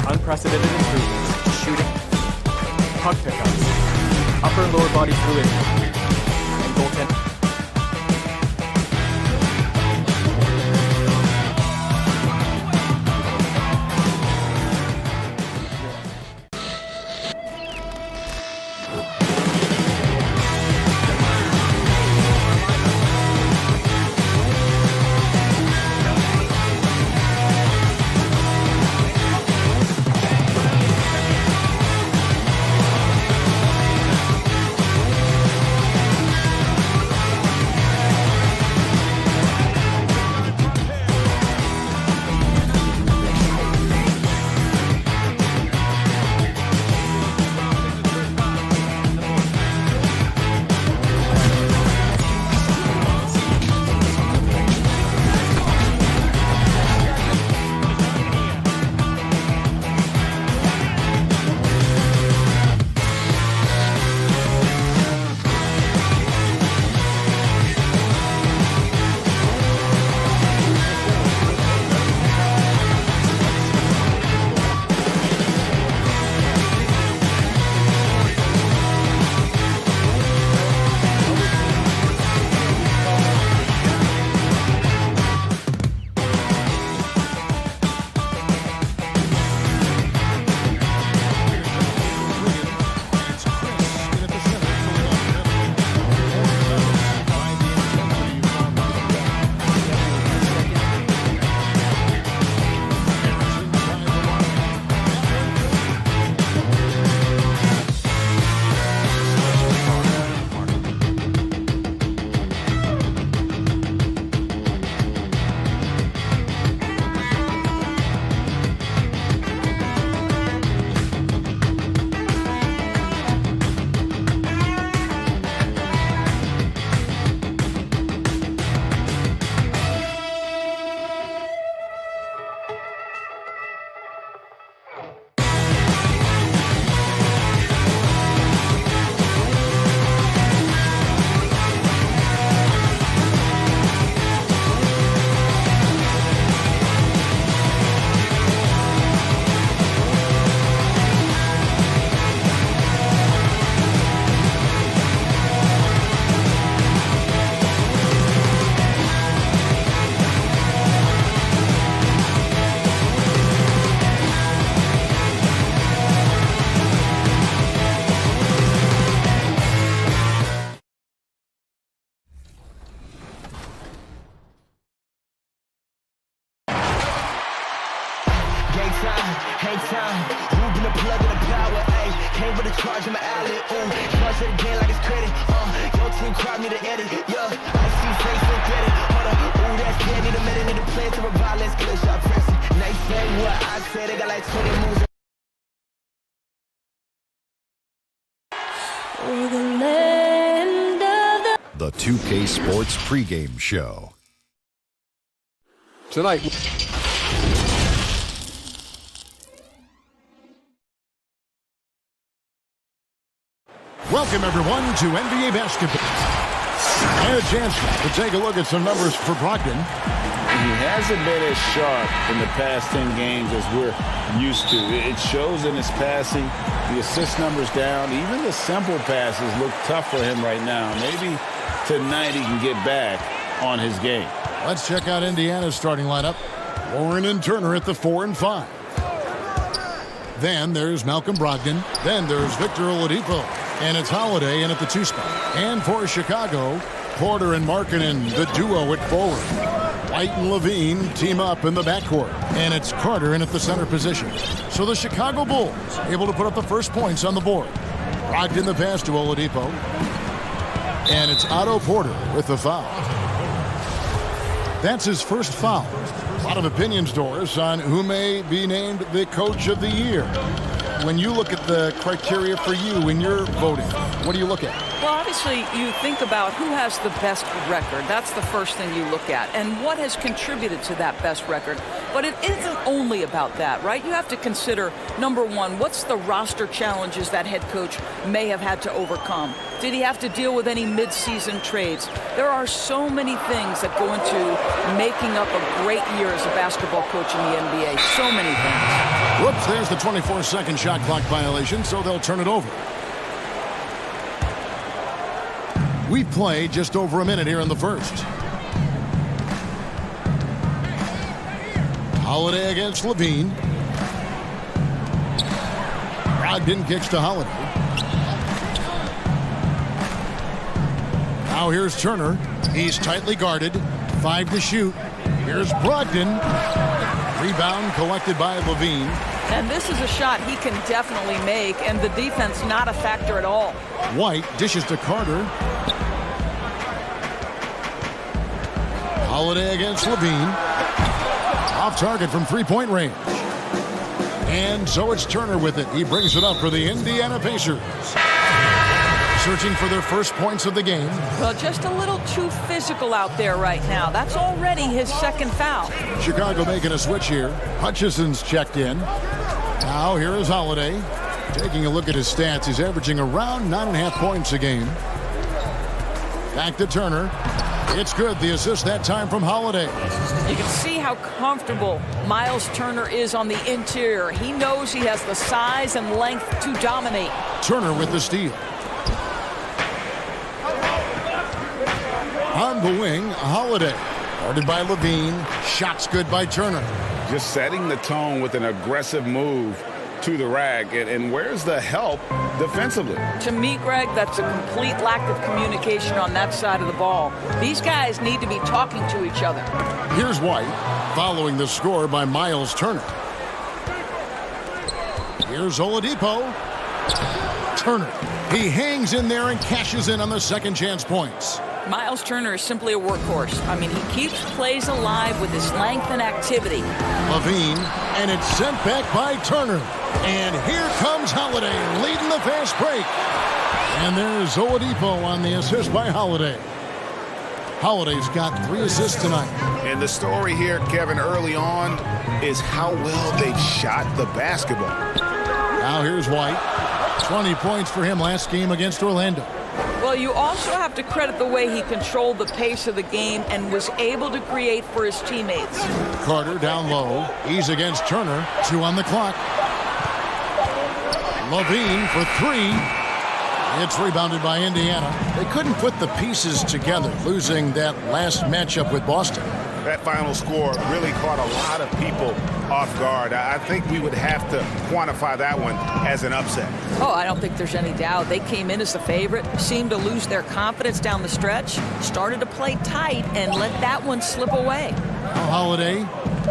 Unprecedented improvements to shooting, puck pickups, upper and lower body fluidity, and goaltending. time, hang time. Moving the plug in the power, ayy. Came with a charge in my alley, ooh. Charge it again like it's credit, Your team crowd me to edit, yeah. I see face and credit, hold up. Ooh, that's dead, need a minute, need a plan to revive, let's get a shot pressing. They say what I said, they got like 20 moves. The 2K Sports pregame show. Tonight. Welcome, everyone, to NBA basketball. And a chance to take a look at some numbers for Brogdon. He hasn't been as sharp in the past 10 games as we're used to. It shows in his passing. The assist numbers down. Even the simple passes look tough for him right now. Maybe tonight he can get back on his game. Let's check out Indiana's starting lineup. Warren and Turner at the 4 and 5. Then there's Malcolm Brogdon. Then there's Victor Oladipo. And it's Holiday in at the 2 spot. And for Chicago, Porter and Markkanen, the duo at forward. White and Levine team up in the backcourt. And it's Carter in at the center position. So the Chicago Bulls able to put up the first points on the board. Brogdon the pass to Oladipo. And it's Otto Porter with the foul. That's his first foul. A lot of opinions, Doris, on who may be named the coach of the year. When you look at the criteria for you when you're voting, what do you look at? Well, obviously, you think about who has the best record. That's the first thing you look at. And what has contributed to that best record. But it isn't only about that, right? You have to consider, number one, what's the roster challenges that head coach may have had to overcome? Did he have to deal with any mid-season trades? There are so many things that go into making up a great year as a basketball coach in the NBA. So many things. Whoops, there's the 24-second shot clock violation, so they'll turn it over. We play just over a minute here in the first. Holiday against Levine. Brogdon kicks to Holiday. Now here's Turner. He's tightly guarded. 5 to shoot. Here's Brogdon. Rebound collected by Levine. And this is a shot he can definitely make, and the defense not a factor at all. White dishes to Carter. Holiday against Levine. Off target from three-point range. And so it's Turner with it. He brings it up for the Indiana Pacers. Searching for their first points of the game. Well, just a little too physical out there right now. That's already his second foul. Chicago making a switch here. Hutchison's checked in. Now here is Holiday. Taking a look at his stats, he's averaging around 9.5 points a game. Back to Turner. It's good. The assist that time from Holiday. You can see how comfortable Miles Turner is on the interior. He knows he has the size and length to dominate. Turner with the steal. On the wing, Holiday. Guarded by Levine. Shots good by Turner. Just setting the tone with an aggressive move to the rack. And where's the help defensively? To me, Greg, that's a complete lack of communication on that side of the ball. These guys need to be talking to each other. Here's White, following the score by Miles Turner. Here's Oladipo. Turner. He hangs in there and cashes in on the second chance points. Miles Turner is simply a workhorse. I mean, he keeps plays alive with his length and activity. Levine, and it's sent back by Turner. And here comes Holiday leading the fast break. And there's Oladipo on the assist by Holiday. Holiday's got 3 assists tonight. And the story here, Kevin, early on is how well they've shot the basketball. Now here's White. 20 points for him last game against Orlando. Well, you also have to credit the way he controlled the pace of the game and was able to create for his teammates. Carter down low. He's against Turner. 2 on the clock. Levine for 3. It's rebounded by Indiana. They couldn't put the pieces together, losing that last matchup with Boston. That final score really caught a lot of people off guard. I think we would have to quantify that one as an upset. Oh, I don't think there's any doubt. They came in as the favorite, seemed to lose their confidence down the stretch, started to play tight, and let that one slip away. Holiday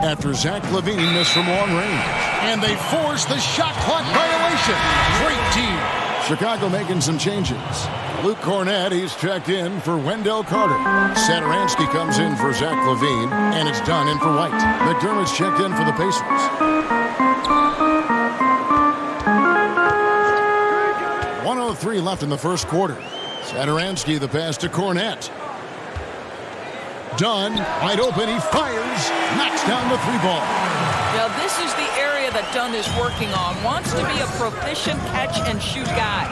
after Zach LaVine missed from long range. And they force the shot clock violation. Great team. Chicago making some changes. Luke Cornett, he's checked in for Wendell Carter. Saturansky comes in for Zach LaVine, and it's Dunn in for White. McDermott's checked in for the Pacers. 1:03 left in the first quarter. Saturansky, the pass to Cornett. Dunn, wide open, he fires, knocks down the three ball. Now this is the area that Dunn is working on. Wants to be a proficient catch-and-shoot guy.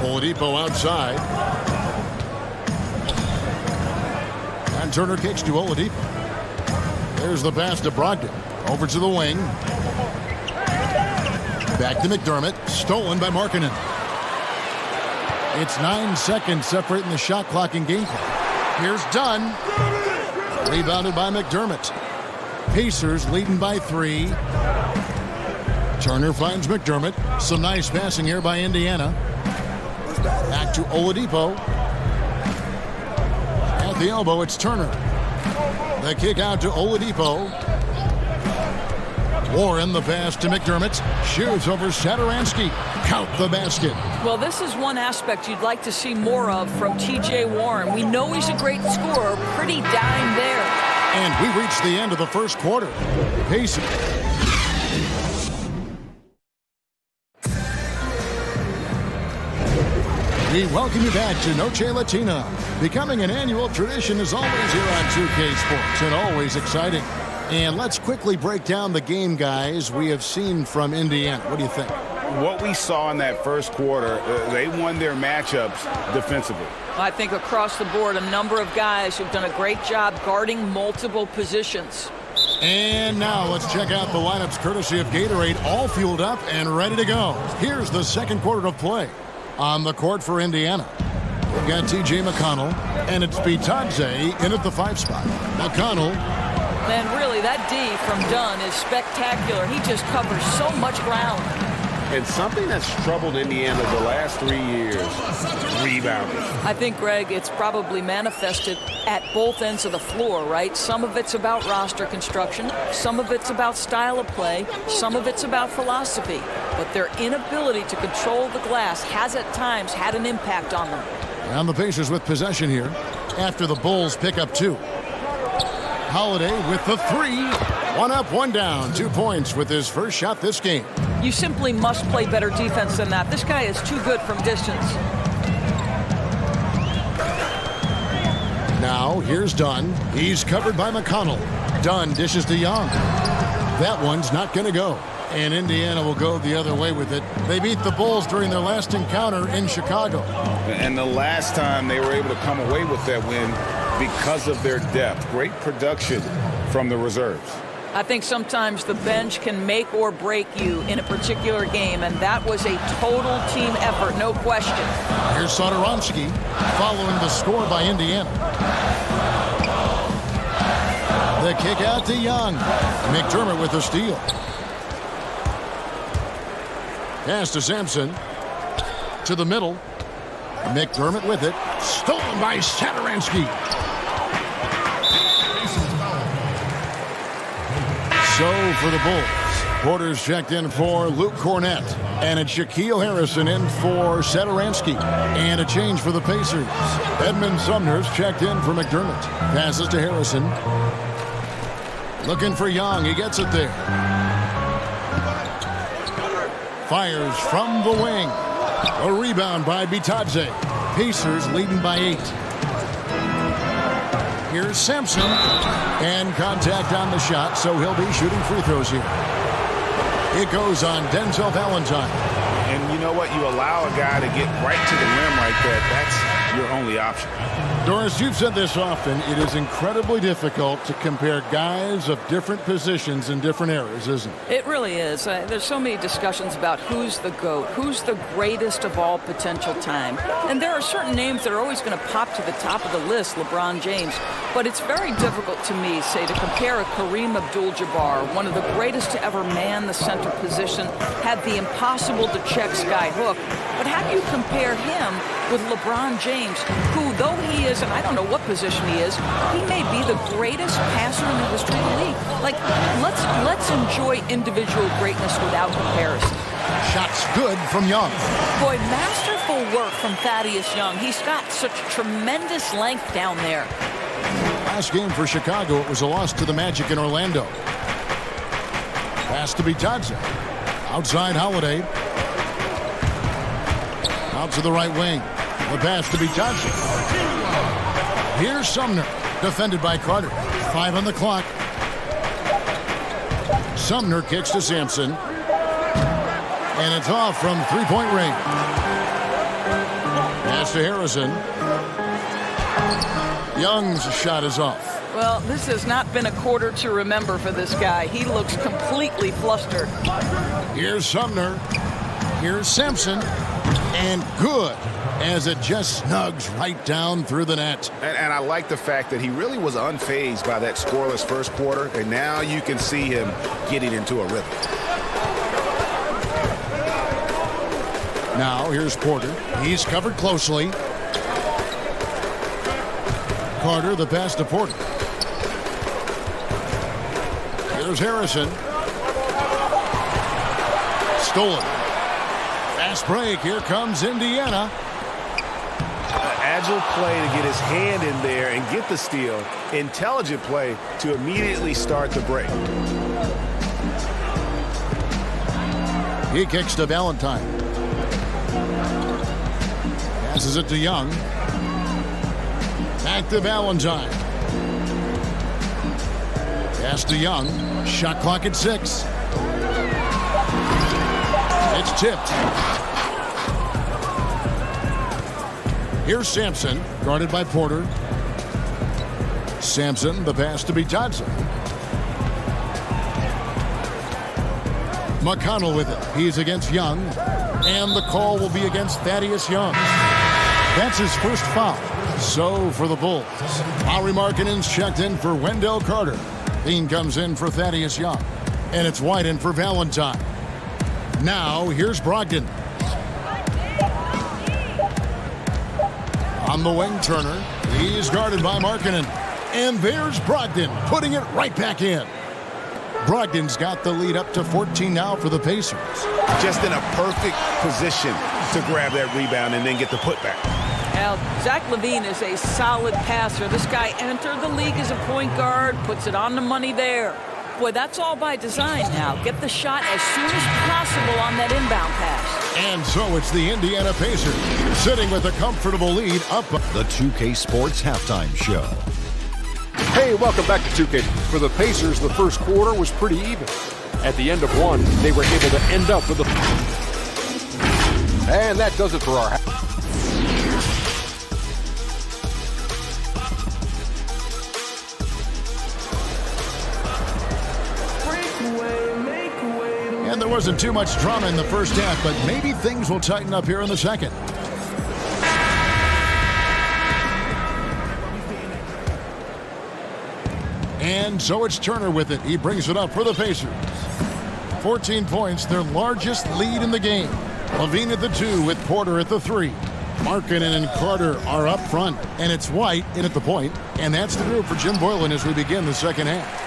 Oladipo outside. And Turner kicks to Oladipo. There's the pass to Brogdon. Over to the wing. Back to McDermott. Stolen by Markkanen. It's 9 seconds separating the shot clock and game clock. Here's Dunn. Rebounded by McDermott. Pacers leading by 3. Turner finds McDermott. Some nice passing here by Indiana. Back to Oladipo. At the elbow, it's Turner. The kick out to Oladipo. Warren, the pass to McDermott. Shoots over Saturansky. Count the basket. Well, this is one aspect you'd like to see more of from T.J. Warren. We know he's a great scorer. Pretty dime there. And we reached the end of the first quarter. Pacers. We welcome you back to Noche Latina. Becoming an annual tradition is always here on 2K Sports and always exciting. And let's quickly break down the game, guys, we have seen from Indiana. What do you think? What we saw in that first quarter, they won their matchups defensively. I think across the board, a number of guys who've done a great job guarding multiple positions. And now let's check out the lineups courtesy of Gatorade, all fueled up and ready to go. Here's the second quarter of play. On the court for Indiana, we've got T.J. McConnell, and it's Bitadze in at the 5 spot. McConnell. And really, that D from Dunn is spectacular. He just covers so much ground. And something that's troubled Indiana the last 3 years, rebounding. I think, Greg, it's probably manifested at both ends of the floor, right? Some of it's about roster construction. Some of it's about style of play. Some of it's about philosophy. But their inability to control the glass has at times had an impact on them. And the Pacers with possession here after the Bulls pick up 2. Holiday with the 3. 1 up, 1 down. 2 points with his first shot this game. You simply must play better defense than that. This guy is too good from distance. Now, here's Dunn. He's covered by McConnell. Dunn dishes to Young. That one's not going to go. And Indiana will go the other way with it. They beat the Bulls during their last encounter in Chicago. And the last time they were able to come away with that win because of their depth. Great production from the reserves. I think sometimes the bench can make or break you in a particular game, and that was a total team effort, no question. Here's Saturansky following the score by Indiana. The kick out to Young. McDermott with the steal. Pass to Sampson. To the middle. McDermott with it. Stolen by Saturansky. So for the Bulls, Porter's checked in for Luke Cornett. And it's Shaquille Harrison in for Saturansky. And a change for the Pacers. Edmund Sumner's checked in for McDermott. Passes to Harrison. Looking for Young. He gets it there. Fires from the wing. A rebound by Bitadze. Pacers leading by 8. Here's Sampson. And contact on the shot, so he'll be shooting free throws here. It goes on Denzel Valentine. And you know what? You allow a guy to get right to the rim like that. That's your only option. Doris, you've said this often. It is incredibly difficult to compare guys of different positions in different eras, isn't it? It really is. There's so many discussions about who's the GOAT, who's the greatest of all potential time. And there are certain names that are always going to pop to the top of the list, LeBron James. But it's very difficult to me, say, to compare a Kareem Abdul-Jabbar, one of the greatest to ever man the center position, had the impossible-to-check sky hook. But how do you compare him with LeBron James, who, though he is, and I don't know what position he is, he may be the greatest passer in the history of the league. Like, let's enjoy individual greatness without comparison. Shots good from Young. Boy, masterful work from Thaddeus Young. He's got such tremendous length down there. Last game for Chicago, it was a loss to the Magic in Orlando. Pass to Bitadze. Outside Holiday. Out to the right wing. The pass to Bitadze. Here's Sumner. Defended by Carter. 5 on the clock. Sumner kicks to Sampson. And it's off from three-point range. Pass to Harrison. Young's shot is off. Well, this has not been a quarter to remember for this guy. He looks completely flustered. Here's Sumner. Here's Sampson. And good, as it just snugs right down through the net. And I like the fact that he really was unfazed by that scoreless first quarter, and now you can see him getting into a rhythm. Now here's Porter. He's covered closely. Carter, the pass to Porter. Here's Harrison. Stolen. Fast break. Here comes Indiana. Agile play to get his hand in there and get the steal. Intelligent play to immediately start the break. He kicks to Valentine. Passes it to Young. Back to Valentine. Pass to Young. Shot clock at 6. It's tipped. Here's Sampson, guarded by Porter. Sampson, the pass to Bitadze. McConnell with it. He's against Young. And the call will be against Thaddeus Young. That's his first foul. So for the Bulls, Lauri Markkanen's checked in for Wendell Carter. Dean comes in for Thaddeus Young. And it's White in for Valentine. Now here's Brogdon. On the wing, Turner. He's guarded by Markkanen. And there's Brogdon putting it right back in. Brogdon's got the lead up to 14 now for the Pacers. Just in a perfect position to grab that rebound and then get the putback. Now, Zach LaVine is a solid passer. This guy entered the league as a point guard, puts it on the money there. Boy, that's all by design now. Get the shot as soon as possible on that inbound pass. And so it's the Indiana Pacers sitting with a comfortable lead up. The 2K Sports Halftime Show. Hey, welcome back to 2K. For the Pacers, the first quarter was pretty even. At the end of one, they were able to end up with a... And that does it for our... And there wasn't too much drama in the first half, but maybe things will tighten up here in the second. And so it's Turner with it. He brings it up for the Pacers. 14 points, their largest lead in the game. LaVine at the 2 with Porter at the 3. Markkanen and Carter are up front, and it's White in at the point. And that's the group for Jim Boylan as we begin the second half.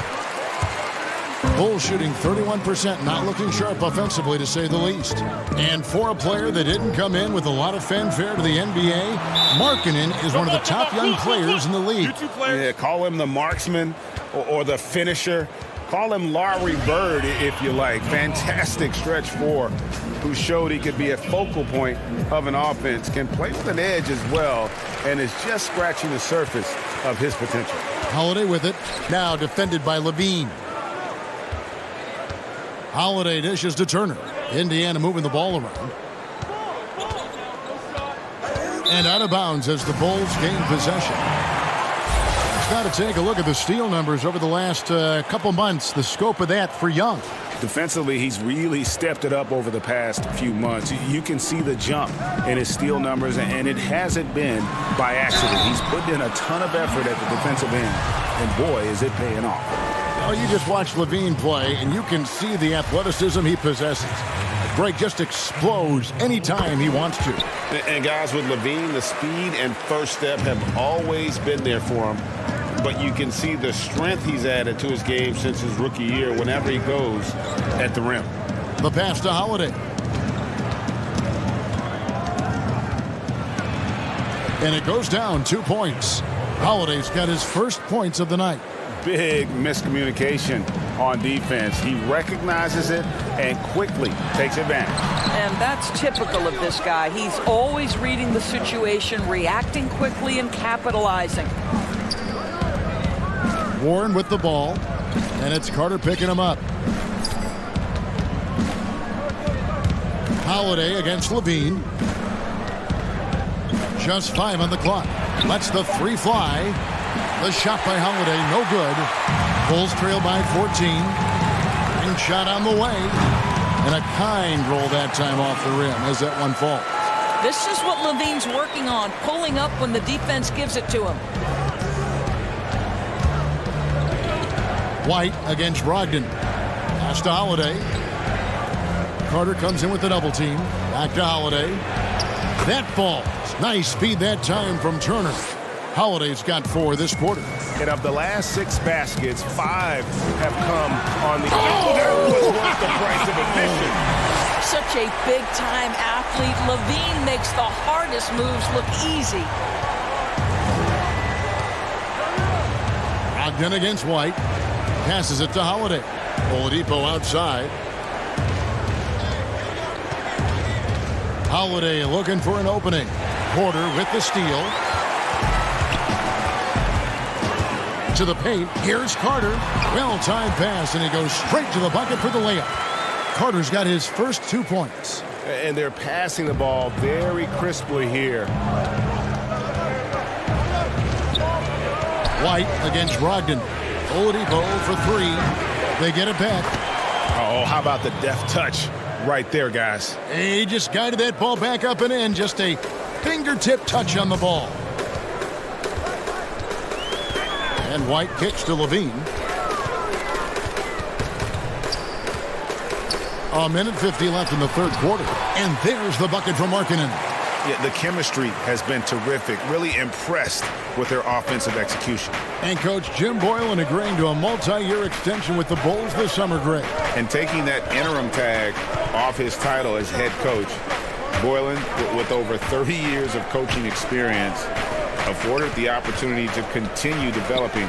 Bulls shooting 31%, not looking sharp offensively to say the least. And for a player that didn't come in with a lot of fanfare to the NBA, Markkanen is one of the top young players in the league. Yeah, call him the marksman or the finisher. Call him Larry Bird if you like. Fantastic stretch 4 who showed he could be a focal point of an offense, can play with an edge as well, and is just scratching the surface of his potential. Holiday with it, now defended by LaVine. Holiday dishes to Turner. Indiana moving the ball around. And out of bounds as the Bulls gain possession. Just got to take a look at the steal numbers over the last couple months. The scope of that for Young. Defensively, he's really stepped it up over the past few months. You can see the jump in his steal numbers, and it hasn't been by accident. He's put in a ton of effort at the defensive end, and boy, is it paying off. Well, you just watch LaVine play, and you can see the athleticism he possesses. Greg just explodes anytime he wants to. And guys, with Levine, the speed and first step have always been there for him. But you can see the strength he's added to his game since his rookie year whenever he goes at the rim. The pass to Holiday. And it goes down 2 points. Holiday's got his first points of the night. Big miscommunication on defense. He recognizes it and quickly takes advantage. And that's typical of this guy. He's always reading the situation, reacting quickly, and capitalizing. Warren with the ball, and it's Carter picking him up. Holiday against Levine. Just 5 on the clock. Lets the 3 fly. The shot by Holiday, no good. Bulls trail by 14. And shot on the way. And a kind roll that time off the rim as that one falls. This is what Levine's working on, pulling up when the defense gives it to him. White against Brogdon. Pass to Holiday. Carter comes in with the double team. Back to Holiday. That falls. Nice speed that time from Turner. Holiday's got 4 this quarter. And of the last 6 baskets, 5 have come on the... Oh, that was worth the price of admission. Such a big-time athlete. Levine makes the hardest moves look easy. Brogdon against White. Passes it to Holiday. Oladipo outside. Holiday looking for an opening. Porter with the steal. To the paint. Here's Carter. Well-timed pass, and he goes straight to the bucket for the layup. Carter's got his first 2 points. And they're passing the ball very crisply here. White against Brogdon. Oladipo for 3. They get it back. Oh, how about the deft touch right there, guys? He just guided that ball back up and in. Just a fingertip touch on the ball. And White kicks to Levine. A minute 50 left in the third quarter. And there's the bucket from Markkanen. Yeah, the chemistry has been terrific. Really impressed with their offensive execution. And Coach Jim Boylan agreeing to a multi-year extension with the Bulls this summer, Greg. And taking that interim tag off his title as head coach, Boylan, with over 30 years of coaching experience, afforded the opportunity to continue developing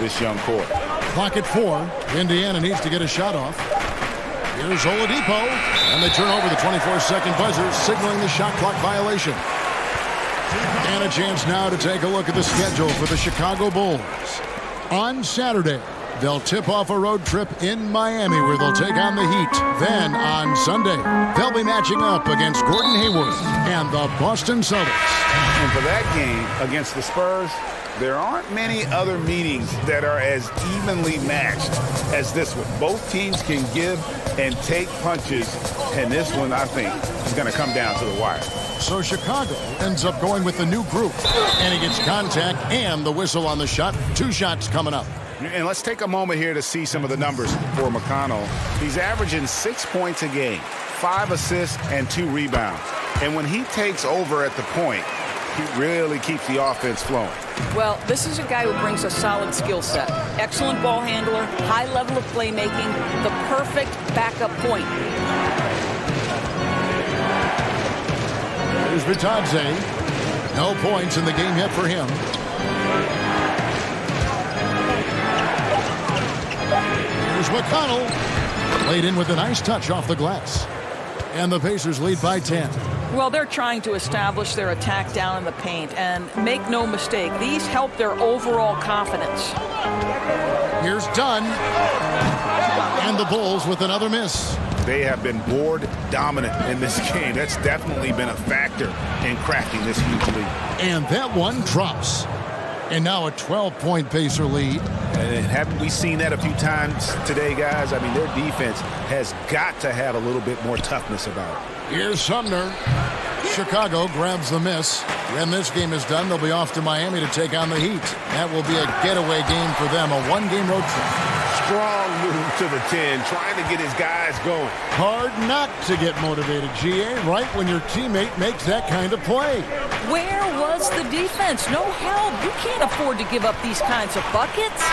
this young core. Clock at 4. Indiana needs to get a shot off. Here's Oladipo, and they turn over the 24-second buzzer, signaling the shot clock violation. And a chance now to take a look at the schedule for the Chicago Bulls. On Saturday, they'll tip off a road trip in Miami where they'll take on the Heat. Then on Sunday, they'll be matching up against Gordon Hayward and the Boston Celtics. And for that game against the Spurs, there aren't many other meetings that are as evenly matched as this one. Both teams can give and take punches, and this one, I think, is going to come down to the wire. So Chicago ends up going with the new group, and he gets contact and the whistle on the shot. 2 shots coming up. And let's take a moment here to see some of the numbers for McConnell. He's averaging 6 points a game, 5 assists, and 2 rebounds. And when he takes over at the point, he really keeps the offense flowing. Well, this is a guy who brings a solid skill set. Excellent ball handler, high level of playmaking, the perfect backup point. Here's Vitadze. No points in the game yet for him. Here's McConnell. Laid in with a nice touch off the glass. And the Pacers lead by 10. Well, they're trying to establish their attack down in the paint, and make no mistake, these help their overall confidence. Here's Dunn. And the Bulls with another miss. They have been board dominant in this game. That's definitely been a factor in cracking this huge lead. And that one drops. And now a 12-point Pacer lead. And haven't we seen that a few times today, guys? I mean, their defense has got to have a little bit more toughness about it. Here's Sumner. Chicago grabs the miss. When this game is done, they'll be off to Miami to take on the Heat. That will be a getaway game for them, a 1-game road trip. Strong move to the 10, trying to get his guys going. Hard not to get motivated, GA, right when your teammate makes that kind of play. Where was the defense? No help. You can't afford to give up these kinds of buckets.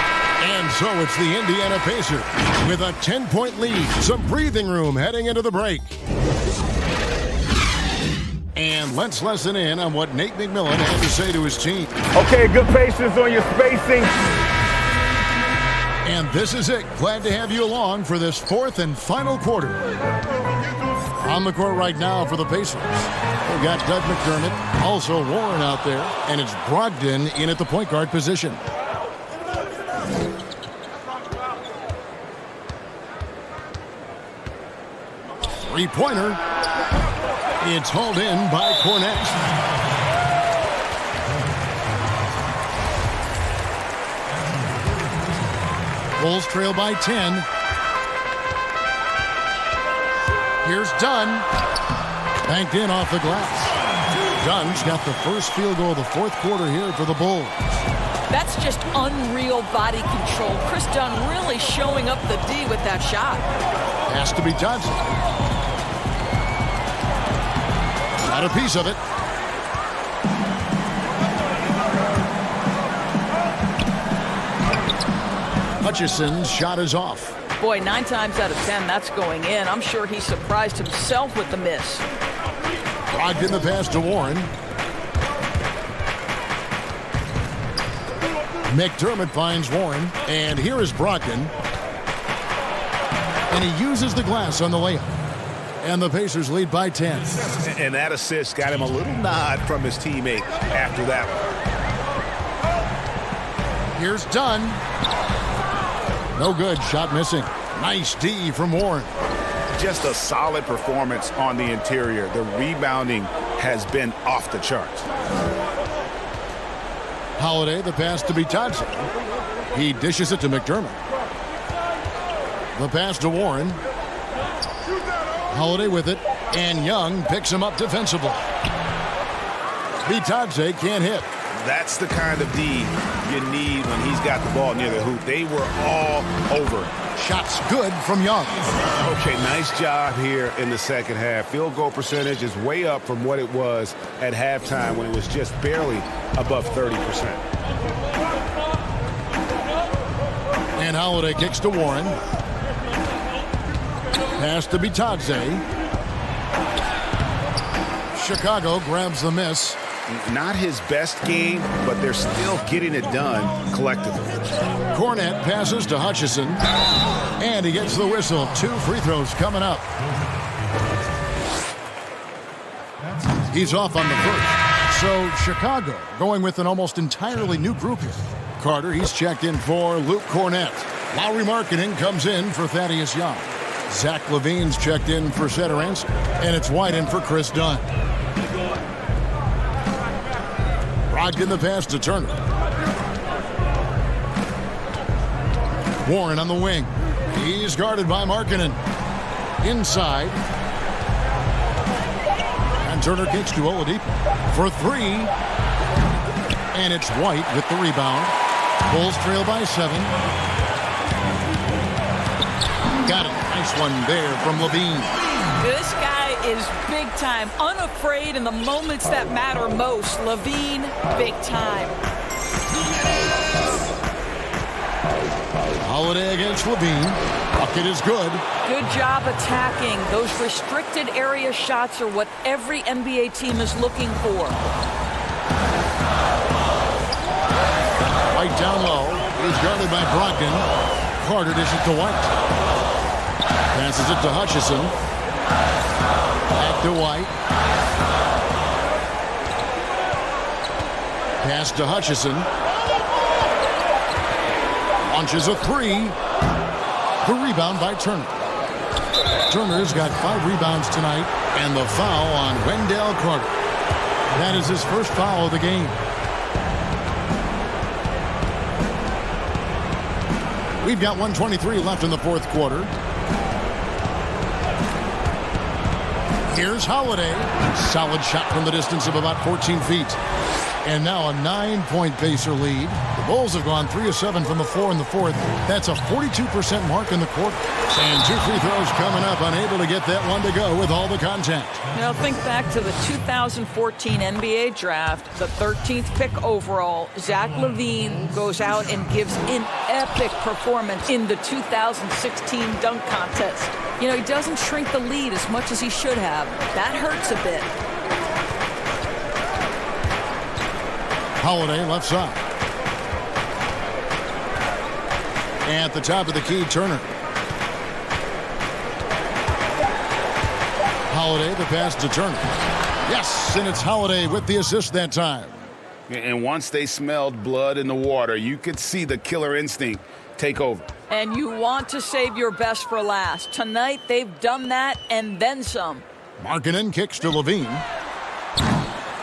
And so it's the Indiana Pacers with a 10-point lead. Some breathing room heading into the break. And let's listen in on what Nate McMillan had to say to his team. Okay, good patience on your spacing. And this is it. Glad to have you along for this fourth and final quarter. On the court right now for the Pacers, we've got Doug McDermott, also Warren out there, and it's Brogdon in at the point guard position. Three-pointer. It's hauled in by Cornette. Bulls trail by 10. Here's Dunn. Banked in off the glass. Dunn's got the first field goal of the fourth quarter here for the Bulls. That's just unreal body control. Chris Dunn really showing up the D with that shot. Has to be Johnson. Got a piece of it. Hutchison's shot is off. Boy, 9 times out of 10, that's going in. I'm sure he surprised himself with the miss. Brogdon the pass to Warren. McDermott finds Warren, and here is Brogdon. And he uses the glass on the layup. And the Pacers lead by 10. And that assist got him a little nod from his teammate after that one. Here's Dunn. No good. Shot missing. Nice D from Warren. Just a solid performance on the interior. The rebounding has been off the charts. Holiday, the pass to Bitadze. He dishes it to McDermott. The pass to Warren. Holiday with it, and Young picks him up defensively. Bitadze can't hit. That's the kind of D you need when he's got the ball near the hoop. They were all over. Shots good from Young. Okay, nice job here in the second half. Field goal percentage is way up from what it was at halftime when it was just barely above 30%. And Holiday kicks to Warren. Pass to Bitadze. Chicago grabs the miss. Not his best game, but they're still getting it done collectively. Cornette passes to Hutchison. And he gets the whistle. 2 free throws coming up. He's off on the first. So Chicago going with an almost entirely new group here. Carter, he's checked in for Luke Cornette. Lauri Markkanen comes in for Thaddeus Young. Zach LaVine's checked in for Setoranski, and it's White in for Chris Dunn. Brogdon the pass to Turner. Warren on the wing. He's guarded by Markkanen. Inside. And Turner kicks to Oladipo for 3. And it's White with the rebound. Bulls trail by 7. Got it. Nice one there from LaVine. This guy is big time, unafraid in the moments that matter most. LaVine, big time. Holiday against LaVine. Bucket is good. Good job attacking. Those restricted area shots are what every NBA team is looking for. White down low. He's guarded by Brogdon. Carter dishes to White. Passes it to Hutchison. Back to White. Pass to Hutchison. Launches a 3. The rebound by Turner. Turner's got 5 rebounds tonight, and the foul on Wendell Carter. That is his first foul of the game. We've got 1:23 left in the fourth quarter. Here's Holiday. Solid shot from the distance of about 14 feet. And now a 9-point Pacer lead. The Bulls have gone 3 of 7 from the floor in the fourth. That's a 42% mark in the quarter. And 2 free throws coming up, unable to get that one to go with all the contact. Now think back to the 2014 NBA draft, the 13th pick overall. Zach LaVine goes out and gives an epic performance in the 2016 dunk contest. You know, he doesn't shrink the lead as much as he should have. That hurts a bit. Holiday left side. At the top of the key, Turner. Holiday, the pass to Turner. Yes, and it's Holiday with the assist that time. And once they smelled blood in the water, you could see the killer instinct take over. And you want to save your best for last. Tonight, they've done that and then some. Markkanen kicks to Levine.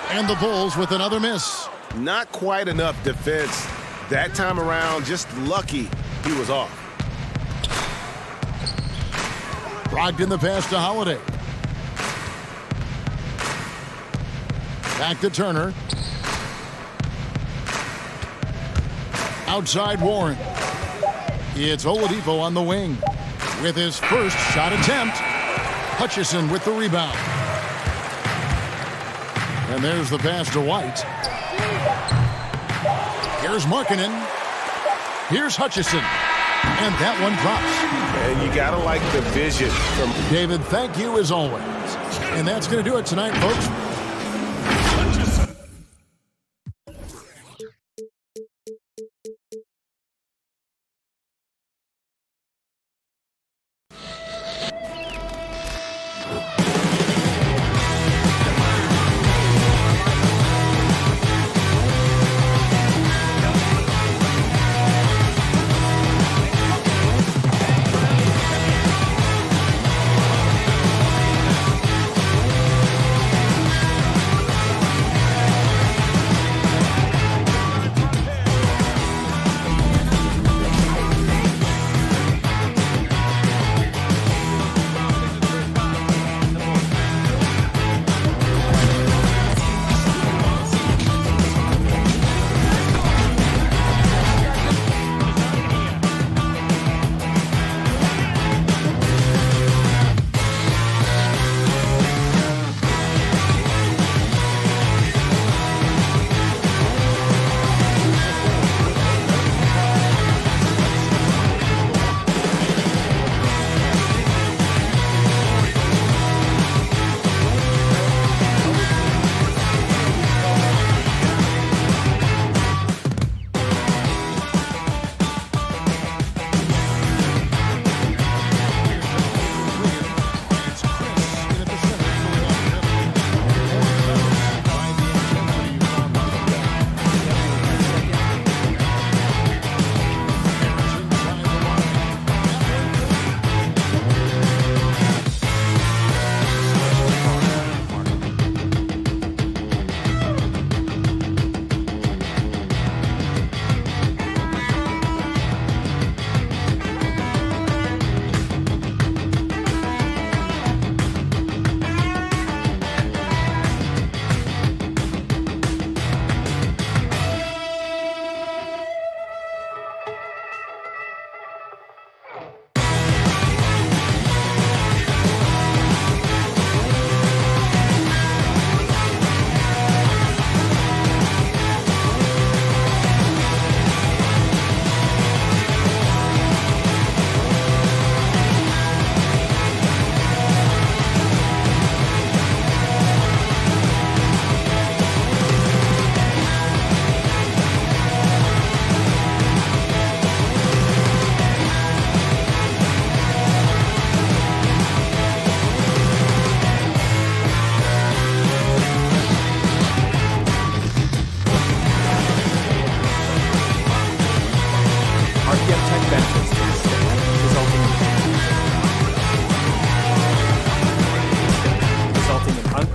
And the Bulls with another miss. Not quite enough defense that time around. Just lucky he was off. Brogdon the pass to Holiday. Back to Turner. Outside Warren. It's Oladipo on the wing with his first shot attempt. Hutchison with the rebound. And there's the pass to White. Here's Markkanen. Here's Hutchison. And that one drops. And you gotta like the vision from David. Thank you as always. And that's going to do it tonight, folks.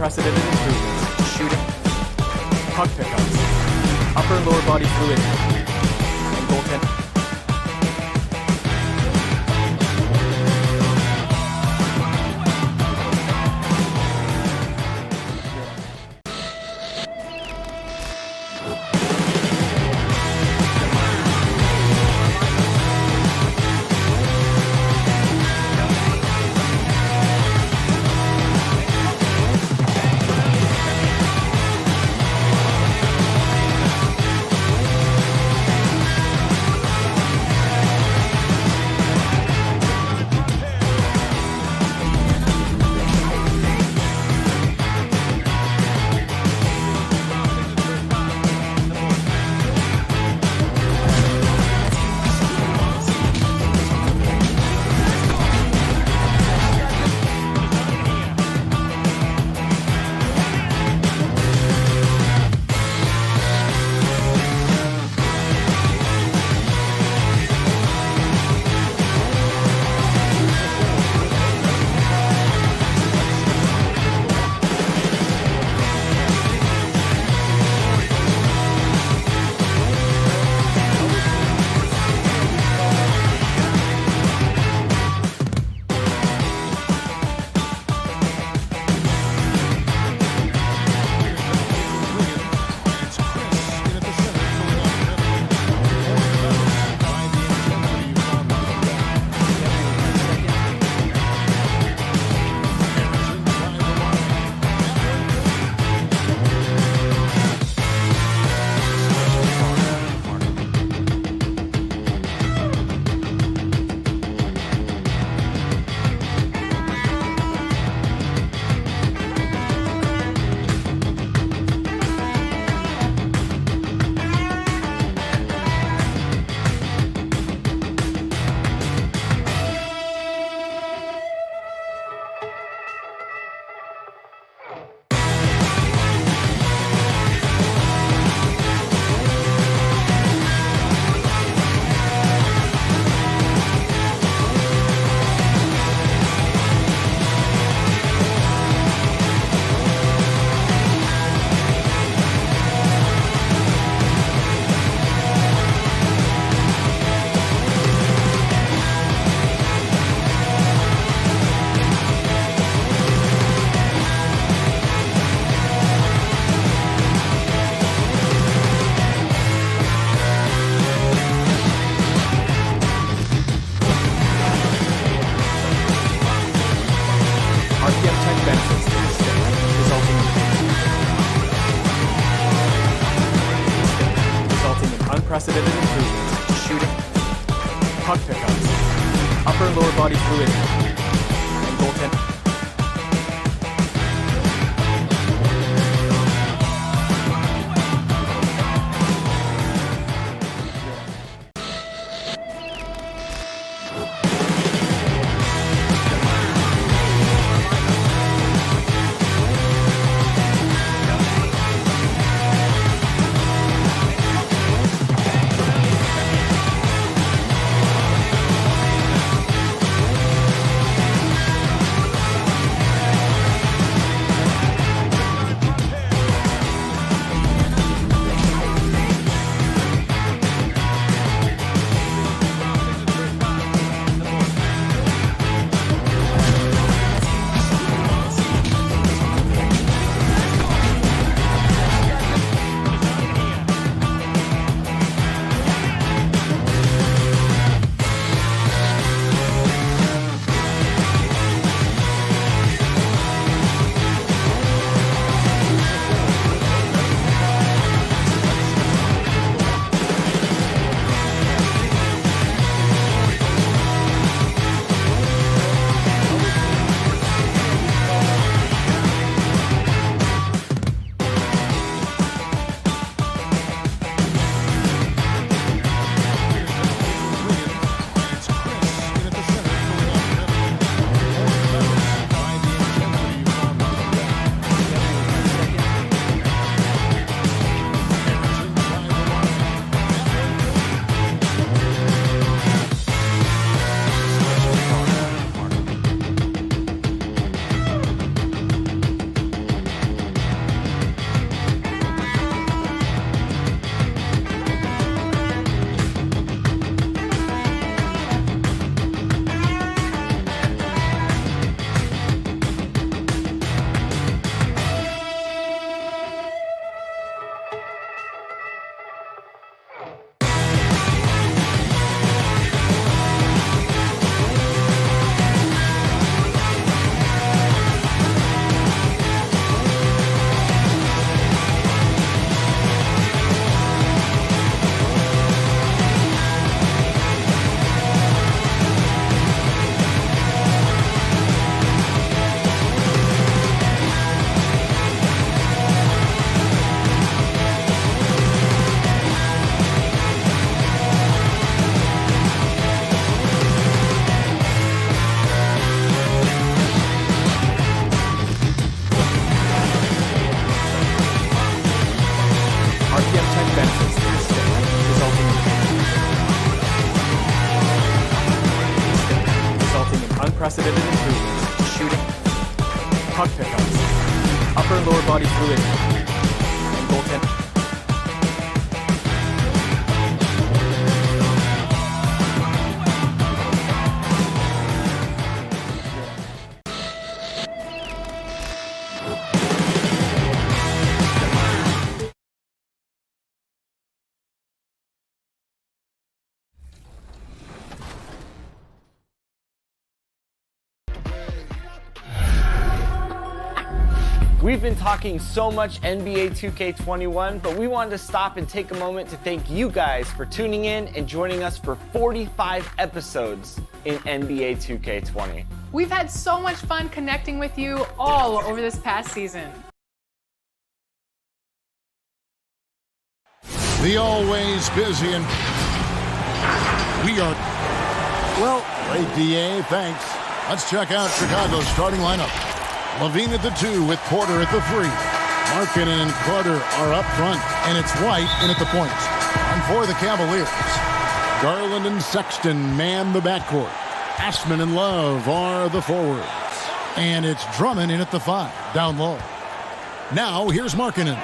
unprecedented improvements to shooting, puck pickups, upper and lower body fluidity, and goaltending. unprecedented improvements to shooting, puck pickups, upper and lower body fluidity, and goaltending. Unprecedented improvements to shooting, puck pickups, upper and lower body fluidity, and goaltending. We've been talking so much NBA 2K21, but we wanted to stop and take a moment to thank you guys for tuning in and joining us for 45 episodes in NBA 2K20. We've had so much fun connecting with you all over this past season. The always busy and we are well. Great DA, thanks. Let's check out Chicago's starting lineup. Levine at the 2 with Porter at the 3. Markkanen and Carter are up front, and it's White in at the points. And for the Cavaliers, Garland and Sexton man the backcourt. Ashman and Love are the forwards. And it's Drummond in at the 5, down low. Now, here's Markkanen.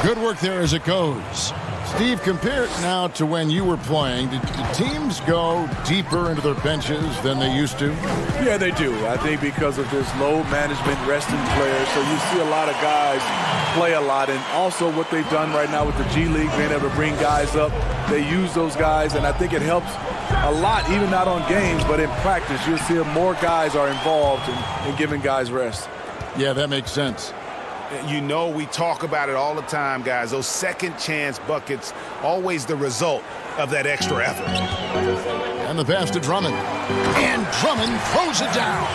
Good work there as it goes. Steve, compare it now to when you were playing. Did teams go deeper into their benches than they used to? Yeah, they do. I think because of this load management, resting players. So you see a lot of guys play a lot. And also what they've done right now with the G League, being able to bring guys up. They use those guys, and I think it helps a lot, even not on games, but in practice. You'll see more guys are involved in giving guys rest. Yeah, that makes sense. You know, we talk about it all the time, guys. Those second chance buckets, always the result of that extra effort. And the pass to Drummond. And Drummond throws it down.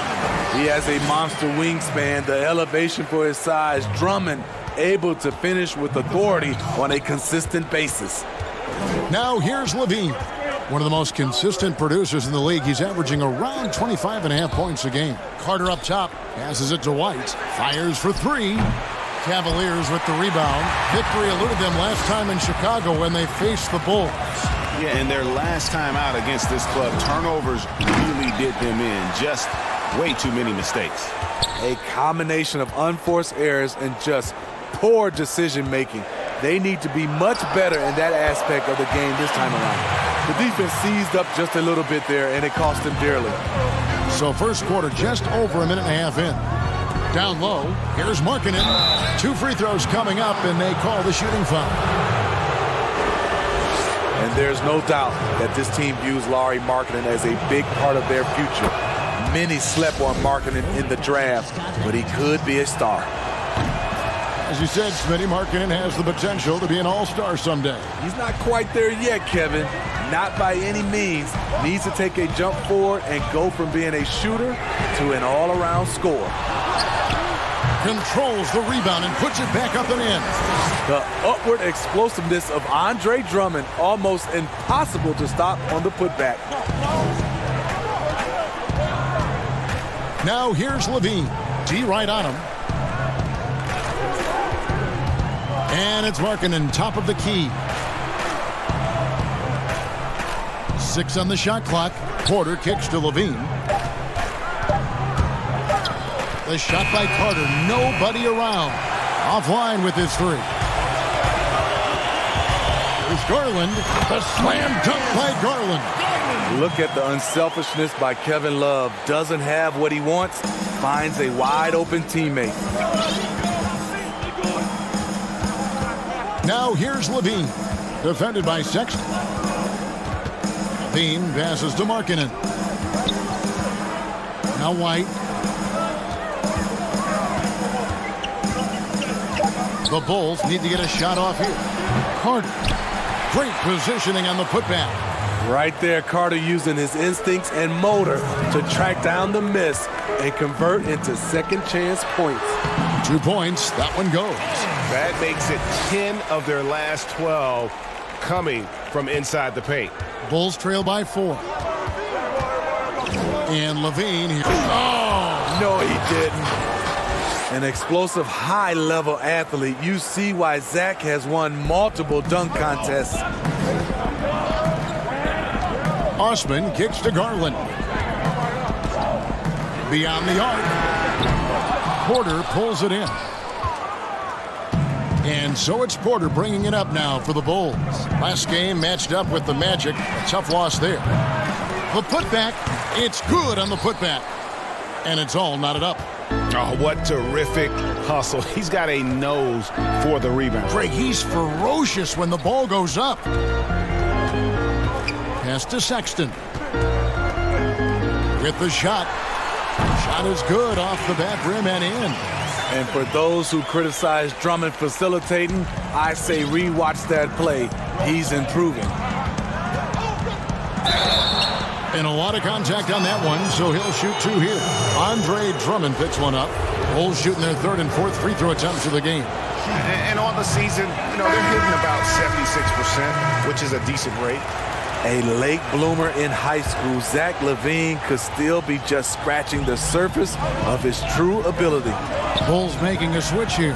He has a monster wingspan, the elevation for his size. Drummond able to finish with authority on a consistent basis. Now here's Levine. One of the most consistent producers in the league. He's averaging around 25.5 points a game. Carter up top, passes it to White. Fires for three. Cavaliers with the rebound. Victory eluded them last time in Chicago when they faced the Bulls. Yeah, and their last time out against this club, turnovers really did them in. Just way too many mistakes. A combination of unforced errors and just poor decision making. They need to be much better in that aspect of the game this time around. The defense seized up just a little bit there, and it cost them dearly. So first quarter just over a minute and a half in. Down low, here's Markkanen. 2 free throws coming up, and they call the shooting foul. And there's no doubt that this team views Lauri Markkanen as a big part of their future. Many slept on Markkanen in the draft, but he could be a star. As you said, Smitty, Markkanen has the potential to be an all-star someday. He's not quite there yet, Kevin. Not by any means. Needs to take a jump forward and go from being a shooter to an all-around scorer. Controls the rebound and puts it back up and in. The upward explosiveness of Andre Drummond, almost impossible to stop on the putback. Now here's Levine. D right on him. And it's Markkanen, top of the key. 6 on the shot clock. Porter kicks to Levine. The shot by Carter. Nobody around. Offline with his three. Here's Garland. The slam dunk by Garland. Look at the unselfishness by Kevin Love. Doesn't have what he wants. Finds a wide open teammate. Now here's Levine. Defended by Sexton. Levine passes to Markkanen. Now White. The Bulls need to get a shot off here. Carter. Great positioning on the putback. Right there, Carter using his instincts and motor to track down the miss and convert into second chance points. 2 points. That one goes. That makes it 10 of their last 12 coming from inside the paint. Bulls trail by 4. And Levine. Oh! No, he didn't. An explosive, high-level athlete. You see why Zach has won multiple dunk contests. Osman kicks to Garland. Beyond the arc. Porter pulls it in. And so it's Porter bringing it up now for the Bulls. Last game matched up with the Magic. A tough loss there. The putback. It's good on the putback. And it's all knotted up. Oh, what terrific hustle. He's got a nose for the rebound. Greg, he's ferocious when the ball goes up. Pass to Sexton. With the shot. Shot is good off the back rim and in. And for those who criticize Drummond facilitating, I say rewatch that play. He's improving. And a lot of contact on that one, so he'll shoot 2 here. Andre Drummond picks one up. Bulls shooting their 3rd and 4th free throw attempts of the game. And on the season, they're hitting about 76%, which is a decent rate. A late bloomer in high school, Zach LaVine could still be just scratching the surface of his true ability. Bulls making a switch here.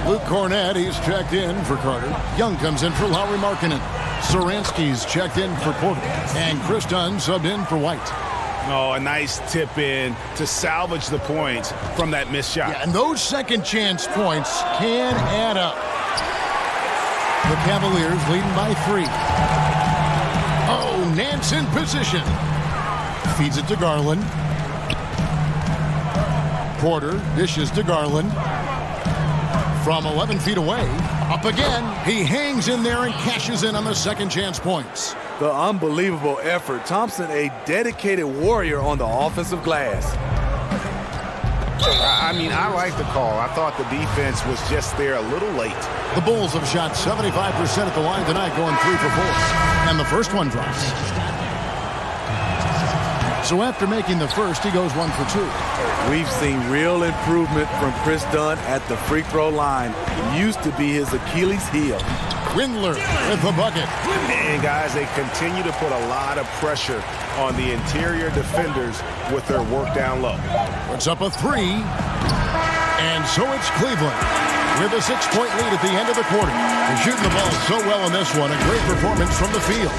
Luke Cornett, he's checked in for Carter. Young comes in for Lauri Markkanen. Saransky's checked in for Porter. And Chris Dunn subbed in for White. Oh, a nice tip in to salvage the points from that missed shot. Yeah, and those second chance points can add up. The Cavaliers leading by 3. Oh, Nance in position. Feeds it to Garland. Porter dishes to Garland. From 11 feet away. Up again. He hangs in there and cashes in on the second chance points. The unbelievable effort. Thompson, a dedicated warrior on the offensive glass. I mean, I like the call. I thought the defense was just there a little late. The Bulls have shot 75% at the line tonight, going 3 for 4. And the first one drops. So after making the first, he goes 1 for 2. We've seen real improvement from Chris Dunn at the free throw line. Used to be his Achilles heel. Windler with the bucket. And guys, they continue to put a lot of pressure on the interior defenders with their work down low. Puts up a 3. And so it's Cleveland with a 6-point lead at the end of the quarter. They're shooting the ball so well in this one. A great performance from the field.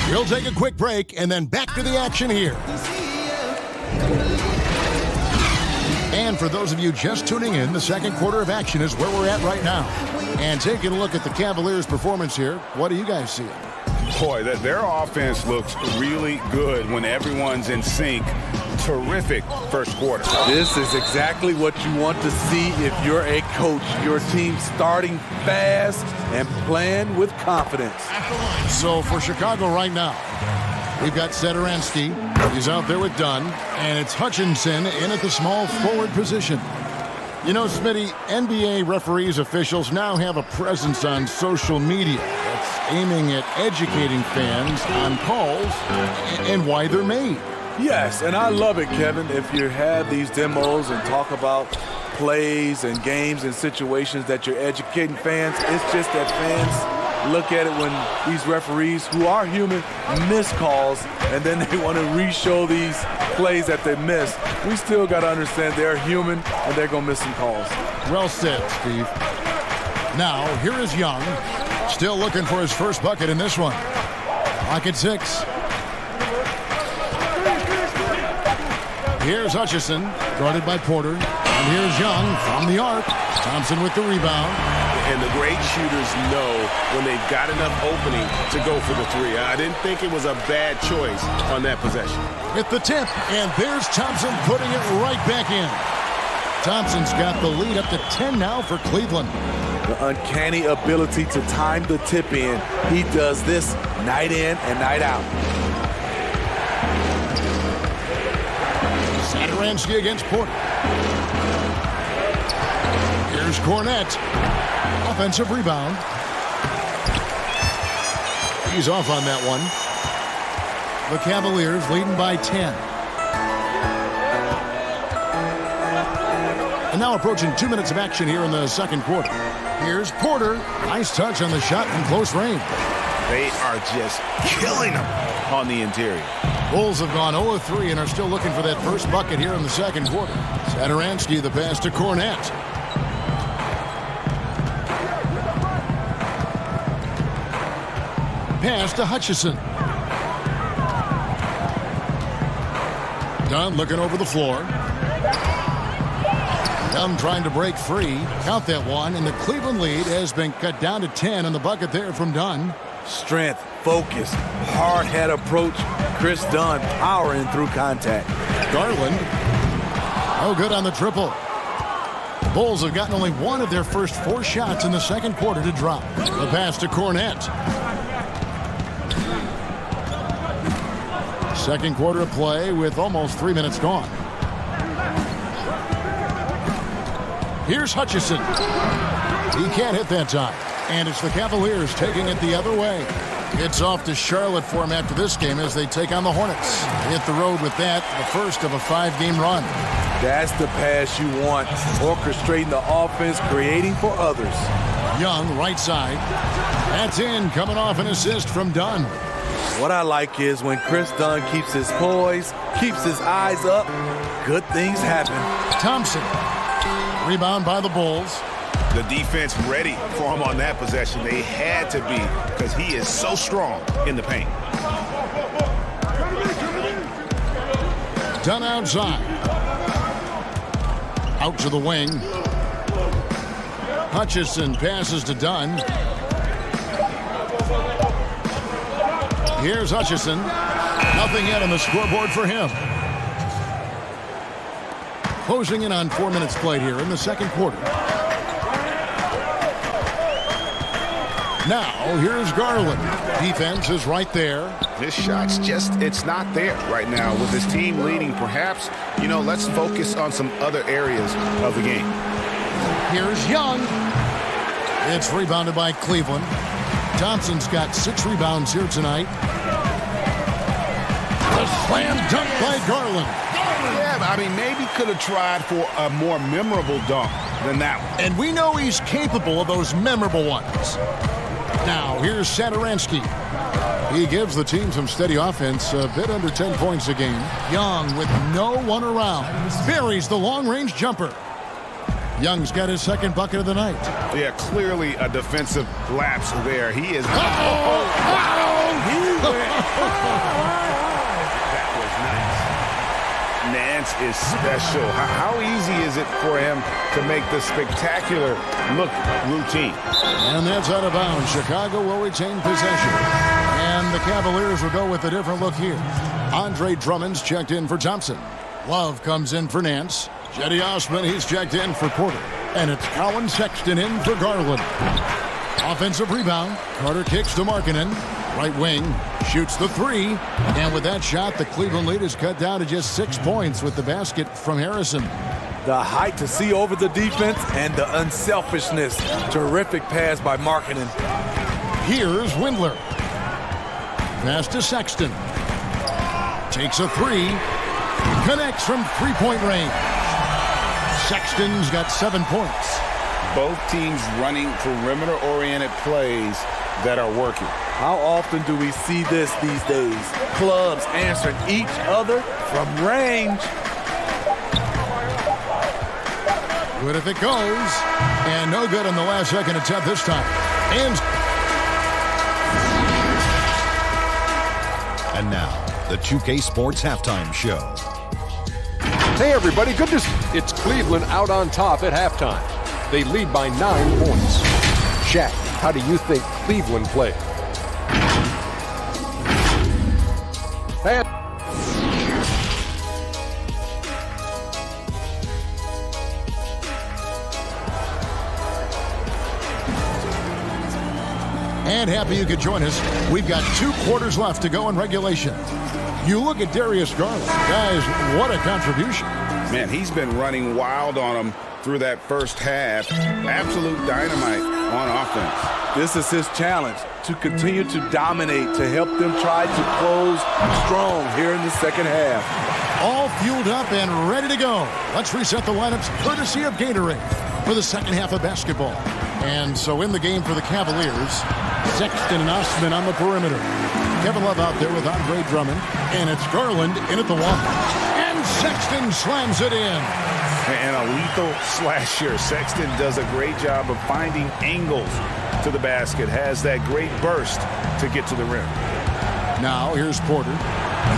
We'll take a quick break and then back to the action here. And for those of you just tuning in, the second quarter of action is where we're at right now. And taking a look at the Cavaliers' performance here, what do you guys see? Boy, their offense looks really good when everyone's in sync. Terrific first quarter. This is exactly what you want to see if you're a coach. Your team starting fast and playing with confidence. So for Chicago right now, we've got Satoransky. He's out there with Dunn. And it's Hutchinson in at the small forward position. You know, Smitty, NBA referees, officials now have a presence on social media that's aiming at educating fans on calls and why they're made. Yes, and I love it, Kevin, if you have these demos and talk about plays and games and situations that you're educating fans. It's just that fans look at it when these referees, who are human, miss calls, and then they want to re-show these plays that they missed. We still got to understand they're human, and they're going to miss some calls. Well said, Steve. Now, here is Young, still looking for his first bucket in this one. Pocket 6. Here's Hutchison, guarded by Porter. And here's Young from the arc. Thompson with the rebound. And the great shooters know when they've got enough opening to go for the 3. I didn't think it was a bad choice on that possession. At the tip, and there's Thompson putting it right back in. Thompson's got the lead up to 10 now for Cleveland. The uncanny ability to time the tip in. He does this night in and night out. Satoransky against Porter. Here's Cornette. Offensive rebound. He's off on that one. The Cavaliers leading by 10. And now approaching 2 minutes of action here in the second quarter. Here's Porter. Nice touch on the shot from close range. They are just killing them on the interior. Bulls have gone 0-3 and are still looking for that first bucket here in the second quarter. Satoransky, the pass to Cornette. Pass to Hutchison. Dunn looking over the floor. Dunn trying to break free. Count that one, and the Cleveland lead has been cut down to 10 on the bucket there from Dunn. Strength, focus, hard head approach. Chris Dunn powering through contact. Garland. Oh, good on the triple. The Bulls have gotten only one of their first 4 shots in the second quarter to drop. The pass to Cornette. Second quarter of play with almost 3 minutes gone. Here's Hutchison. He can't hit that time. And it's the Cavaliers taking it the other way. It's off to Charlotte for him after this game as they take on the Hornets. Hit the road with that, the first of a 5-game run. That's the pass you want. Orchestrating the offense, creating for others. Young, right side. That's in, coming off an assist from Dunn. What I like is when Chris Dunn keeps his poise, keeps his eyes up, good things happen. Thompson. Rebound by the Bulls. The defense ready for him on that possession. They had to be because he is so strong in the paint. Dunn outside. Out to the wing. Hutchison passes to Dunn. Here's Hutchison. Nothing yet on the scoreboard for him. Closing in on 4 minutes played here in the second quarter. Now, here's Garland. Defense is right there. This shot's just, it's not there right now. With his team leading, perhaps, let's focus on some other areas of the game. Here's Young. It's rebounded by Cleveland. Thompson's got 6 rebounds here tonight. The slam dunk by Garland. Yeah, I mean, maybe could have tried for a more memorable dunk than that one. And we know he's capable of those memorable ones. Now, here's Satoransky. He gives the team some steady offense, a bit under 10 points a game. Young with no one around. Buries the long-range jumper. Young's got his second bucket of the night. Yeah, clearly a defensive lapse there. He is... That was nice. Nance is special. How easy is it for him to make the spectacular look routine? And that's out of bounds. Chicago will retain possession. And the Cavaliers will go with a different look here. Andre Drummond's checked in for Thompson. Love comes in for Nance. Cedi Osman, he's checked in for Porter. And it's Colin Sexton in for Garland. Offensive rebound. Carter kicks to Markkanen. Right wing. Shoots the 3. And with that shot, the Cleveland lead is cut down to just 6 points with the basket from Harrison. The height to see over the defense and the unselfishness. Terrific pass by Markkanen. Here's Windler. Pass to Sexton. Takes a 3. Connects from three-point range. Sexton's got 7 points. Both teams running perimeter-oriented plays that are working. How often do we see this these days? Clubs answering each other from range. Good if it goes. And no good on the last second attempt this time. And now, the 2K Sports Halftime Show. Hey everybody, it's Cleveland out on top at halftime. They lead by 9 points. Shaq, how do you think Cleveland played? And happy you could join us. We've got 2 quarters left to go in regulation. You look at Darius Garland. Guys, what a contribution. Man, he's been running wild on him through that first half. Absolute dynamite on offense. This is his challenge, to continue to dominate, to help them try to close strong here in the second half. All fueled up and ready to go. Let's reset the lineups courtesy of Gatorade for the second half of basketball. And so in the game for the Cavaliers, Sexton and Osman on the perimeter. Kevin Love out there with Andre Drummond. And it's Garland in at the one. And Sexton slams it in. And a lethal slasher. Sexton does a great job of finding angles to the basket. Has that great burst to get to the rim. Now here's Porter.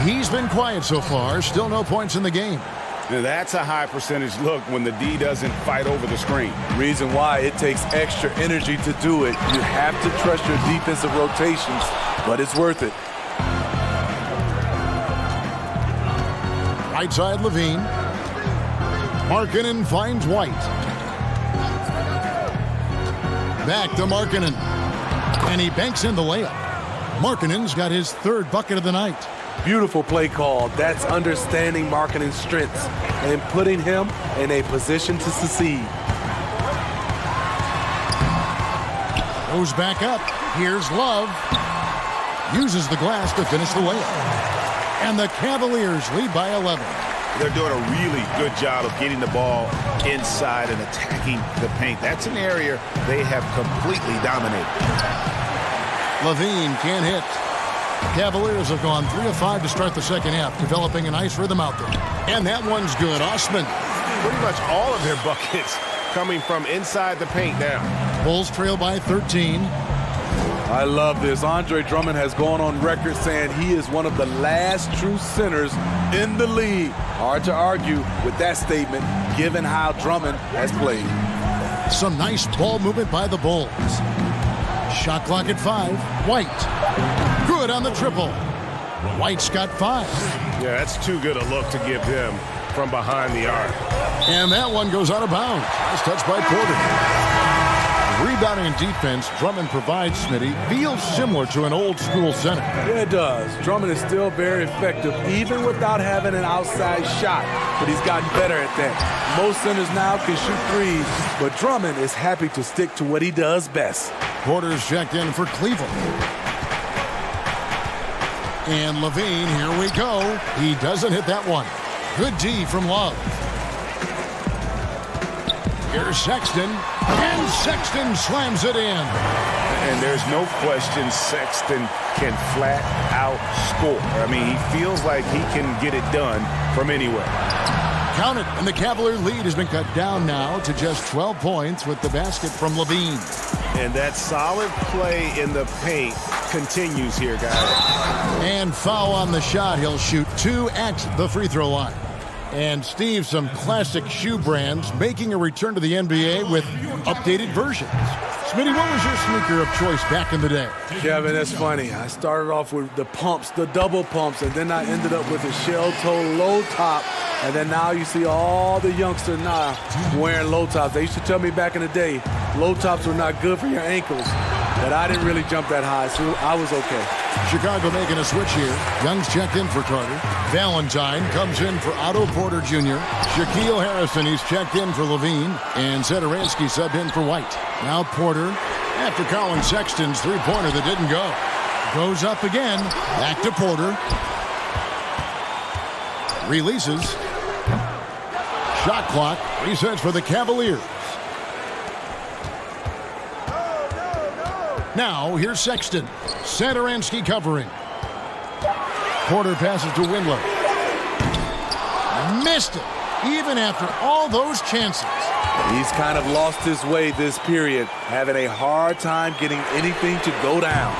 He's been quiet so far. Still no points in the game. Now that's a high percentage look when the D doesn't fight over the screen. Reason why it takes extra energy to do it. You have to trust your defensive rotations, but it's worth it. Right side Levine. Markkanen finds White. Back to Markkanen. And he banks in the layup. Markkanen's got his 3rd bucket of the night. Beautiful play call. That's understanding Markkanen's strengths and putting him in a position to succeed. Goes back up. Here's Love. Uses the glass to finish the layup. And the Cavaliers lead by 11. They're doing a really good job of getting the ball inside and attacking the paint. That's an area they have completely dominated. Levine can't hit. Cavaliers have gone 3 of 5 to start the second half, developing a nice rhythm out there. And that one's good. Osman. Pretty much all of their buckets coming from inside the paint now. Bulls trail by 13. I love this. Andre Drummond has gone on record saying he is one of the last true centers in the league. Hard to argue with that statement, given how Drummond has played. Some nice ball movement by the Bulls. Shot clock at 5. White. Good on the triple. White's got 5. Yeah, that's too good a look to give him from behind the arc. And that one goes out of bounds. It's touched by Porter. Rebounding and defense, Drummond provides, Smitty, feels similar to an old-school center. Yeah, it does. Drummond is still very effective, even without having an outside shot. But he's gotten better at that. Most centers now can shoot threes, but Drummond is happy to stick to what he does best. Porter's checked in for Cleveland. And Levine, here we go. He doesn't hit that one. Good D from Love. Here's Sexton, and Sexton slams it in. And there's no question Sexton can flat out score. I mean, he feels like he can get it done from anywhere. Count it, and the Cavalier lead has been cut down now to just 12 points with the basket from Levine. And that solid play in the paint continues here, guys. And foul on the shot. He'll shoot 2 at the free throw line. And Steve, some classic shoe brands making a return to the NBA with updated versions. Smitty, what was your sneaker of choice back in the day? Kevin, that's funny. I started off with the pumps, the double pumps, and then I ended up with a shell toe low top. And then now you see all the youngsters now wearing low tops. They used to tell me back in the day, low tops were not good for your ankles. But I didn't really jump that high, so I was okay. Chicago making a switch here. Young's checked in for Carter. Valentine comes in for Otto Porter Jr. Shaquille Harrison, he's checked in for Levine. And Zedaransky subbed in for White. Now Porter, after Colin Sexton's three-pointer that didn't go. Goes up again. Back to Porter. Releases. Shot clock resets for the Cavaliers. Now, here's Sexton. Zedaransky covering. Porter passes to Windler. Missed it, even after all those chances. He's kind of lost his way this period, having a hard time getting anything to go down.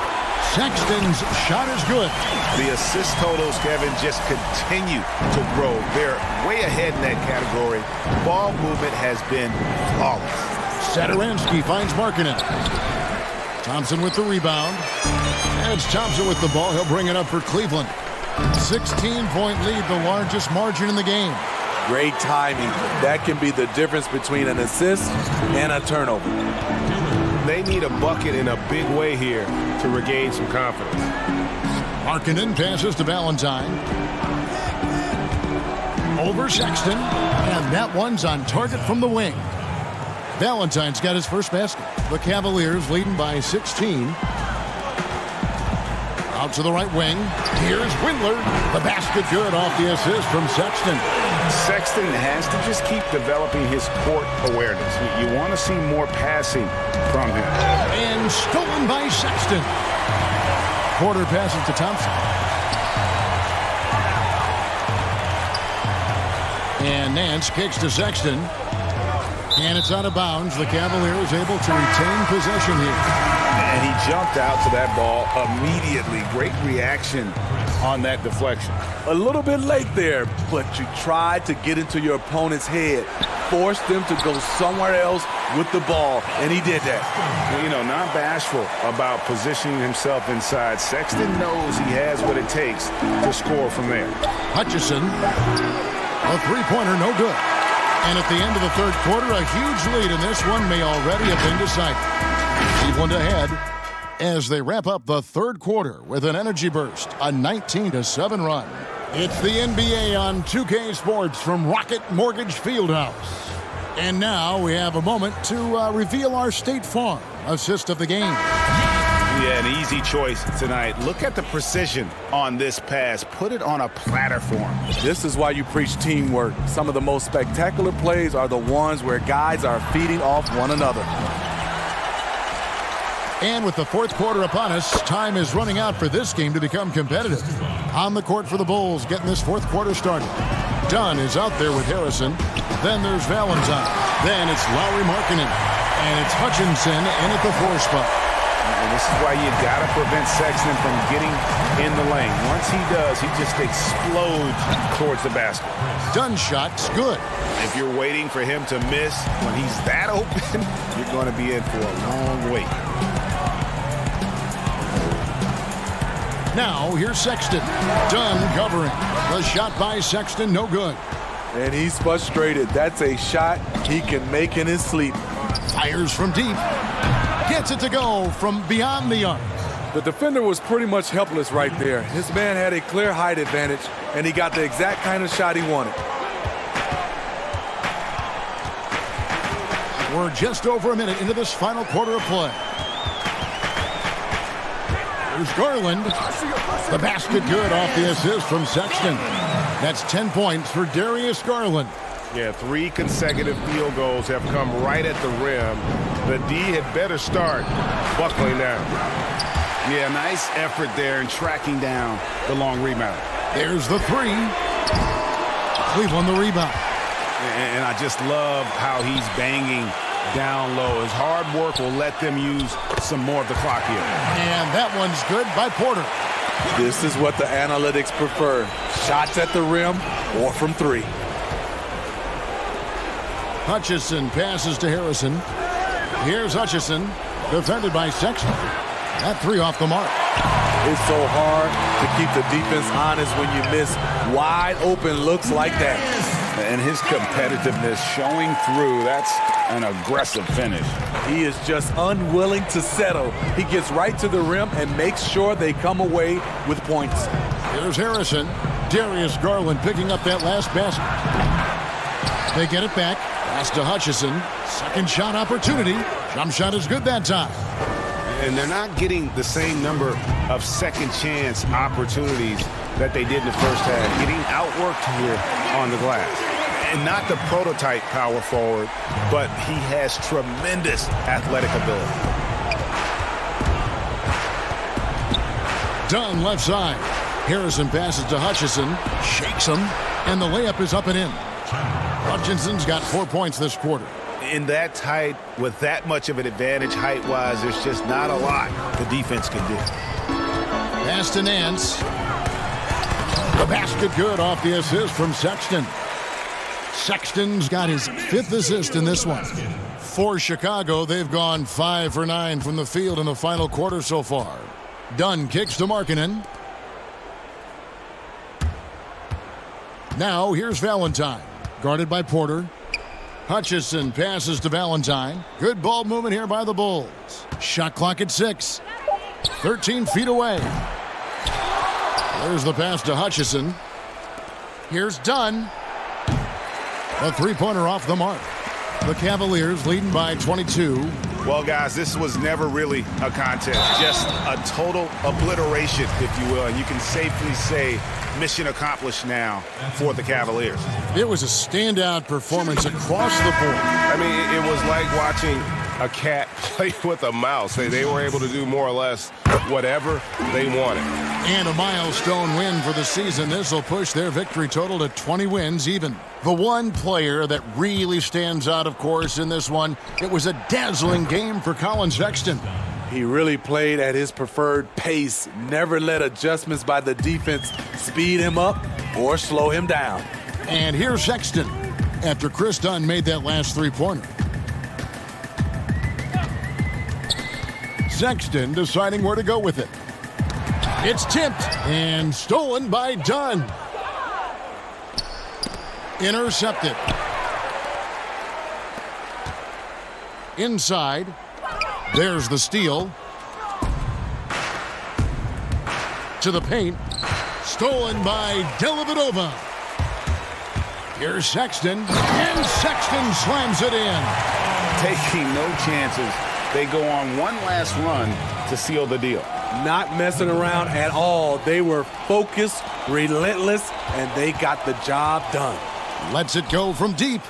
Sexton's shot is good. The assist totals, Kevin, just continue to grow. They're way ahead in that category. Ball movement has been flawless. Zedaransky finds Markkanen. Thompson with the rebound. And it's Thompson with the ball. He'll bring it up for Cleveland. 16-point lead, the largest margin in the game. Great timing. That can be the difference between an assist and a turnover. They need a bucket in a big way here to regain some confidence. Markkanen passes to Valentine. Over Sexton. And that one's on target from the wing. Valentine's got his first basket. The Cavaliers leading by 16. Out to the right wing. Here's Windler. The basket good off the assist from Sexton. Sexton has to just keep developing his court awareness. You want to see more passing from him. And stolen by Sexton. Porter passes to Thompson. And Nance kicks to Sexton. And it's out of bounds. The Cavaliers able to retain possession here. And he jumped out to that ball immediately. Great reaction on that deflection. A little bit late there, but you tried to get into your opponent's head. Forced them to go somewhere else with the ball, and he did that. You know, not bashful about positioning himself inside. Sexton knows he has what it takes to score from there. Hutchison, a three-pointer, no good. And at the end of the third quarter, a huge lead, and this one may already have been decided. Cleveland ahead as they wrap up the third quarter with an energy burst, a 19-7 run. It's the NBA on 2K Sports from Rocket Mortgage Fieldhouse. And now we have a moment to reveal our State Farm assist of the game. Yeah, an easy choice tonight. Look at the precision on this pass. Put it on a platter form. This is why you preach teamwork. Some of the most spectacular plays are the ones where guys are feeding off one another. And with the fourth quarter upon us, time is running out for this game to become competitive. On the court for the Bulls, getting this fourth quarter started. Dunn is out there with Harrison. Then there's Valentine. Then it's Lauri Markkanen. And it's Hutchinson in at the 4 spot. And this is why you got to prevent Sexton from getting in the lane. Once he does, he just explodes towards the basket. Dunn's shot's good. If you're waiting for him to miss when he's that open, you're going to be in for a long wait. Now, here's Sexton. Dunn covering. The shot by Sexton, no good. And he's frustrated. That's a shot he can make in his sleep. Fires from deep. gets it to go from beyond the arc. The defender was pretty much helpless right there. His man had a clear height advantage, and he got the exact kind of shot he wanted. We're just over a minute into this final quarter of play. There's Garland. The basket good off the assist from Sexton. That's 10 points for Darius Garland. Yeah, 3 consecutive field goals have come right at the rim. The D had better start buckling down. Yeah, nice effort there in tracking down the long rebound. There's the 3. Cleveland the rebound. And I just love how he's banging down low. His hard work will let them use some more of the clock here. And that one's good by Porter. This is what the analytics prefer. Shots at the rim or from 3. Hutchison passes to Harrison. Here's Hutchison, defended by Sexton. That 3 off the mark. It's so hard to keep the defense honest when you miss wide open looks like that. And his competitiveness showing through. That's an aggressive finish. He is just unwilling to settle. He gets right to the rim and makes sure they come away with points. Here's Harrison. Darius Garland picking up that last basket. They get it back. Pass to Hutchison. Second shot opportunity. Jump shot is good that time. And they're not getting the same number of second chance opportunities that they did in the first half. Getting outworked here on the glass. And not the prototype power forward, but he has tremendous athletic ability. Dunn left side. Harrison passes to Hutchison. Shakes him. And the layup is up and in. Hutchinson's got 4 points this quarter. In that tight, with that much of an advantage height-wise, there's just not a lot the defense can do. Pass to Nance. The basket good off the assist from Sexton. Sexton's got his 5th assist in this one. For Chicago, they've gone 5 for 9 from the field in the final quarter so far. Dunn kicks to Markkanen. Now here's Valentine. Guarded by Porter. Hutchison passes to Valentine. Good ball movement here by the Bulls. Shot clock at 6. 13 feet away. There's the pass to Hutchison. Here's Dunn. A 3-pointer off the mark. The Cavaliers leading by 22. Well, guys, this was never really a contest. Just a total obliteration, if you will. And you can safely say mission accomplished now for the Cavaliers. It was a standout performance across the board. I mean, it was like watching a cat play with a mouse. They were able to do more or less whatever they wanted. And a milestone win for the season. This will push their victory total to 20 wins even. The one player that really stands out, of course, in this one, it was a dazzling game for Colin Sexton. He really played at his preferred pace, never let adjustments by the defense speed him up or slow him down. And here's Sexton after Chris Dunn made that last 3-pointer. Sexton deciding where to go with it. It's tipped and stolen by Dunn. Intercepted. Inside. There's the steal. To the paint. Stolen by Dellavedova. Here's Sexton. And Sexton slams it in. Taking no chances. They go on one last run to seal the deal. Not messing around at all. They were focused, relentless, and they got the job done. Lets it go from deep.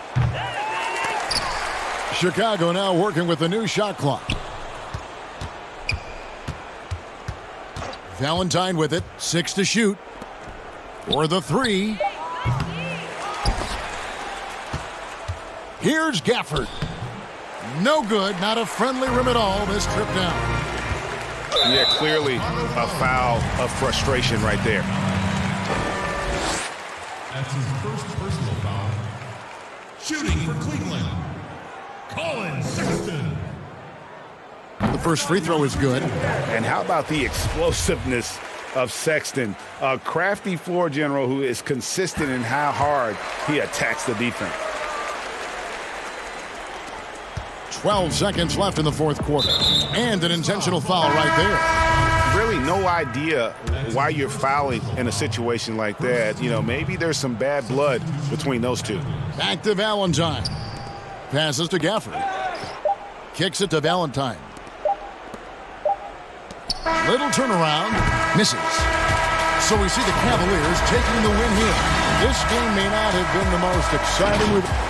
Chicago now working with the new shot clock. Valentine with it. 6 to shoot. For the 3. Here's Gafford. No good. Not a friendly rim at all this trip down. Yeah, clearly a foul of frustration right there. That's his first personal foul. Shooting for Cleveland, Colin Sexton. The first free throw is good. And how about the explosiveness of Sexton? A crafty floor general who is consistent in how hard he attacks the defense. 12 seconds left in the fourth quarter. And an intentional foul right there. Really no idea why you're fouling in a situation like that. You know, maybe there's some bad blood between those two. Back to Valentine. Passes to Gafford. Kicks it to Valentine. Little turnaround. Misses. So we see the Cavaliers taking the win here. This game may not have been the most exciting.